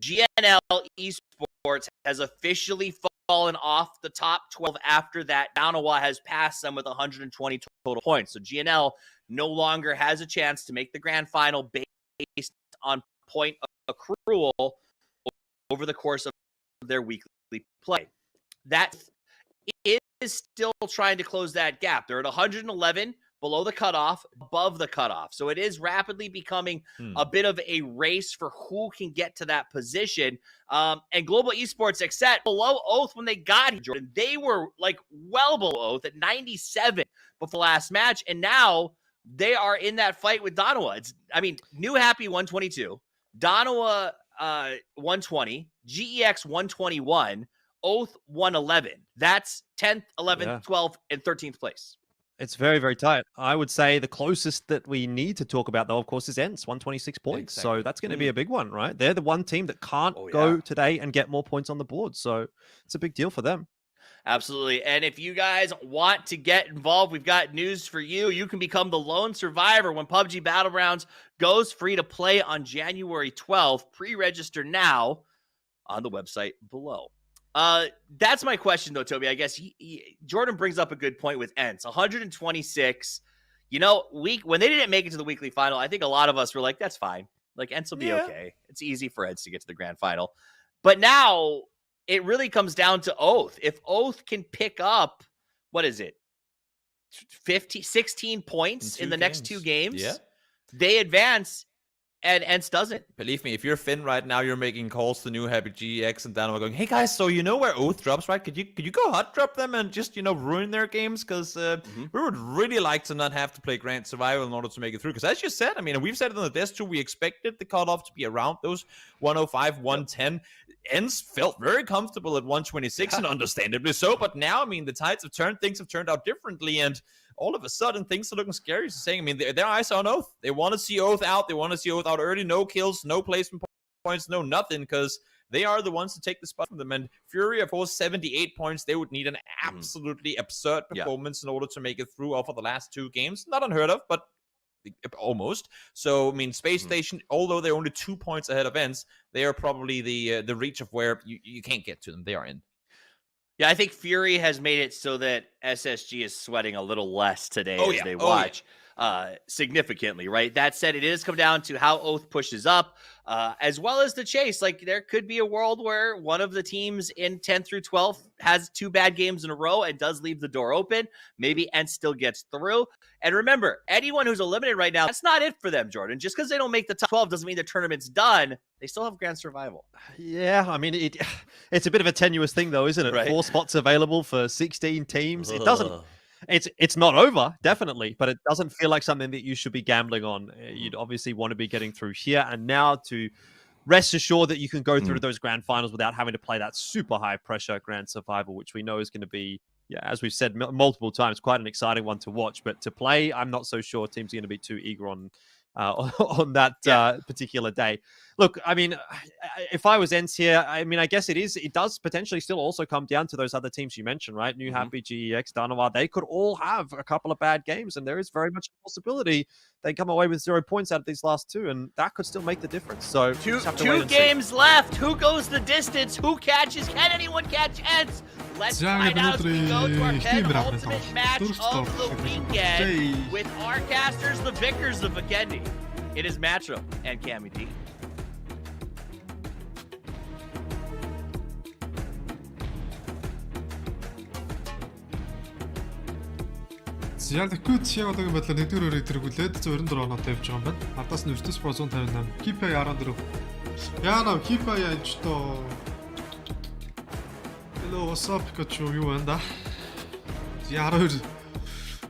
GNL Esports has officially fallen off the top 12 after that. Danawa has passed them with 120 total points. So GNL no longer has a chance to make the grand final based on point accrual over the course of their weekly play. That is still trying to close that gap. They're at 111, below the cutoff, above the cutoff. So it is rapidly becoming a bit of a race for who can get to that position. And Global Esports set below Oath when they got here, Jordan. They were like well below Oath at 97 before the last match. And now they are in that fight with Donawa. New Happy 122, Donawa 120, GEX 121, Oath 111. That's 10th, 11th, 12th, and 13th place. It's very, very tight. I would say the closest that we need to talk about, though, of course, is Ents, 126 points. Exactly. So that's going to be a big one, right? They're the one team that can't go today and get more points on the board. So it's a big deal for them. Absolutely. And if you guys want to get involved, we've got news for you. You can become the lone survivor when PUBG Battlegrounds goes free to play on January 12th. Pre-register now on the website below. That's my question, though, Toby. I guess Jordan brings up a good point with Ents. 126. You know, when they didn't make it to the weekly final, I think a lot of us were like, that's fine. Like, Ents will be okay. It's easy for Ents to get to the grand final. But now it really comes down to Oath. If Oath can pick up, what is it, 16 points in the next 2 games, they advance. And Ents doesn't. Believe me, if you're Finn right now, you're making calls to New Happy GX and Dynamo going, hey guys, so you know where Oath drops, right? Could you go hot drop them and just, ruin their games? Because we would really like to not have to play Grand Survival in order to make it through. Because as you said, we've said it on the desk too, we expected the cutoff to be around those 105, 110. Ents felt very comfortable at 126 and understandably so. But now, the tides have turned, things have turned out differently. And all of a sudden, things are looking scary. So saying, their eyes are on Oath. They want to see Oath out. They want to see Oath out early. No kills, no placement points, no nothing, because they are the ones to take the spot from them. And Fury, of course, 78 points. They would need an absolutely absurd performance in order to make it through off of the last 2 games. Not unheard of, but almost. So, Space Station, although they're only 2 points ahead of Ents, they are probably the reach of where you can't get to them. They are in. Yeah, I think Fury has made it so that SSG is sweating a little less today as they watch significantly, right? That said, it is come down to how Oath pushes up, as well as the chase. Like, there could be a world where one of the teams in 10th through 12th has 2 bad games in a row and does leave the door open. Maybe Ents still gets through. And remember, anyone who's eliminated right now, that's not it for them, Jordan. Just because they don't make the top 12 doesn't mean the tournament's done. They still have grand survival. Yeah, it's a bit of a tenuous thing, though, isn't it? Right. 4 spots available for 16 teams. It doesn't. It's not over, definitely, but it doesn't feel like something that you should be gambling on. You'd obviously want to be getting through here and now to rest assured that you can go through those grand finals without having to play that super high pressure grand survival, which we know is going to be, as we've said multiple times, quite an exciting one to watch. But to play, I'm not so sure teams are going to be too eager on that particular day. Look, if I was Ents here, I guess it does potentially still also come down to those other teams you mentioned, right? New Happy, GEX, Danawa, they could all have a couple of bad games, and there is very much a possibility they come away with 0 points out of these last 2, and that could still make the difference. So two games left. Who goes the distance? Who catches? Can anyone catch Ents? Let's find out as we go to our penultimate match of the weekend with our casters, the Vicars of Vikendi. It is Matro and Cammy D. Ялкут яг одоогийн байдлаар 1-р өрийг тэргүүлээд 124 оноотой явж байгаа юм байна. Ардаас нь Virtus Pro 158, Kipay 14. Яана Kipay янчтоо. Hello, what's up? Пикачу юу байна да? 12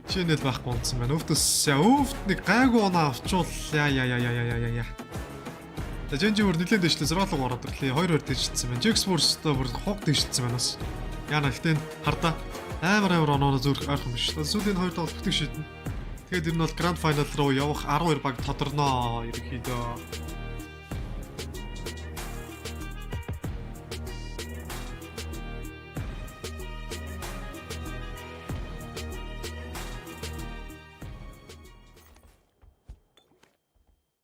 чинэл байхгүй онцсон байна. Өвт нэг гайгүй оноо авчвал яа. Тэжэнжи бүр нэлээд дэвшлээ 6 луг ороод ирлээ. 2-2 дэвшилсэн байна. Esports-тэй бүр хуг дэвшилсэн байна бас. Яана ихтэй хардаа амар оноо зүрх ойрхон биш. Сүүлийн 2 тоглолт битгий шидэн. Тэгээд ер нь бол гранд файнал руу явах 12 баг тодорноо ерөнхийдөө.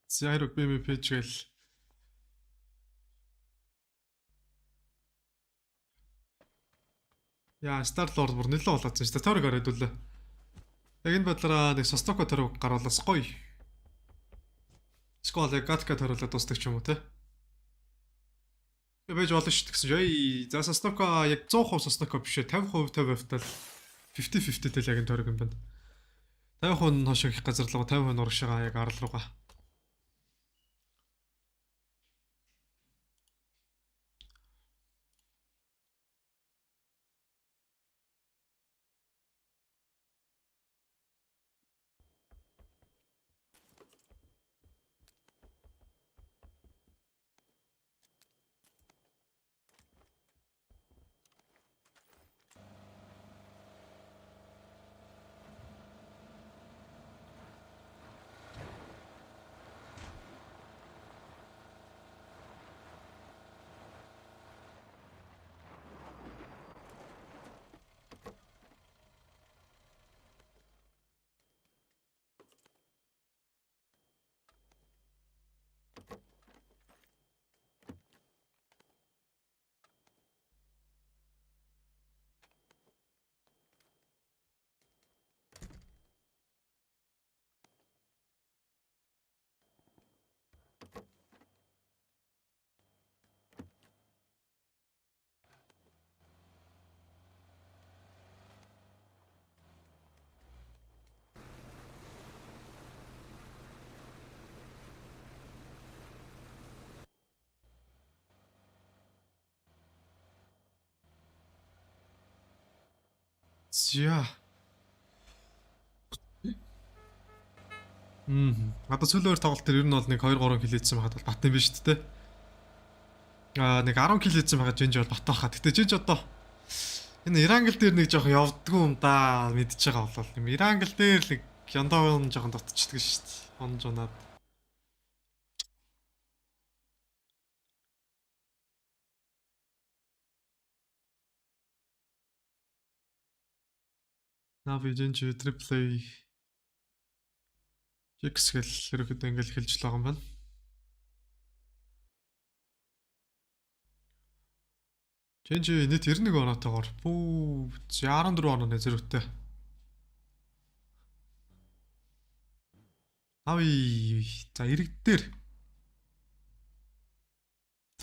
Зайрог бими пэжгэл. Яа, Star-Lord бүр нэлээд болоодсон шүү дээ. Торог ороод үлээ. Яг энэ бодлороо нэг Состоко торог гаруулаас гоё. Скол Гатка торуулаад дуустдаг ч юм уу те. Байж болно шүү дээ гэсэн чинь. За Sasnoka яг 100% Sasnoka биш ээ. 50% 50% тал 50-50 тэл яг энэ тойрог юм байна. 50% нь хошоо их газар руу 50% нь урагшаага яг арал руугаа. За. Одоо сүүлийн тоглолт төр ер нь бол нэг 2-3 кил хийсэн байхад бол бат юм биш үү те. Нэг 10 кил хийсэн байхад Жинж бол бат байхад. Гэтэ Жинж одоо энэ Ирангл дээр нэг жоохон явдггүй юм да мэдж байгаа болол. Юм Ирангл дээр нэг Яндавын жоохон дутчихдаг шүү дээ. Онж унаад. Нави Жинж триплей X гэл ерөөхдөө ингээл хэлж л байгаа юм байна. Жинж нийт 91 оноотойгоор бүү 14 онооны зэрэгтэй. Нави за иргэдээр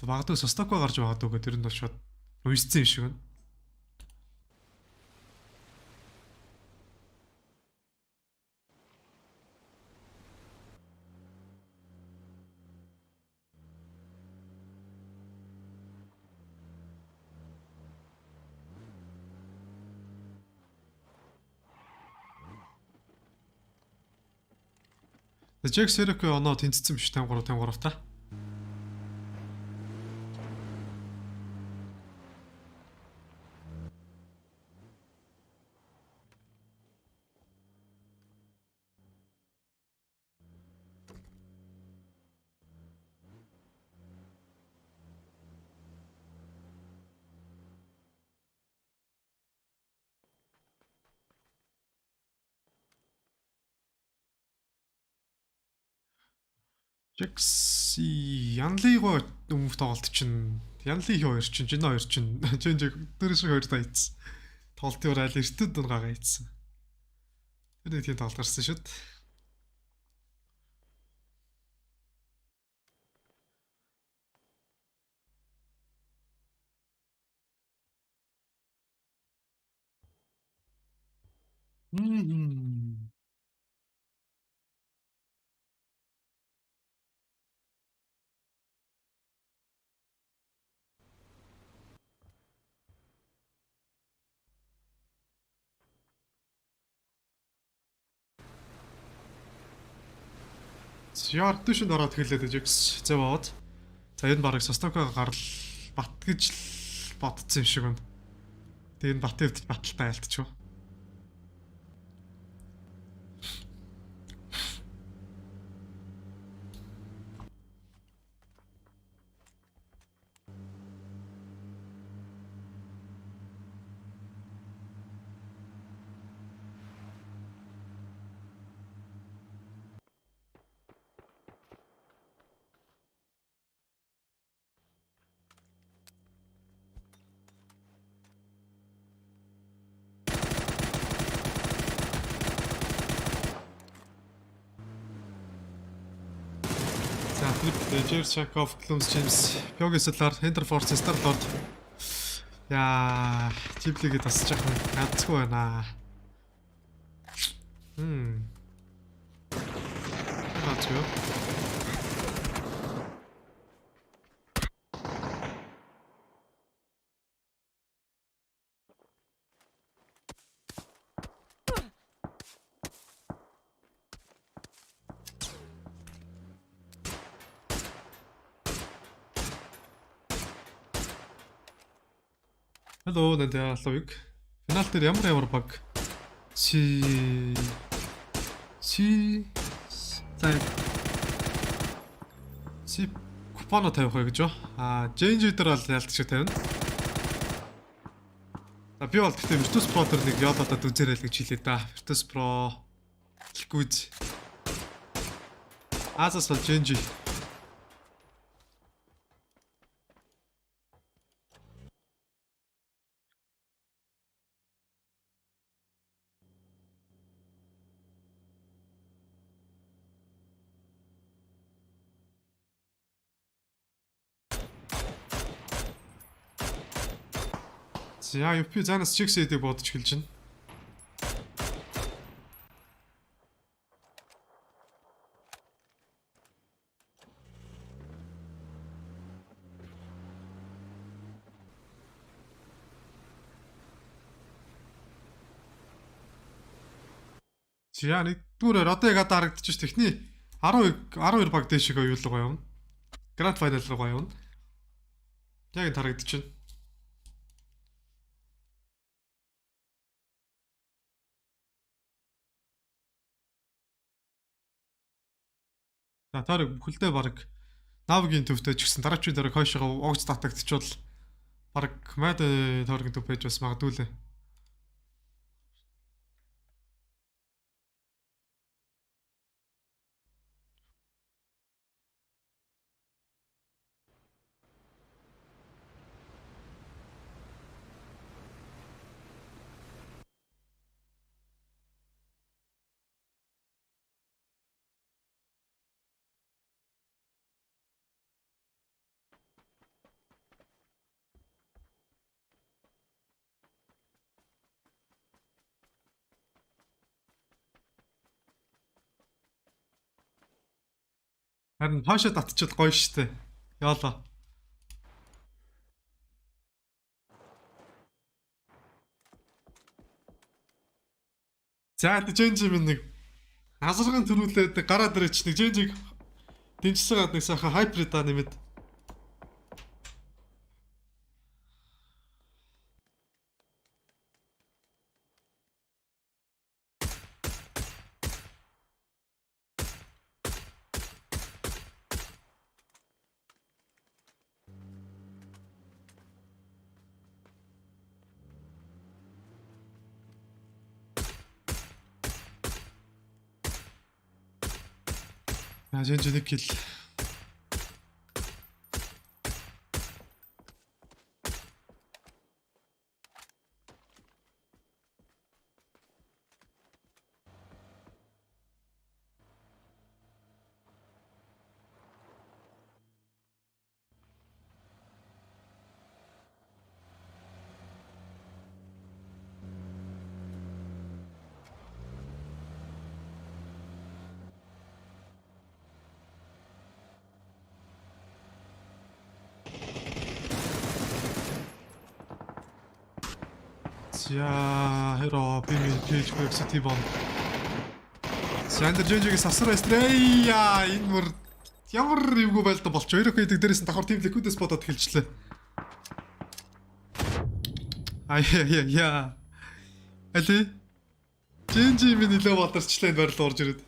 багадгүй Sasnoka гарч байгаа дөө тэр нь бол шууд уйсцэн юм шиг байна. Jack Serok оноо тэнцсэн биш 53 та. Jaxi Янлиго өмнөх тоглолт чинь Янли хоёр чинь Жин хоёр чинь Жинж дөрөв шиг хоёр дайцсан. Тоглолтын айл эртэд дунгаага ийцсэн. Тэр нэг тийм тоглолт гарсан шүү дээ. Яар дэшэнд ороод хэлээд Jax зав аваад. За энэ барыг Sasnoka гарал бат гэж л бодсон юм шиг байна. Тэгээ энэ бат хэвд баталтай айлтчихв. James Shakov, Clums James, Pyogeselar, Interforce, Starlord. Яа, Ghibli-гээ тасч яах вэ? Ганцгүй байна. Ганцгүй. Hello, Надя Ловик. Финал дээр ямар баг чи купоно тавих вэ гэж ба. Change дээр бол ялт шиг тавина. За би бол гэхдээ Virtus Pro дээр нэг Yolo-дод үзээрэй л гэж хэлээ да. Virtus Pro Liquid Asus бол Change. За UP занаас чиг сэдийг бодож эхэлж байна. За нэгдүгээр одоо яг харагдчих ш техний 12 баг дэшиг оюулгаа явна. Grand Final руу явна. Яг харагдчих байна. За таарыг бүхэлдээ баг навгийн төвтэй ч гэсэн дараачийн дараа хойшоо огц татагдчихвол баг мад тааргийн төв байж бас магадгүй лээ. Харин хаашаа татчихвал гоё штэ. Яалаа. За Change минь нэг азаргын төрүүлээд гараад ирээч нэг Change-ийг дэмжсэн гад нэг сайхан хайприд аа нэмэд. Change нэг kill. За хэро бими PGC бом. Сандер Change-ийг сасраа стрэй энэ мөр ямар юугүй байлда болч 2 хэдэг дээрээс нь давхар team liquid-с бодоод хэлжлээ. Яа. Али. Change минь нэлээ бодорчлаа энэ байрлал орж ирээд.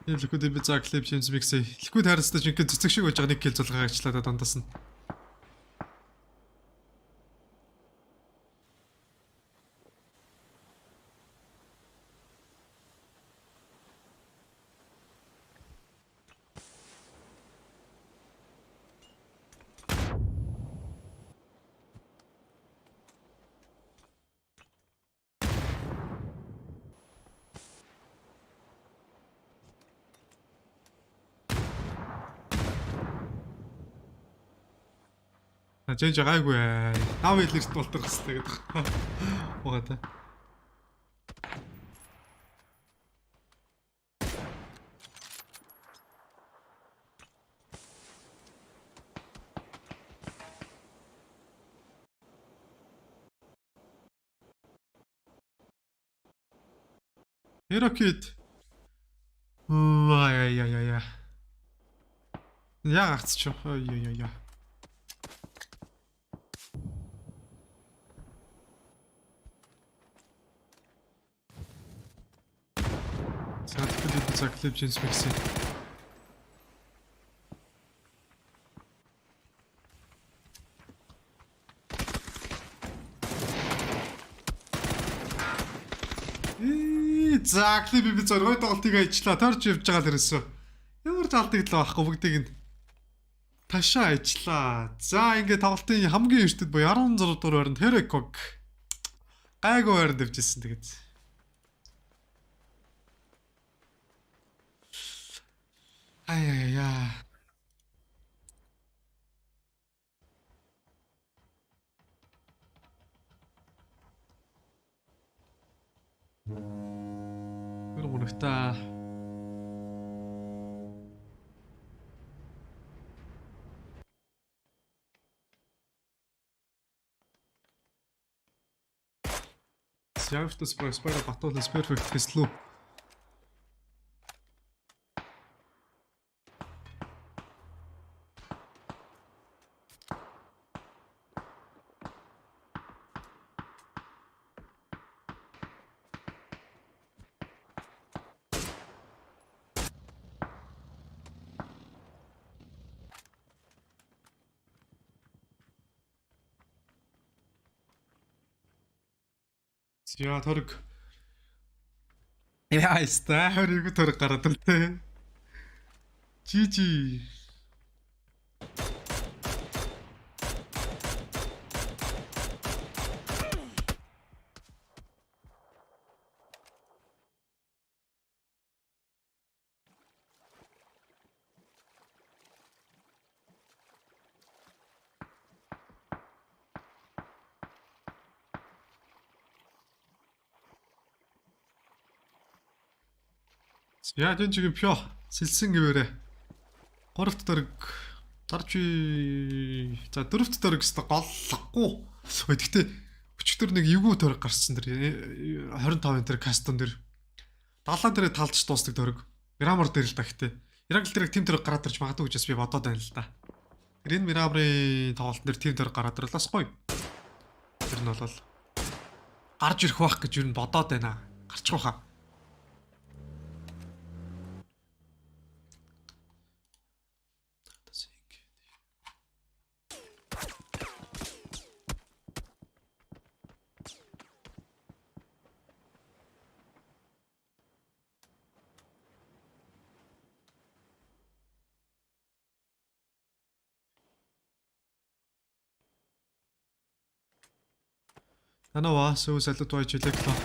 Liquid би за клип James Mix. Liquid харьцтай ч ингээд цэцэг шиг байж байгаа нэг кил зулгаа ажиллаад дандаас нь. Жиж гайгүй. Нав илэрт болдог хэвчээ гэдэг. Угаа та. Эрокит. Яа. Яа гацч. Яа. Заклеп Джеймс Микси. Заклеп би зоргой тоглолтыг ажиллаа. Торж явж байгаа дээрээс. Ямар залдаг л байхгүй бүгдийг нь ташаа ажиллаа. За ингээд тоглолтын хамгийн эртэд буюу 16 дугаар байранд Herokog гайгүй байранд дэвжсэн тэгээд. Ай. Гөргөнөхтэй. Сявтас проспера батулс перфект хэслүү. Яа төрөг. Яа иста хөрөг төрөг гараад иртээ. Жижи. Яа дэн чигийн пё сэлсэн гэвэрэ. 3-т дөрөг дарчи. За 4-т дөрөг өстө голлохгүй. Гэхдээ өчтөр нэг эвгүй дөрөг гарсан дэр 25-ын тэр кастон дэр 70 дээрээ талдж дуустдаг дөрөг. Мирамор дээр л та гэхдээ. Ирагл дэрэг тим дөрөг гараад ирж магадгүй гэж би бодоод байна л да. Тэр энэ Мирамрын тоглолтын дэр тим дөрөг гараад ирлээс гоё. Тэр нь бол гарч ирэх байх гэж юу н бодоод байна. Гарчих واخа. Анаа сүүл салют байж илэглээ.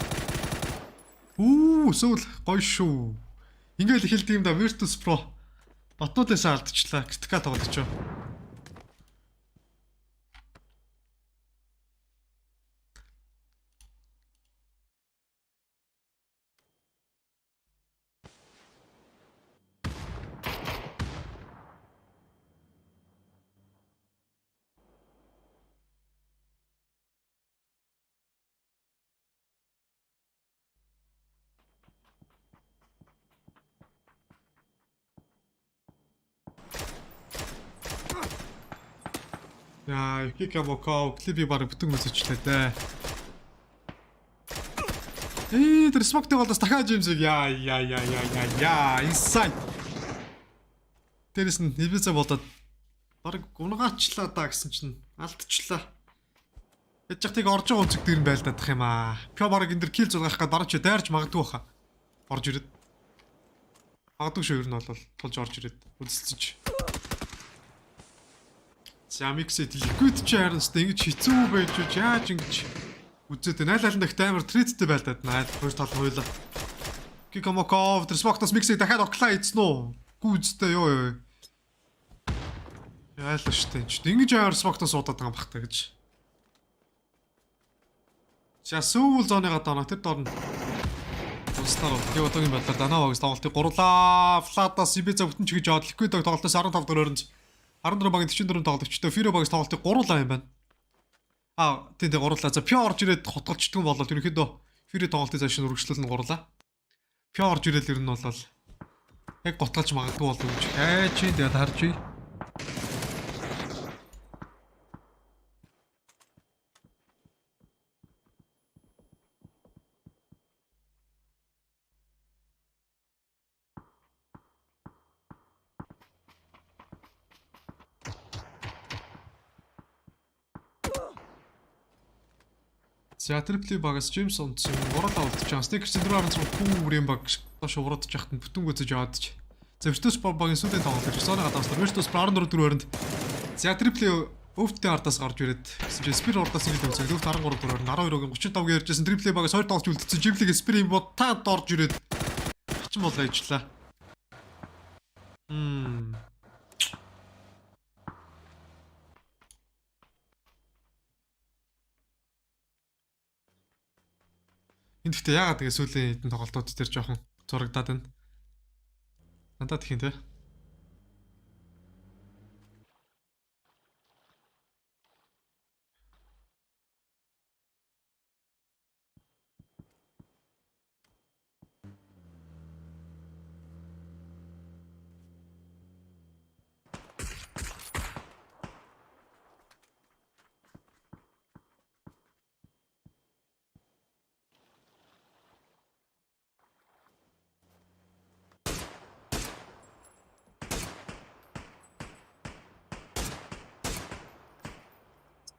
Сүүл гоё шүү. Ингээл эхэлт юм да Virtus Pro. Батнуудаас алдчихлаа. Критикал тоглож. Яа, Кикамоко клипи баг бүтэн үзчихлээ дээ. Тэр смоктэй болоос дахиад Джеймсийг яа. Inside. Тэрэс нь нивэзэ болоод баг унгаачлаа да гэсэн чинь алдчихлаа. Яж тийг орж байгаа үнцэг дээр нь байлдаадах юм аа. Пё баг энэ дэр кил зургах гээд дараа чи дайрч магадгүй баха. Орж ирээд. Магадгүй шүү ер нь бол тулж орж ирээд үдэлцэж. За миксэд ликвид ч харнастай ингэж хэцүү байж яаж ингэж үзээд найл аландагт амар триттэй байлдаад найл хоёр тал хуйлаа. Кикамоков тэр смоктос миксэд дахиад оклаа ийцэн үү? Гүзтэй ёо. Яалаа штэ. Ингэж аяар смогтой суудаад байгаа юм бах та гэж. За сүүл зооныга доноо тэр дорн. Тустаар тий одоогийн байдлаар данаа багс тоглолтыг гурлаа. Флата Сибиза бүтэн ч гэж аваад ликвид тоглолтоос 15 дөрөнд 14 багийн 44 тоглогчтой Фиро багс тоглолтыг гурлаа юм байна. Тийм гурлаа. За Пё орж ирээд хотголчдгон болол ерөнхийдөө Фиро тоглолтын цааш нь үргэлжлүүлэн гурлаа. Пё орж ирэл ер нь болол яг готгалж магадгүй болов гэж. Чи тэгээд харж ий. За трипли багаас Джеймс онцсон. Уралаа удаж байгаа. Стикер синдром хүүрийн баг доош урагдж яхад нь бүтэн гүцэж яваадч. За Virtus багийн сүүлийн тоглолт гэж Sony гадаас Virtus 14 дөрөнд. За трипли өвттэй ардаас гарч ирээд Спир урдаас нэг төвцөг 13 дөрөнд 12-гийн 35-г ярьжсэн трипли багаас 2 тоглож үлдсэн. Живлиг Спирийн бод таад орж ирээд хачин болоо ижлаа. Энд гэхдээ яагаад тэгээ сүүлийн хэдэн тоглолтууд дээр жоохон зурагдаад байна. Надад их юм те.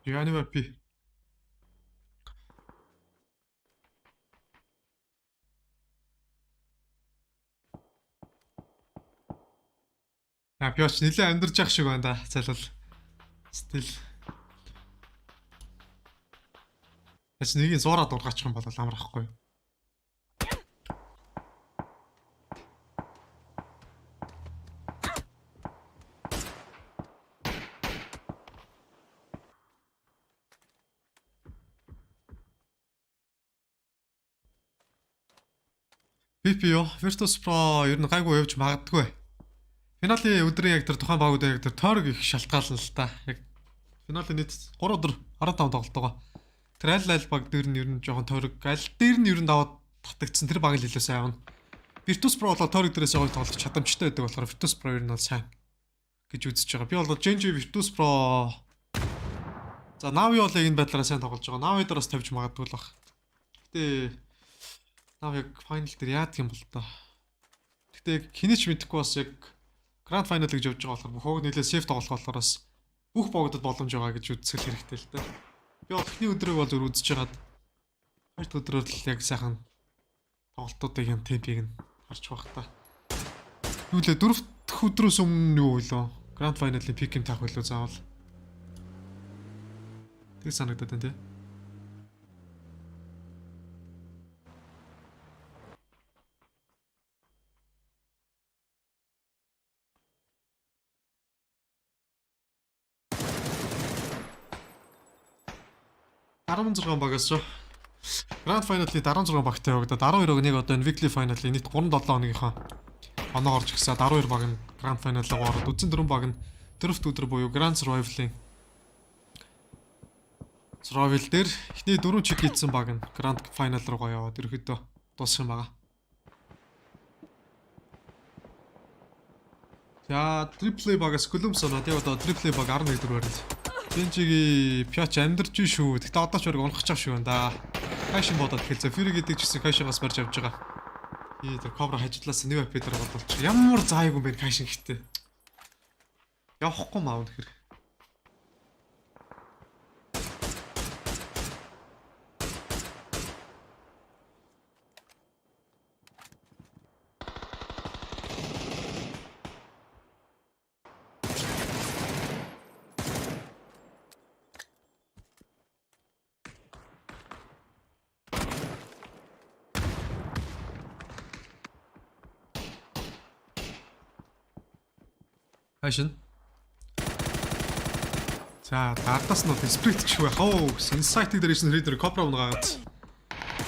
Яаны вапи. Пёч нэлээ амьдарч явах шиг байна да. Цайлбал. Стил. Эс нэгийг зуураад ургаачих юм бол амар ахгүй. PPO Virtus Pro ер нь гайгүй явж магадгүй. Финалийн өдрийн яг тэр тухайн багуудын яг тэр тойрог их шалтгаална л та. Яг финалийн нийт 3 өдөр 15 тоглолт байгаа. Тэр аль баг дээр нь ер нь жоохон тойрог аль дээр нь ер нь даваад татагдсан тэр баг л илүү сайн авна. Virtus Pro болоо тойрог дээрээс явж тоглох чадамжтай байдаг болохоор Virtus Pro ер нь бол сайн гэж үзэж байгаа. Би бол Genji Virtus Pro за Navi бол яг энэ байдлаараа сайн тоглож байгаа. Navi дээрээс тавьж магадгүй л баг. Гэтэ Нав яг файнал дээр яадаг юм бол тоо. Гэтэ хэний ч мэдэхгүй бас яг гранд файнал гэж явж байгаа болохоор бүх хог нийлээ сейф тоглох болохоор бас бүх богдод боломж байгаа гэж үзсэл хэрэгтэй л дээ. Би бол эхний өдрийг бол зур үзэж хагаад хоёр дахь өдрөөр л яг сайхан тоглолтуудыг юм темпийг нь харж байх та. Юу лээ дөрөв дахь өдрөөс өмнө юу вэ? Гранд файналын пик юм таах байлуу заавал. Тэг санагдаад байна тий. $16 багаас шүү. Grand Final-ийн 16 багтай явагдаад 12-ог нэг одоо энэ Weekly Final-ийн нийт 3-7 хоногийнхаа оноо орж гисаад 12 баг нь Grand Final-ыг ороод үзэн 4 баг нь дөрөвт өдөр буюу Grand Survival-ийн Survival дээр эхний 4 чиг хийсэн баг нь Grand Final руугаа яваад ерөөхдөө дуусах юм байгаа. За Triple багаас Columbus оноо тэгээ одоо Triple баг 11 дөрөөр Genji-гийн Pyoch амьдарч шүү. Тэгтээ одоо ч бараг унах гэж шүү байна да. Кайшин бодоод хэлцээ. Fury гэдэг чигсэн Кайшингаас барьж авч байгаа. Тэр Cobra хажидлаас нэг апдейтер бодолч. Ямар заагүй юм бэ Кайшин гэхдээ. Явахгүй маа үнэхэр. Кайшин. За ардаас нь бол сприт гэх байх оо. Insight Direction Reader Cobra унагаагац.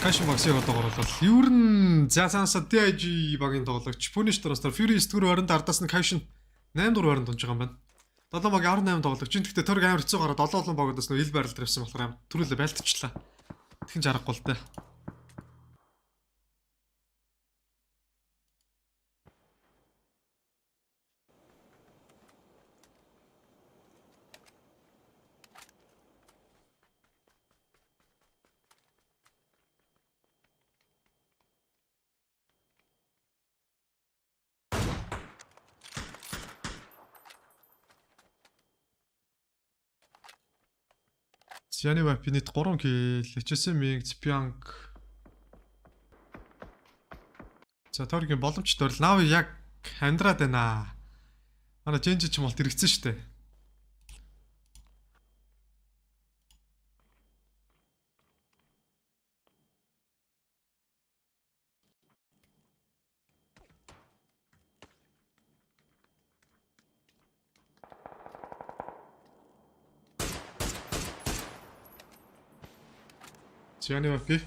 Кашин багсыг одоогор бол ер нь за санасаа DIG багийн тоглогч Punish Trust Fury 9 дүгээр баримт ардаас нь Кашин 8 дүгээр баримт унж байгаа юм байна. 7 баг 18 тоглогч. Гэхдээ төрөг амар хэцүү гараад 7 багуудаас нөө ил байрал дээр авсан болохоор амар түрүүлээ байлтчихлаа. Тэгин жарахгүй л дээ. Яны вапинит 3 кил, HSM Spiank. За торгийн боломжтой бол Нави яг амьдраад байна. Манай Женжи ч юм бол хэрэгцсэн шүү дээ. Яны вапи.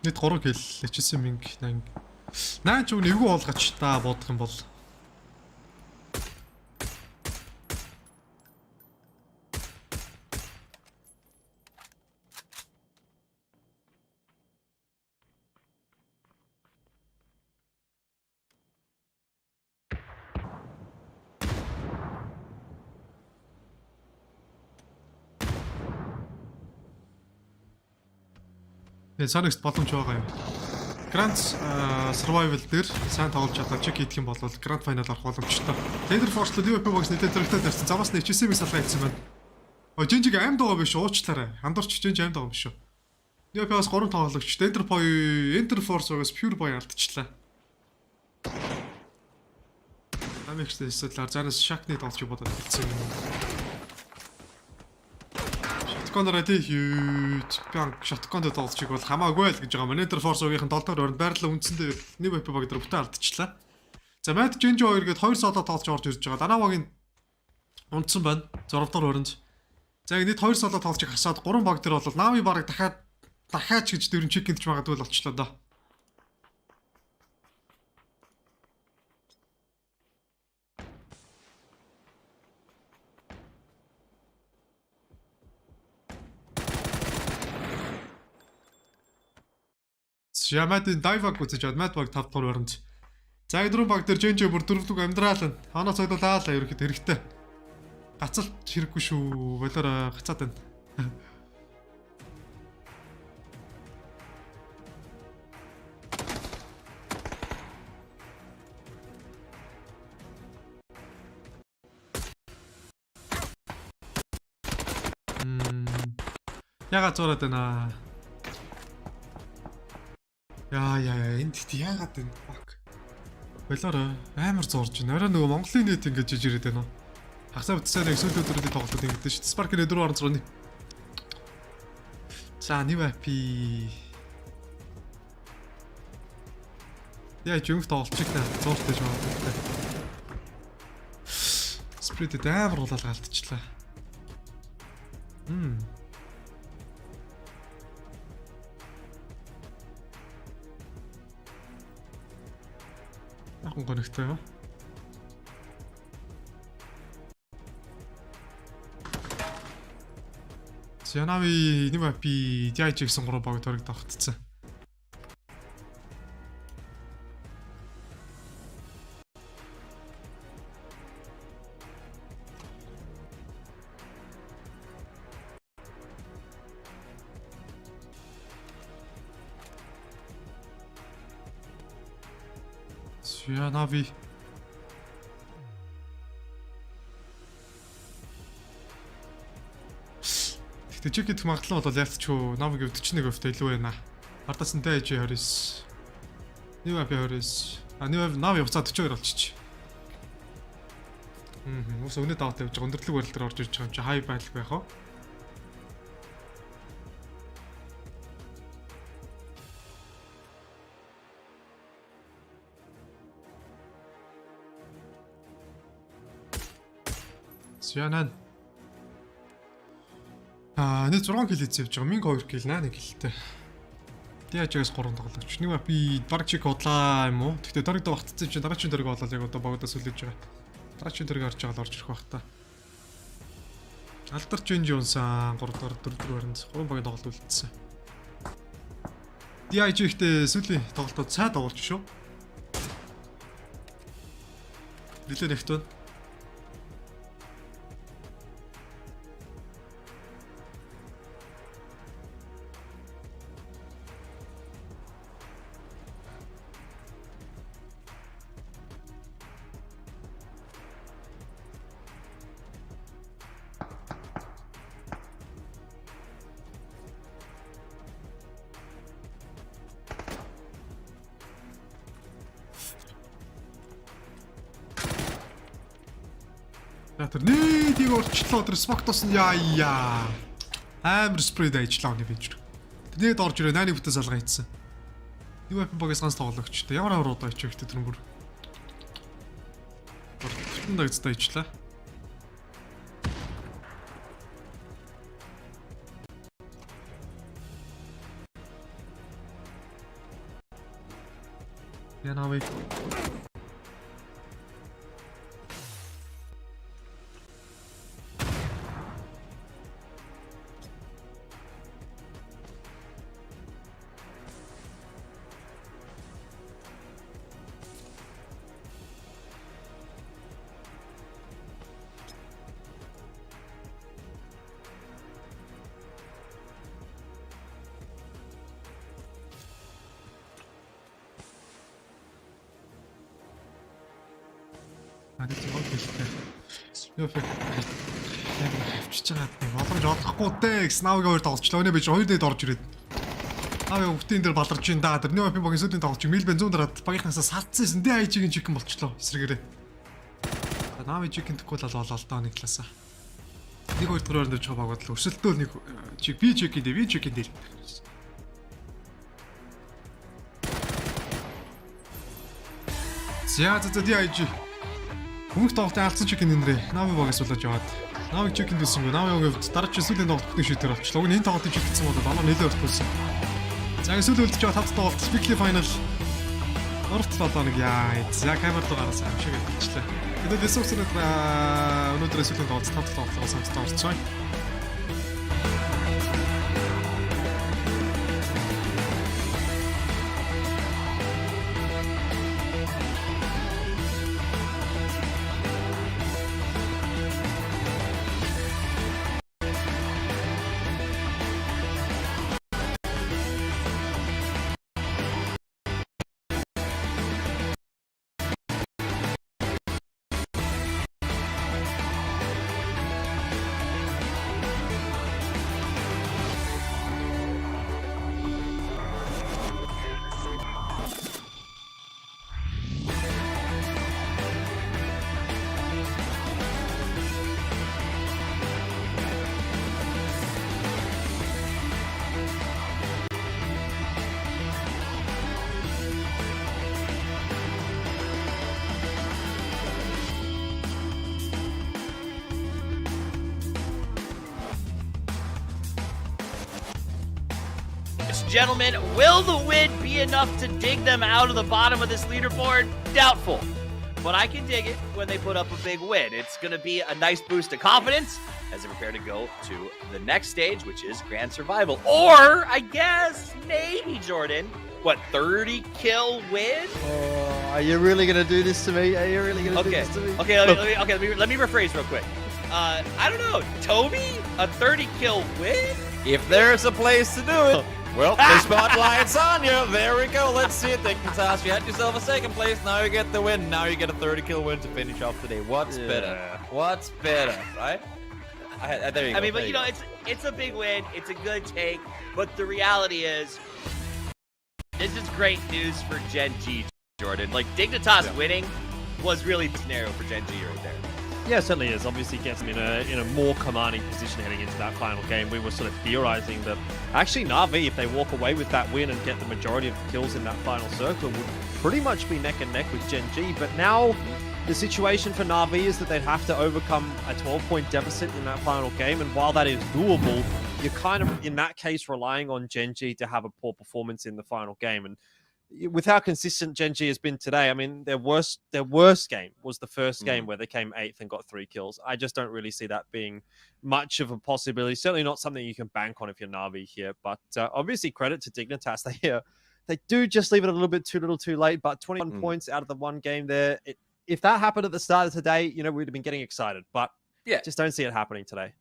Нийт 3 кил, HSM 8. Наа ч үгүй эвгүй болгоч та бодох юм бол. Sonics боломж байгаа юм. Grand Survival дээр сайн тоглож чадаад чек хийх юм бол Grand Final орох боломжтой. Tender Force-д UP багс нэлээд зөрөгтэй тарьсан. Замаас нь HSM-ийг салгаа хийсэн байна. Жинжиг амьд байгаа биш уучлаарай. Андуурч Жинж амьд байгаа биш шүү. UP-аас 3 тоглогч Tender Boy, Enter Force-оос Pure Boy алдчихлаа. Амигчтэй эсвэл Зарнас Шакны тоглож бодоод хэлсэн юм. Shotgun-аар shotgun-д тоглолцгийг бол хамаагүй л гэж байгаа. Monitor Force-ийн 7 дахь өрөнд байрлал үндсэндээ нэг веб баг дээр бүтэн алдчихлаа. За Mad Genji 2 гээд 2 соло тоглож орж ирж байгаа. Данавагийн унтсан байна. 6 дахь өрөнд. За нийт 2 соло тоглолцыг хасаад 3 баг дээр бол Navi баг дахиад ч гэж дөрөв чек хийж магадгүй л болчихлоо доо. Ямадын дайваг үзэж Mad баг 5 дахь өрөнд. За 4 баг дээр Genji бүр 4 дуг амьдрал нь. Ханаа цогдуулаа л ерөөхдөө хэрэгтэй. Гацалт хэрэггүй шүү. Болоор гацаад байна. Яга зураад байна. Яа энд яагаад энэ fuck. Болоор амар зурж байна. Орой нөгөө Монголын нийт ингэж жиж ирээд байна уу? Хагасаа бүтсээр нэг сүүл өдрүүдэд тоглолтод ингэдэж шүү дээ. Spark-ийн 4.6. За нэг апи. Яа жинх тоглолчиг та зууртай ч магадгүй. Сприт амар улаал галтчихлаа. Ахын гонхтой юу? Янави нэг апи DIG гэсэн 3 баг төрөг тогтцсон. Янави Тэгтээ чек хийх магадлал бол яалтчгүй Navi 41% илүү байна. Ардаас нь DIG 29. New AP 29. Navi уцаа 42 болчих. Ус өнөө даваад явж байгаа өндөрлөг барилт дээр орж ирж байгаа юм чи хай байлг байх уу? Сянан Нэг 6 кил эзэвж байгаа. Минг 2 кил, 8 килтэй. DIG-с 3 тоглогч. Нэг ба би барчиг удлаа юм уу? Гэхдээ дөрөг багтцсан чинь дараагийн дөрөг болоод яг одоо богдоос үлээж байгаа. Дараагийн дөрөг орж байгаа л орж ирэх байх та. Алдарч энэ юунсан 3 дахь 4 дахь баримт 3 багийн тоглолт үлдсэн. DIG ихтэй сүүлийн тоглолтод сайн тоглож шүү. Нилээ нэгт байна. Тэр нийтийг орчлоо тэр смоктос нь яа. Амар спрейд ажиллаа нэг бич. Тэр нийт орж ирээ 8 бүтээс алгаа хийцэн. Юу weapon багаас ганц тоглогчтой. Ямар аврууд байж ихтэй тэр бүр. Бүтэн дагцтай ажиллаа. Янавыг Юу фэ. Авчиж байгаа боломж олохгүй дээ гэсэн навыг хоёр тоглолчлоо. Өнөө бич 2 дэд орж ирээд. Навыг өвтийн дээр баларч ин даа. Тэр нөө багийн сүлийн тоглолч Милбен 100 дараад багийнхнаасаа салтсан дэ айжигийн чикен болчлоо. Эсрэгээрээ. Навыг чикен тэхгүй л болоо л доо нэг талаасаа. Нэг хоёр дахь өрөөнд байгаа багт л өсөлтөө нэг чиг би чикен дээр. За DIG. Хүмүүс тоглолтын алдсан чикен нэрээ. Нави багаас болоод яваад. Нави чикен дэсэнгөө. Нави хувьд дараагийн сүлийн тоглолтын шийдвэр авчлаа. Уг нь энэ тоглолтын чикен гэсэн бол долоо нэлээд өртгүүлсэн. За сүүлийн үлдэж байгаа 5 тоглолт Weekly Final. Орт 7 нэг яа. За камер руу гараас амшиг хийчихлээ. Тэгээд Esports өнөөдөр сүүлийн тоглолт 5 тоглолтоос хамтдаа орцсон. Gentlemen, will the win be enough to dig them out of the bottom of this leaderboard? Doubtful. But I can dig it when they put up a big win. It's going to be a nice boost of confidence as they prepare to go to the next stage, which is Grand Survival. Or, I guess, maybe, Jordan, what, 30 kill win? Oh, are you really going to do this to me? Are you really going to do this to me? Let me rephrase real quick. I don't know, Toby? A 30 kill win? If there's a place to do it. Well, the spotlight's on you. There we go. Let's see it. Dignitas, you had yourself a second place. Now you get the win. Now you get a 30 kill win to finish off today. What's better? What's better, right? There you go. I mean, but you know, it's a big win. It's a good take. But the reality is, this is great news for Gen G, Jordan. Like, Dignitas winning was really the scenario for Gen G right there. Yeah, it certainly is. Obviously gets them in a more commanding position heading into that final game. We were sort of theorizing that actually Na'Vi, if they walk away with that win and get the majority of the kills in that final circle, would pretty much be neck and neck with Gen G. But now the situation for Na'Vi is that they'd have to overcome a 12-point deficit in that final game. And while that is doable, you're kind of, in that case, relying on Gen.G to have a poor performance in the final game. And with how consistent Gen.G has been today, I mean, their worst game was the first game where they came 8th and got 3 kills. I just don't really see that being much of a possibility. Certainly not something you can bank on if you're Na'Vi here. But obviously, credit to Dignitas. They do just leave it a little bit too little too late. But 21 points out of the one game there. If that happened at the start of today, we'd have been getting excited. But just don't see it happening today.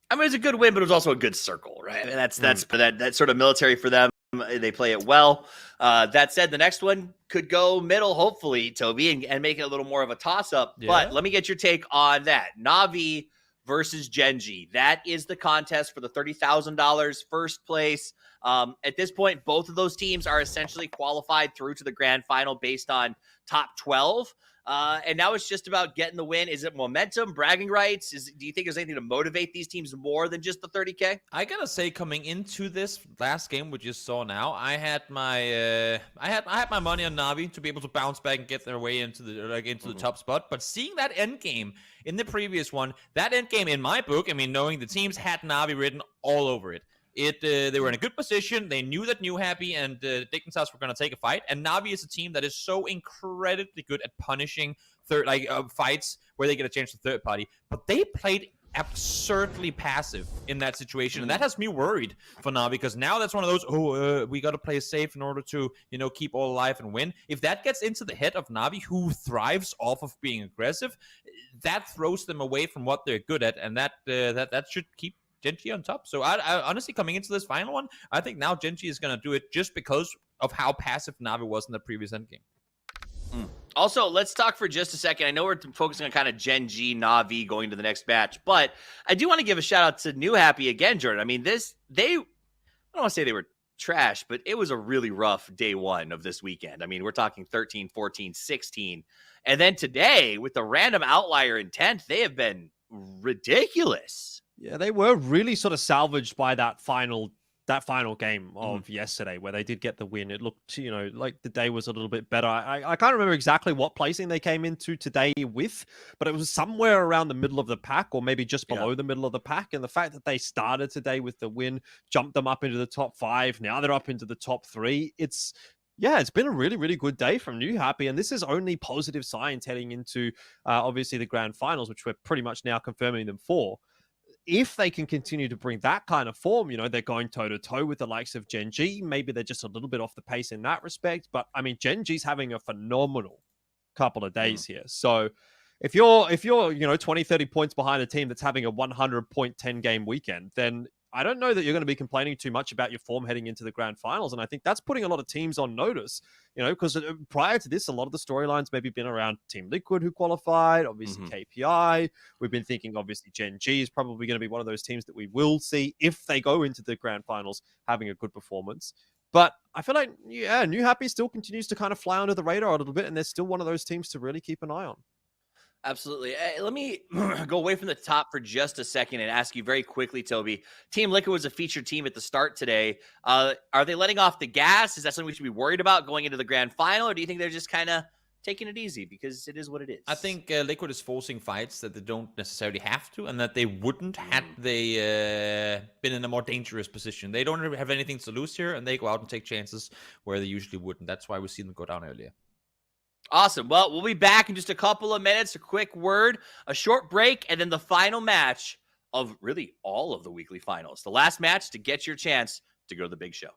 I mean, it's a good win, but it was also a good circle, right? I mean, that's that sort of military for them. They play it well. That said, the next one could go middle, hopefully, Toby, and make it a little more of a toss-up. Yeah. But let me get your take on that. Na'Vi versus Gen.G. That is the contest for the $30,000 first place. At this point, both of those teams are essentially qualified through to the grand final based on top 12. And now it's just about getting the win. Is it momentum, bragging rights? Do you think there's anything to motivate these teams more than just the 30K? I gotta say, coming into this last game, which you saw now, I had my money on Na'Vi to be able to bounce back and get their way into the top spot. But seeing that end game in the previous one, that end game in my book, I mean, knowing the teams had Na'Vi written all over it. They were in a good position. They knew that New Happy and Dignitas were going to take a fight. And Na'Vi is a team that is so incredibly good at punishing fights where they get a chance to third party. But they played absurdly passive in that situation. And that has me worried for Na'Vi, because now that's one of those, we got to play safe in order to, keep all alive and win. If that gets into the head of Na'Vi, who thrives off of being aggressive, that throws them away from what they're good at. And that should keep Gen.G on top. So I honestly, coming into this final one, I think now Gen.G is going to do it just because of how passive Na'Vi was in the previous endgame. Also, let's talk for just a second. I know we're focusing on kind of Gen.G, Na'Vi going to the next batch, but I do want to give a shout out to New Happy again, Jordan. I mean, I don't want to say they were trash, but it was a really rough day one of this weekend. I mean, we're talking 13, 14, 16. And then today, with the random outlier intent, they have been ridiculous. Yeah, they were really sort of salvaged by that final game of yesterday, where they did get the win. It looked, like the day was a little bit better. I can't remember exactly what placing they came into today with, but it was somewhere around the middle of the pack, or maybe just below the middle of the pack. And the fact that they started today with the win jumped them up into the top 5. Now they're up into the top 3. It's been a really, really good day from New Happy, and this is only positive signs heading into, obviously, the grand finals, which we're pretty much now confirming them for. If they can continue to bring that kind of form, they're going toe-to-toe with the likes of Gen.G. Maybe they're just a little bit off the pace in that respect. But, I mean, Gen.G's having a phenomenal couple of days here. So if you're 20, 30 points behind a team that's having a 100-point 10-game weekend, then I don't know that you're going to be complaining too much about your form heading into the grand finals. And I think that's putting a lot of teams on notice, because prior to this, a lot of the storylines maybe been around Team Liquid, who qualified, obviously KPI. We've been thinking, obviously, Gen.G is probably going to be one of those teams that we will see if they go into the grand finals having a good performance. But I feel like, New Happy still continues to kind of fly under the radar a little bit, and they're still one of those teams to really keep an eye on. Absolutely. Let me go away from the top for just a second and ask you very quickly, Toby. Team Liquid was a featured team at the start today. Are they letting off the gas? Is that something we should be worried about going into the grand final? Or do you think they're just kind of taking it easy because it is what it is? I think Liquid is forcing fights that they don't necessarily have to, and that they wouldn't had they been in a more dangerous position. They don't have anything to lose here, and they go out and take chances where they usually wouldn't. That's why we see them go down earlier. Awesome. Well, we'll be back in just a couple of minutes. A quick word, a short break, and then the final match of really all of the weekly finals. The last match to get your chance to go to the big show.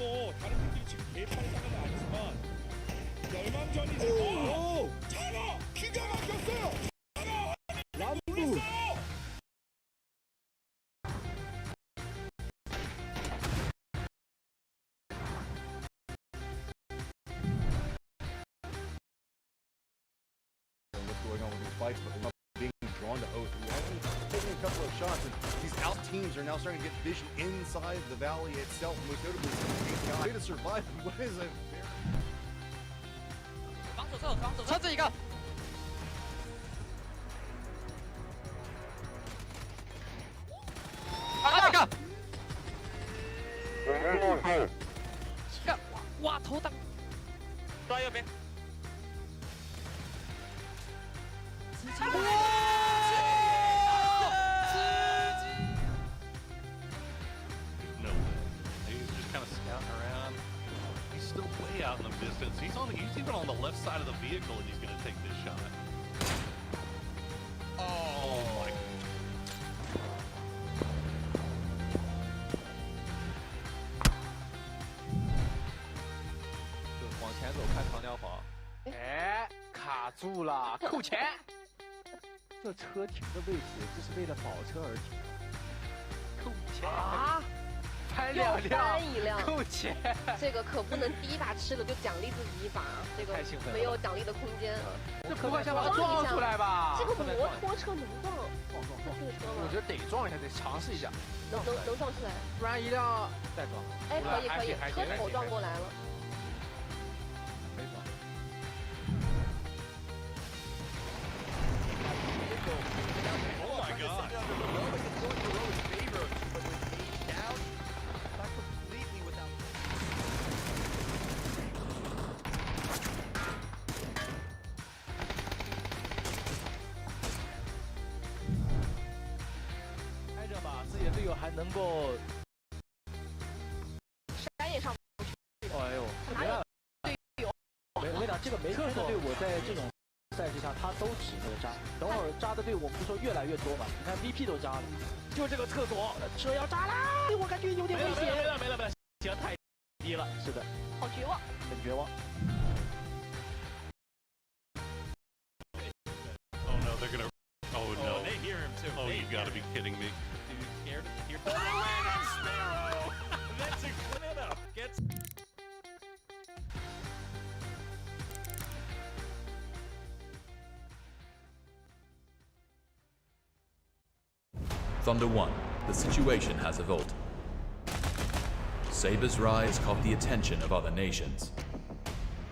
뭐 다른 팀들이 지금 개판을 당한 건 아니지만 열망전이 차가 기가 막혔어요. 람부. What's going on with these fights, but they're not being drawn to Oath. He hasn't taken a couple of shots, and these out teams are now starting to get vision inside the valley itself, most notably API. Way to survive. What is it? 车子一个，一个，哇头挡，抓右边。 No way. He's just kind of scouting around. He's still way out in the distance. He's even on the left side of the vehicle, and he's going to take this shot. Oh my! 往前走，看长条跑。哎，卡住了，扣钱。这车停的位置，这是为了保车而停。扣钱啊！拍两辆，一辆，扣钱。这个可不能第一把吃了就奖励自己一把，这个太兴奋了没有奖励的空间。这不会想把它撞出来吧？这个摩托车能撞？这个车吗？我觉得得撞一下，得尝试一下。能撞出来，不然一辆再撞。哎，可以，车头撞过来了。没撞。 Oh my god! Completely without. 挨着吧，自己的队友还能够。山也上不去。哎呦，哪有队友？我跟你讲，这个没车的队伍在这种赛事上，他都只能扎。等会儿扎的队伍，我们不说越来越多嘛？你看 VP 都扎了，就这个厕所，车要扎啦！我感觉有点危险。没了，血太低了。是的，好绝望，很绝望。 Oh no, they're gonna. Oh no. They hear him too. Oh, you gotta be kidding me. Dude, scared. Sparrow! That's a clean up. Gets. Thunder 1, the situation has evolved. Saber's rise caught the attention of other nations.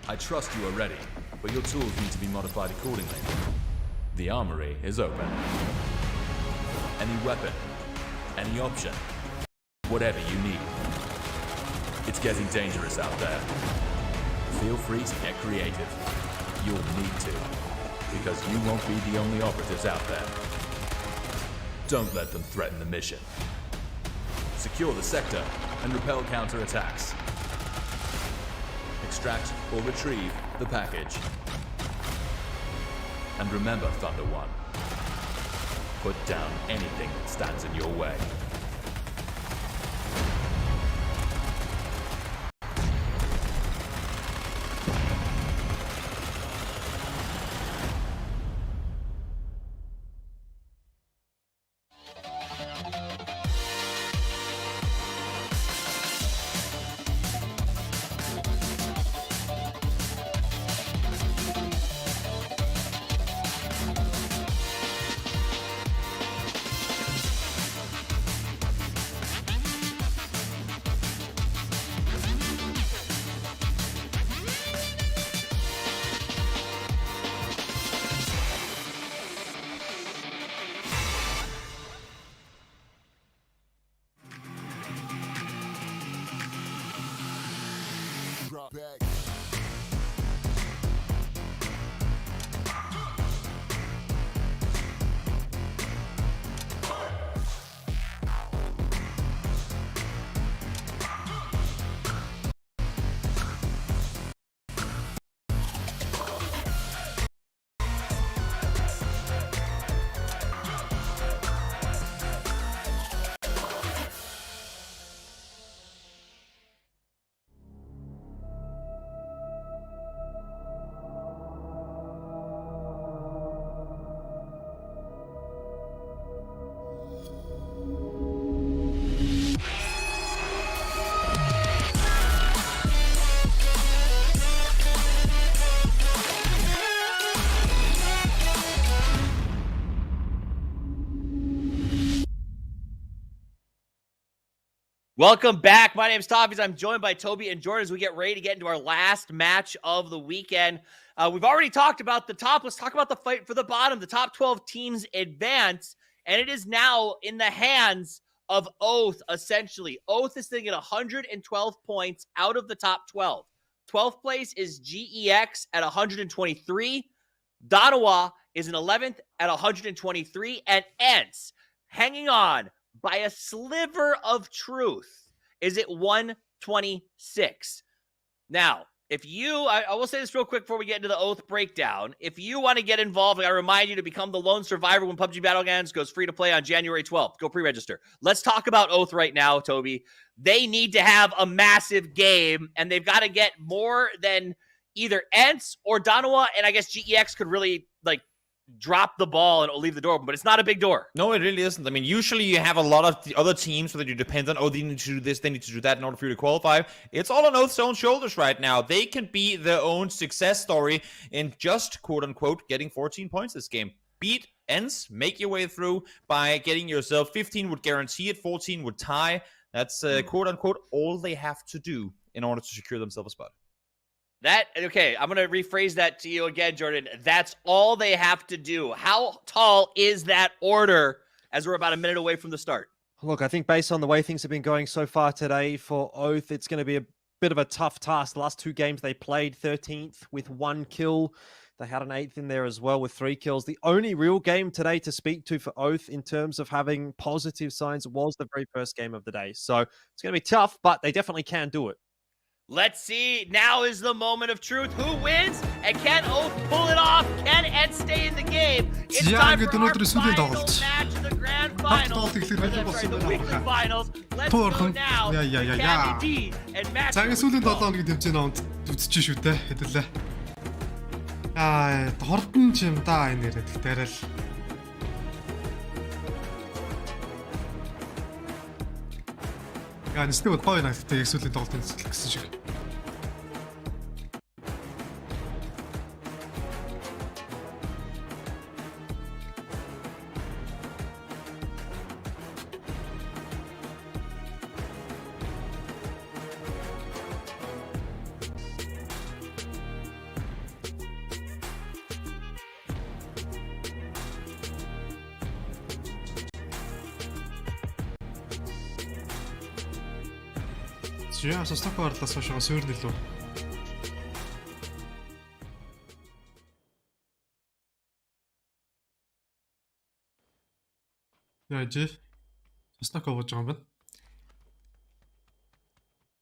I trust you are ready, but your tools need to be modified accordingly. The armory is open. Any weapon, any option, whatever you need. It's getting dangerous out there. Feel free to get creative. You'll need to, because you won't be the only operatives out there. Don't let them threaten the mission. Secure the sector and repel counterattacks. Extract or retrieve the package. And remember, Thunder 1, put down anything that stands in your way. Welcome back. My name's Toffees. I'm joined by Toby and Jordan as we get ready to get into our last match of the weekend. We've already talked about the top. Let's talk about the fight for the bottom. The top 12 teams advance, and it is now in the hands of Oath, essentially. Oath is sitting at 112 points out of the top 12. 12th place is GEX at 123. Danawa is in 11th at 123. And Ents, hanging on by a sliver of truth, is at 126. Now, if you, I will say this real quick before we get into the Oath breakdown. If you want to get involved, I remind you to become the lone survivor when PUBG Battlegrounds goes free to play on January 12th. Go pre-register. Let's talk about Oath right now, Toby. They need to have a massive game, and they've got to get more than either Ents or Danawa, and I guess GEX could really, drop the ball and it'll leave the door open, but it's not a big door. No, it really isn't. I mean, usually you have a lot of the other teams that you depend on. Oh, they need to do this, they need to do that in order for you to qualify. It's all on Oath's own shoulders right now. They can be their own success story in just, quote-unquote, getting 14 points this game. Beat Ents, make your way through by getting yourself 15 would guarantee it, 14 would tie. That's, quote-unquote, all they have to do in order to secure themselves a spot. Okay, I'm going to rephrase that to you again, Jordan. That's all they have to do. How tall is that order as we're about a minute away from the start? Look, I think based on the way things have been going so far today for Oath, it's going to be a bit of a tough task. The last 2 games they played 13th with 1 kill. They had an 8th in there as well with 3 kills. The only real game today to speak to for Oath in terms of having positive signs was the very first game of the day. So it's going to be tough, but they definitely can do it. Let's see. Now is the moment of truth. Who wins? And can Oath pull it off? Can Ed stay in the game? It's time for our final match of the grand finals. The weekly finals. Let's go now. Cammy D and Matt. Цагаан сүүлийн 7 хоногийн тэмцээний онд үзчихэж шүү дээ. Хэдүүлээ. Хордон ч юм да энэ яриад тариал. Нэстэг гоё нахтай яг сүүлийн тоглолтын цэцэл гэсэн шиг. Я со стокоор талаас хойшоо суурн илүү. Яа, стокоо болж байгаа юм байна.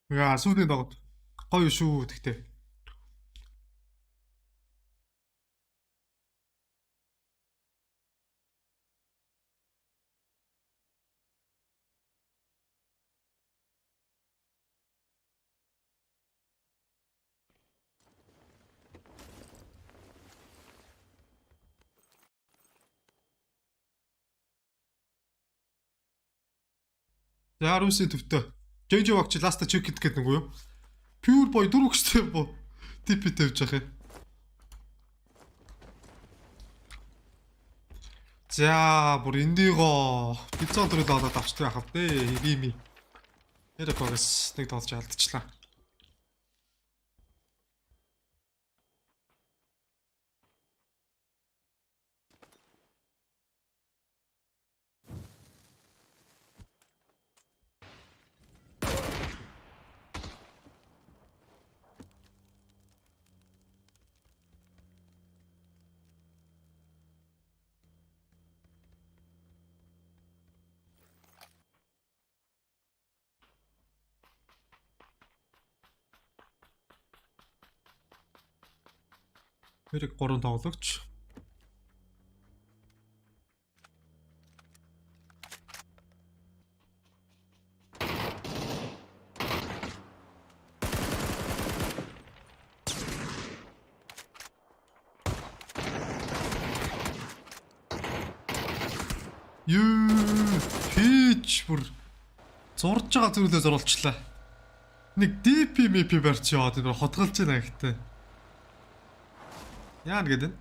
Яа, сүүлийн тоглолт гоё шүү гэхдээ. За Руси төвтөө. JJ Wagч ласта чек гэдэг нэг юу? Pure boy дөрөвчтэй бо. Тип тавьж явах юм. За бүр эндийгоо пиццон төрөл олоод авчдаг яхав дээ. Гими. Эрэгээс нэг тоолж алдчихлаа. Хэрэг 3 тоглогч. Хийж бүр зурж байгаа зүйлээ зурулчлаа. Нэг DP MP барьж яваад энэ хотголж байна гэхдээ. Яа гэдэг нь?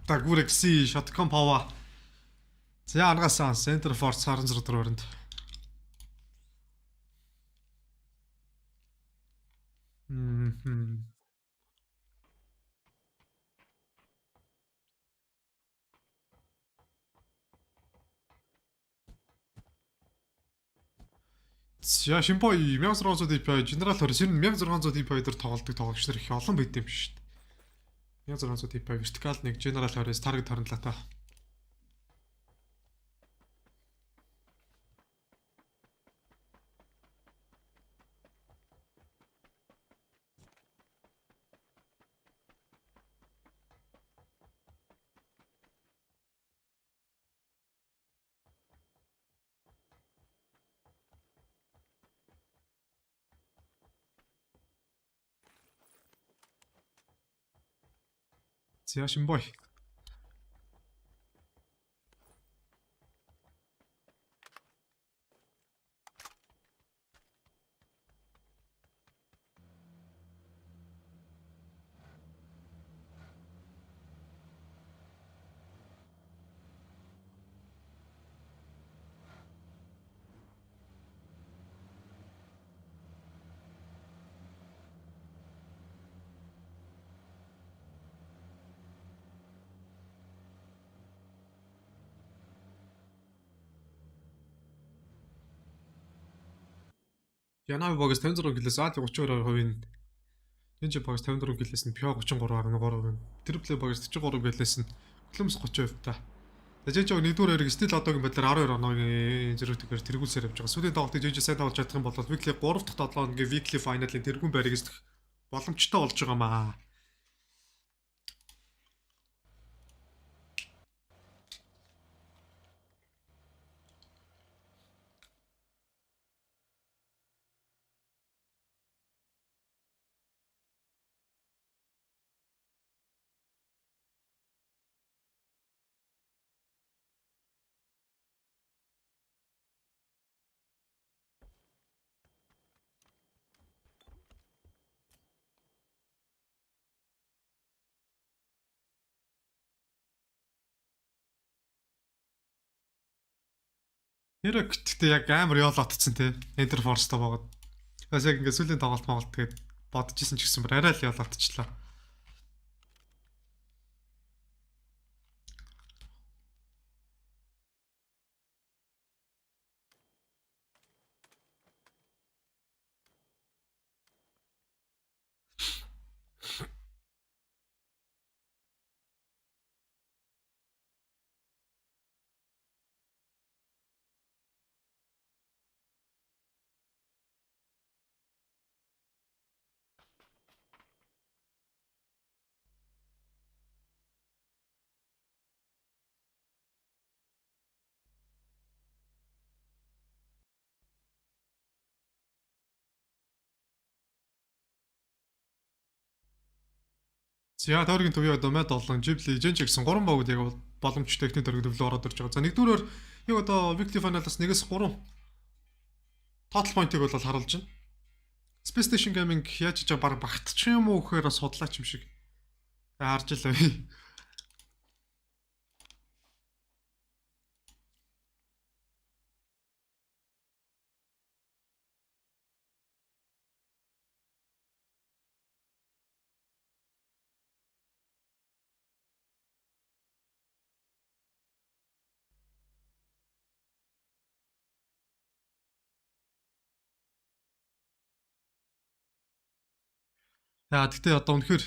та гүрэгси shotgun power. За аргасан center force 16 дөрөнд. За Шимбой 1600 DPI General Horizon 1600 DPI дээр тоглодог тоглогч нар их олон байд юм шүү дээ. 1600 DPI vertical нэг General Horizon target хоронлоо та. За Шимбой. Янаа богос 56 килээс Али 32%. Тэнцээ богос 54 килээс нь Пё 33.3%. Триплей богос 43 килээс нь Клумс 30% та. Тэжээж нэгдүгээр хэрэг стил одоогийн байдлаар 12 оногийн зэрэгтэйгээр тэргүүлсээр явж байгаа. Сүүлийн тоглолтыг жижиг сайн тоглож чадах юм бол weekly 3 дахь 7 хоногийн weekly final-ын тэргүүн байрыг эзлэх боломжтой болж байгаа маа. Хэрэг гэхдээ яг амар ял отцсон те. Enter Force-той богод. Бас яг ингээд сүүлийн тоглолт тэгээд бодож исэн ч гэсэн арай л ял отчлаа. За тойргийн төвийн одоо Мэд олон Ghibli Genji гэсэн 3 богд яг боломжтой техник дөрөв дэвлээ ороод ирж байгаа. За нэгдүгээр яг одоо weekly final-аас 1-3 total point-ыг бол харуулж байна. Space Station Gaming яаж ч баг багтчих юм уу гэхээр бас судлаач юм шиг. Харж илаа. Яа тэгтээ одоо үнэхээр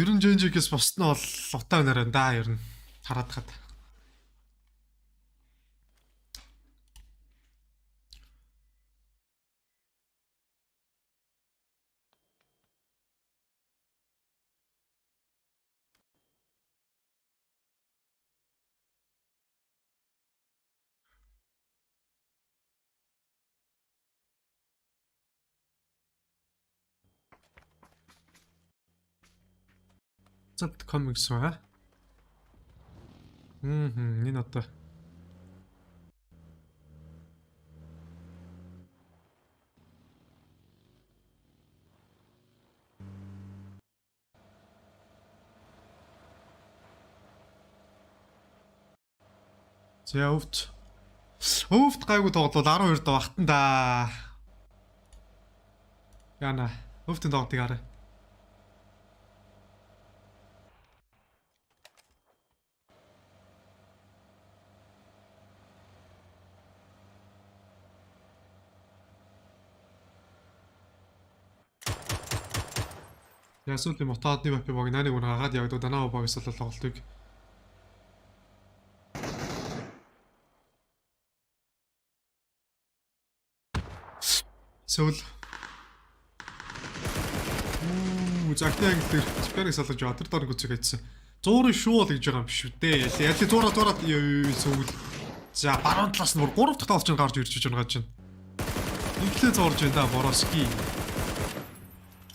ер нь Genji-гээс бусд нь бол утаа нэрэн да ер нь хараад хад. Цад комикс ба. Энэ одоо За өвд. Өвд гайгүй тоглол 12 доо багтан да. Яна. Өвдөн тоглолтыг хараа. Ясуулын мотоодны мапи баг наныг унаа хагаад явагдав данаа багс бол тоглолтыг. Сөүл. Загтаа англи спэрийг салгаж аваад тэр дор гүцэг хийсэн. 100-ын шуул гэж байгаа юм биш үү дээ. Яли 100-аад сөүл. За баруун талаас нь 3 дахь тоглолч гарч ирж байгаа чинь. Инглээ зурж байна да Бороски.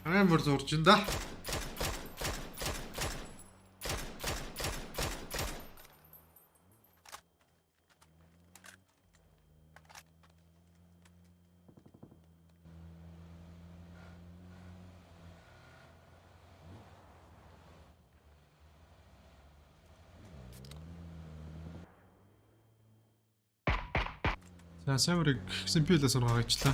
Амар зурж байна да. За Саврыг MNPL-ээс гаргачлаа.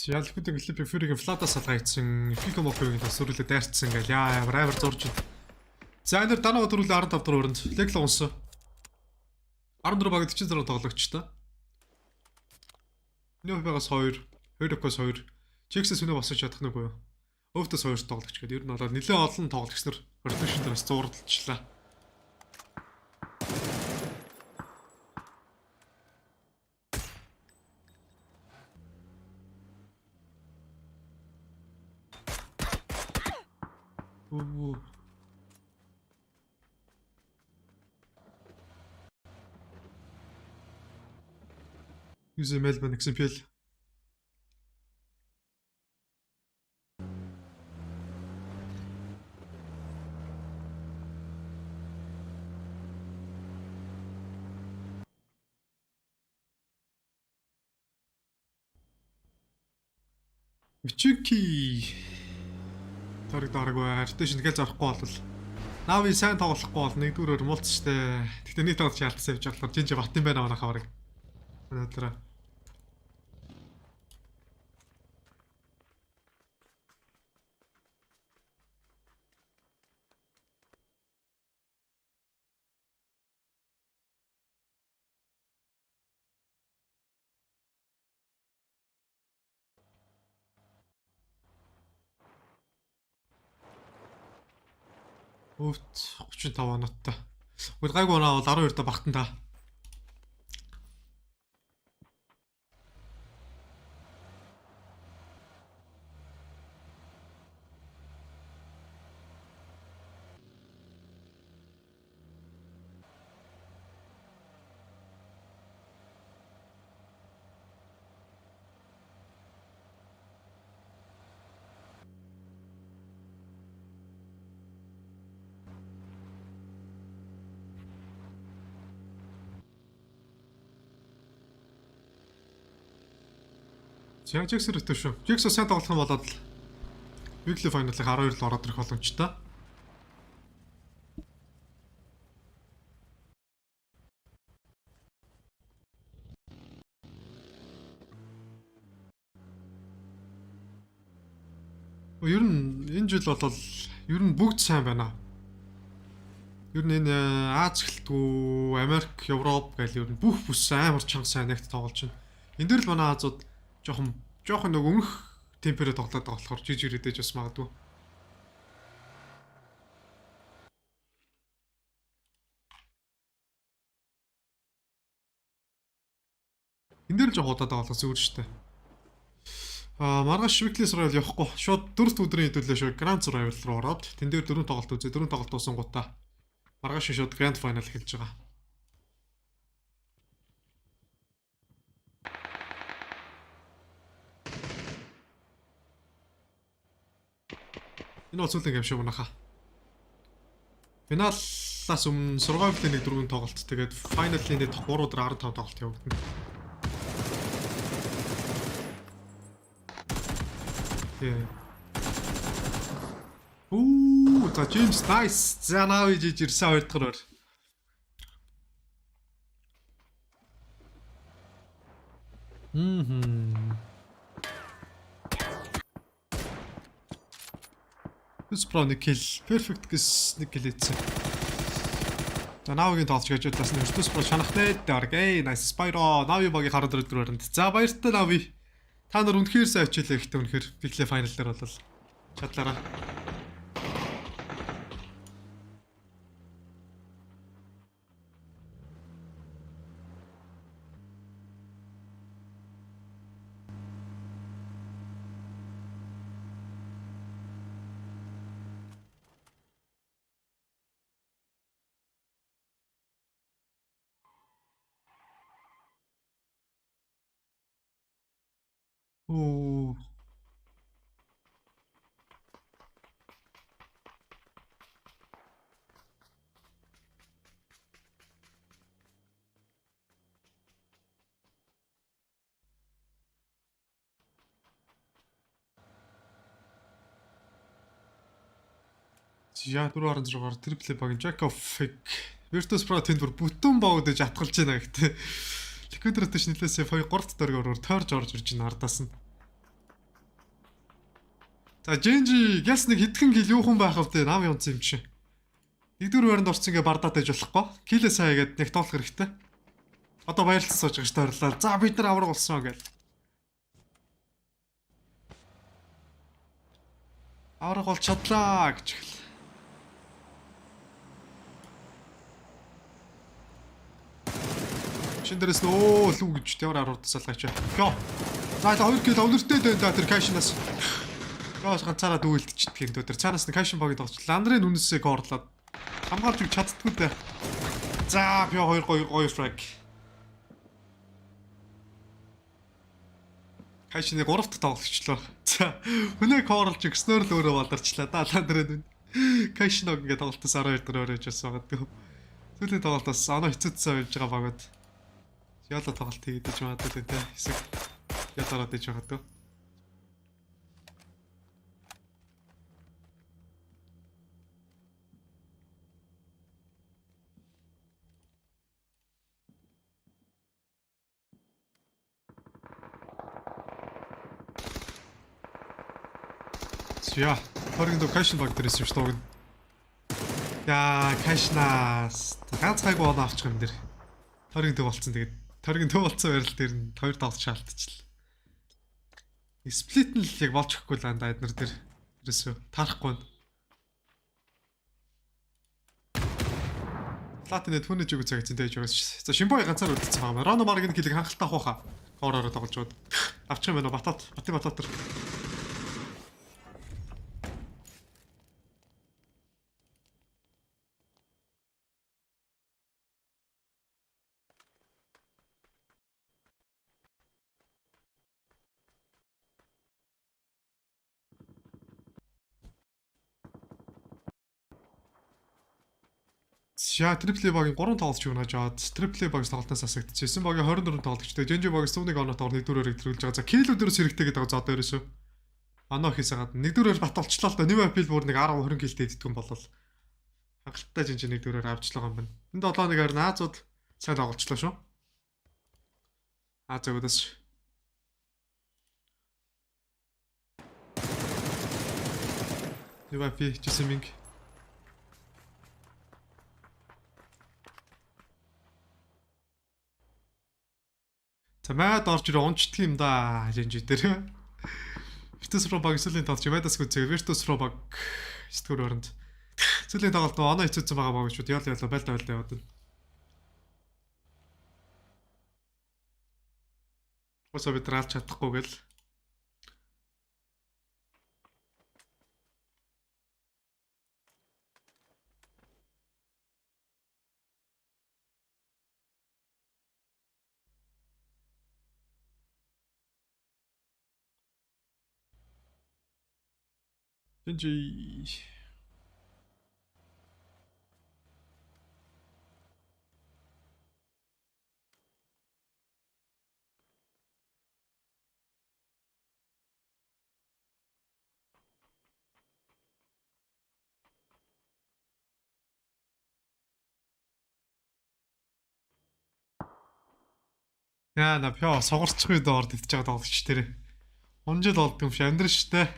Ялхуудын клип Фюригийн флатаас салгайцсан, Фико Мокогийн тасварлаа дайрцсан гэл амар зурж байна. За энэ данаа төрүүлээ 15 дугаар өрөнд Лекл унсан. 14 баг 46 тоглогчтой. Нёбегас 2, Хөрөкос 2, Чексэс өнөө босож чадах нүггүй юу? Өвтөс 2 тоглогч гэдэг. Ер нь бол нэлээд олон тоглогч нар rotation дээрээс зуурдалчлаа. Юусе Мельбан XMPL. Мичуки. Дараагүй rotation гэж зарахгүй бол Нави сайн тоглохгүй бол нэгдүгээр муулц штэ. Тэгтээ нийт тоглож ялцсан явж байгаа болохоор жинж бат юм байна манайхаа барыг. Өнөөдөр өвт 35 оноотой. Үгүй гайгүй оноо бол 12 та багтан та. Жексэр өтөө шүү. Жексо сайн тоглох юм болоод Weekly Final-ыг 12 л ороод ирэх боломжтой. Ер нь энэ жил бол ер нь бүгд сайн байна. Ер нь энэ Аз эхэлтгүү, Америк, Европ гэл ер нь бүх бүс амар чанга сайн нэгт тоглож байна. Энд дээр л манай Азууд жоохон нэг өмнөх темперээр тоглоод байгаа болохоор жижиг ирээдэж бас магадгүй. Энд дээр л жоо удаад байгаа болохоос зүгээр шүү дээ. Маргааш Weekly Survival явахгүй. Шууд 4 өдрийн хэдүүлээ шүү. Grand Survival руу ороод тэн дээр 4 тоглолт үзээ. 4 тоглолт уусан гутаа. Маргааш шууд Grand Final эхэлж байгаа. Энэ бол сүүлийн гейм шүү манайха. Финалаас өмнө survival-ийн нэг дөрвөн тоглолт, тэгээд final-ийн нэг 3 өдөр 15 тоглолт явагдана. За James nice. За нав ижиж ирсэн 2 дахь орой. Pro нэг kill. Perfect гэс нэг kill хийсэн. За навгийн тоолч гэж удаас нэг Pro шанахтай дэрг. Nice Spyro. Нави багийн хараад өдрөөр өнд. За баяртай Нави. Та нар үнэхээр сайн хичээлээ ихтэй үнэхээр биглээ файнал дээр болол чадлаараа. Оо. Я 4.6-аар triple баг Jack of Fig. Virtus Pro тэнд бүр бүтэн боогдож атгалж байна гэхдээ. Liquid rotation нэлээсээ 2-3 дөргөөр тойрж орж ирж байна ардаас нь. За Genji гялс нэг хитгэн гил юу хүн байх вэ? Нав юмц юм чинь. Нэгдүгээр байранд орсон ингээ бардаад ээж болохгүй. Килээ сайн гээд нэг тоолох хэрэгтэй. Одоо баярлалцсан сууж байгаа ш тойрлаа. За бид нар авраг болсон гэл. Авраг бол чадлаа гэж хэл. Шиндэрээс нөө лүү гэж тэр арууд салгаач. Йоо. За 2 кил өвнөртэй дээ тэр кашнаас. Яаш ганцаараа дүүлдчихдэг юм дөө тэр цаанаас нь кашн багийг тоглож. Ландрын үнэсээ коорлоод хамгаалж үг чаддгүй дээ. За пё 2 гоё фраг. Кашны 3 дахь тоглогчлоо. За хүнээ коорлж өгснөөр л өөрөө баларчлаа да ландрын. Кашног ингээд тоглолтоос 12 дөрөөр өрөөж байгаа. Сүүлийн тоглолтоос оноо хэцүүдсэн байж байгаа багууд. Яла тоглолт хийгээд ч магадгүй тэ хэсэг ятараад иж байгаа дөө. Я хоригд кашн баг дээрээс юм шүү дээ. Я кашнаас ганц хайг оноо авчих юм дээр. Хоригд болцсон тэгээд Торгийн төв болцсон байрал дээр нь 2 давж шаалтчихлаа. Сплит нь л яг болж өгөхгүй л анда эднэр дээр ерөөсөө тарахгүй. Платинэд хүнэж өгөх цаг зэнтэй байж байгаа. За Шимбой ганцаар үлдсэн байгаа. Роно маргийн килийг хангалттай авах хаа. Хоороор тоглож бод. Авчих юм байна батат. Батат төр. За triple багийн 3 тоглолч юунаж аваад triple багс тоглолтоос асагдчихсэн. Багийн 24 тоглолчтой. Genji багс 101 оноо тоглолт нэгдүгээр хэрэгжүүлж байгаа. За киллүүдээс хэрэгтэй гэдэг байгаа. За одоо ерөөсөө оноо хийсагаад нэгдүгээр бат олчлаа л да. MNPL бүр нэг 10 20 киллтэй идэгдэн болол хангалттай Genji нэгдүгээр авчлаа юм байна. Энд 7-1-аар Наазууд сайн тоглолцлоо шүү. Азуудаас MNPL чисэминг Тамаад орж ирээ унцдаг юм да Genji дээр. Virtus Pro баг сүүлийн тоглож Madас үзээ Virtus Pro баг 9-р оронд. Сүүлийн тоглолт оноо хэцүүцсэн байгаа баг шүү. Ял байлдаа яваад байна. Осоо бид раалж чадахгүй гэл. Genji. Яа на пё сугарчих үед орд идэж байгаа тоглогч тэр. Онжил олд юм шиг амьдрын штэ.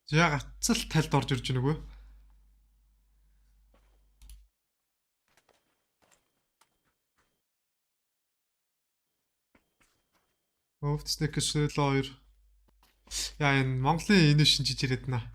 За гацал тальд орж ирж гэнэ үгүй. Өвтснэкс 2. Яа энэ Монголын энэ шинжиж ирээд наа.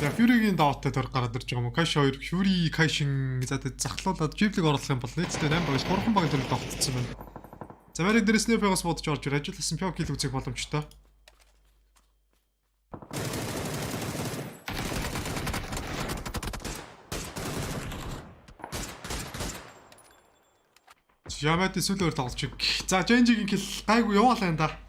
За Fury-гийн даваатай төр гараад ирж байгаа юм. Каш 2 Fury Кашин за захлуулаад жиблэг оруулах юм бол нийтдээ 8 багс 3 баг төрөлд автцсан байна. За марийн дээрээс Snap-аас бодож орж ир ажилласан Pio kill үзэх боломжтой. Ямад сүлээр тоглож. За Genji-гийн kill гайгүй яваалаа энэ да.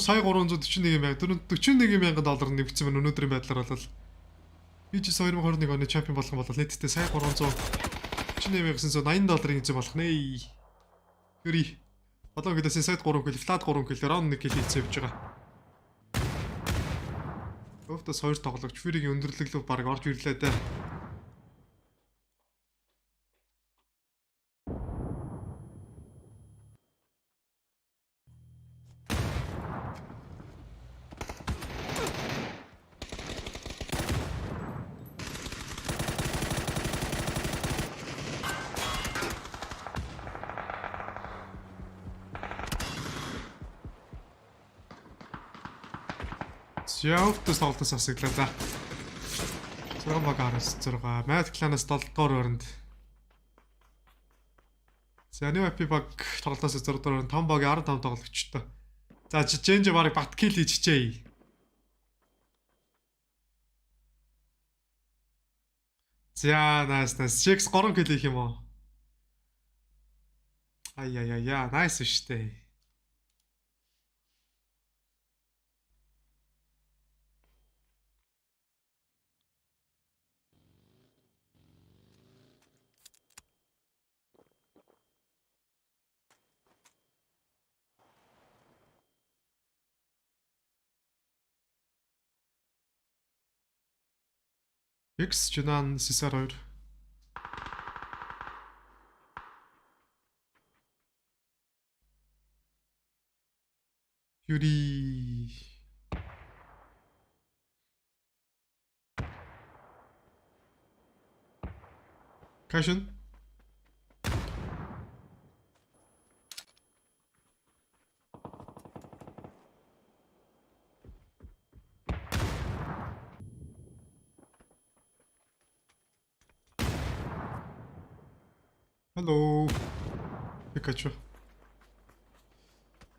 Сая 341,000 $41,000 нэгдсэн байна өнөөдрийн байдлаар бол PGC 2021 оны чемпион болох юм бол нийтдээ сая 341,980 $эзэн болох нэ. Юри. Одоо гэдээс сая 3 кил, флат 3 кил, раунд 1 кил хийцээ явж байгаа. Өвтөс 2 тоглогч Fury-гийн өндөрлөглөв баг орж ирлээ дээ. Явтас тоглолтоос асаглаа да. 6 баг 16. Mad Clan-аас 7 дугаар өрөнд. За NWP баг тоглолтоос 6 дугаар өрөнд 5 баг 15 тоглогчтой. За Genji барыг бат kill хийж чичээ. За nice. Six 3 kill хийх юм уу? Ай nice штэ. X Junan Cesar 2. Fury. Caution. Hello. Pikachu.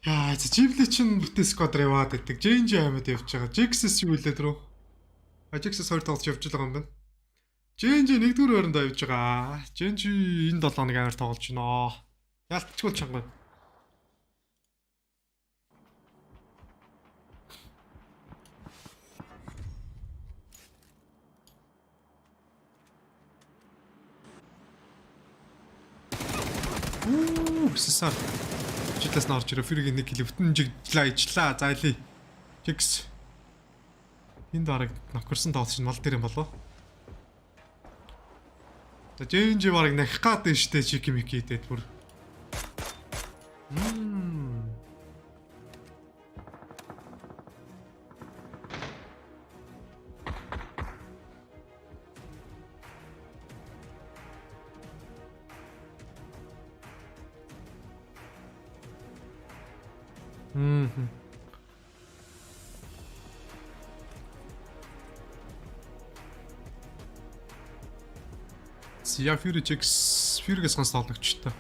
Яа, Ghibli чинь бүтээ сквад яваад байдаг. Genji амьд явж байгаа. Jax's юу хэлээд рүү? Jax's 2 тоглож явж байгаа юм байна. Genji 1-р ойронд явж байгаа. Genji энэ 7 хоног амар тоглож байна. Ялтчгүй чанга. Сесар. Читлээс нь орж ирээ. Fury-гийн 1 кил бүтэн жиглээ ижлаа. Зайлий. Jax. Энд бараг нокерсон тоглож мал дээр юм болов. За Genji бараг нахих гад нь штэ чики-мики дээд бүр. Зя Fury-гээс ганц тоглогчтой.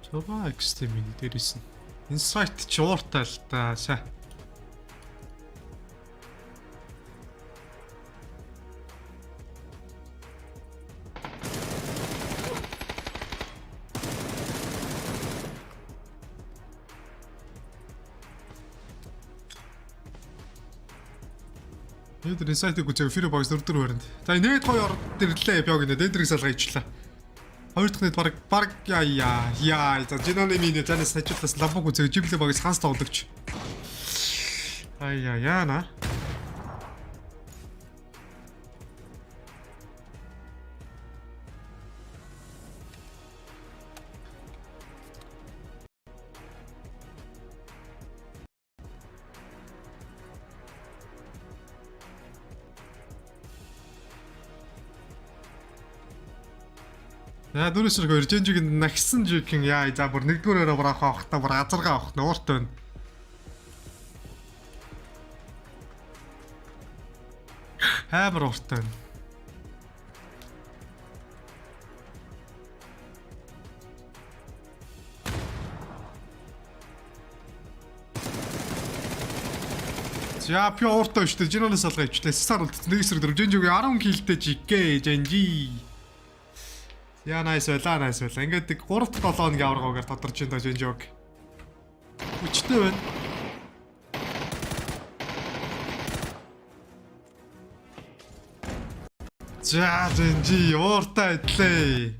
Чова экстремийн дээрээс нь. Insight ч ууртай л та. Саа. Эдгээр Insight-ийг үзээ Fury Boys 4-4 баринд. За нэг хоёр дэрлээ бяг инэ дэндрийг салгаа ичлаа. Хоёр дахь нэг баг яа за Жинаны минь занаас хажуудлаас ламбуг үзээ Жиблэ багс ханс тоглогч. Яана. Яа дөрөс рүү Genji-г нагсан жихэн яа за бүр нэгдүгээрээ бүр авах та бүр азаргаа авах нууртай байна. Хэмэр ууртай байна. За пё ууртай шүү дээ. Жинонос алгаа ивчлээ. Сар болт нэг эсрэг 4 Genji-г 10 киллтэй жигээ Genji. Яа nice байла. Ингээд 3-7 хоногийн аваргаагаар тодорч энэ Genji-г. Хүчтэй байна. За Genji ууртай идлээ.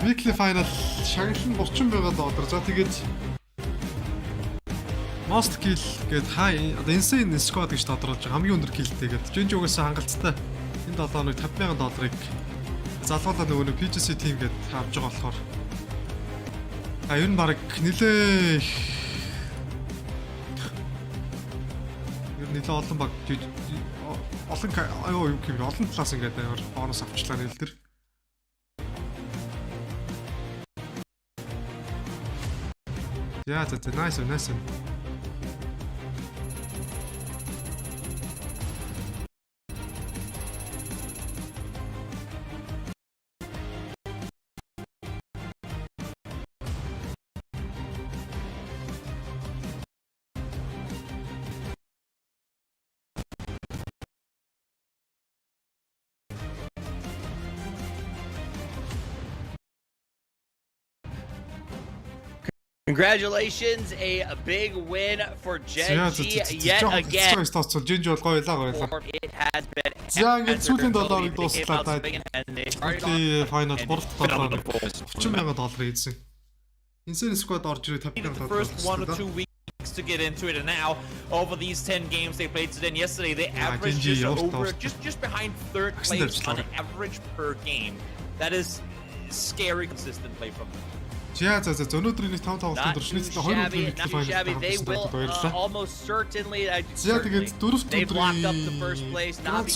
Weekly final шагналын 30 байгаа доодар. За тэгээд Most kill гээд high insane squad гэж тодорхойлж байгаа. Хамгийн өндөр killтэй гээд Genji-гээс хангалттай энэ 7 хоног $50,000 залгуулаад нөгөө PGC team гээд авч байгаа болохоор ер нь баг нилээ олон баг олон талаас ингээд бонус авчлаа нэл төр. Яа за nice. Congratulations, a big win for Genji yet again. Genji бол гоё байлаа. It has been. За ингээд сүүлийн 7 хоног дууслаа та. Final 3 $30,000 ийдсэн. Insane squad орж ирээ $50,000. The first 1 or 2 weeks to get into it, and now over these 10 games they played today and yesterday, they averaged just behind third place on average per game. That is scary consistent play from them. За өнөөдөр нэг 5 тоглолтын дөрвшнээс 2 өдрийн they will almost certainly. За тэгээд 4 they blocked up the first place, not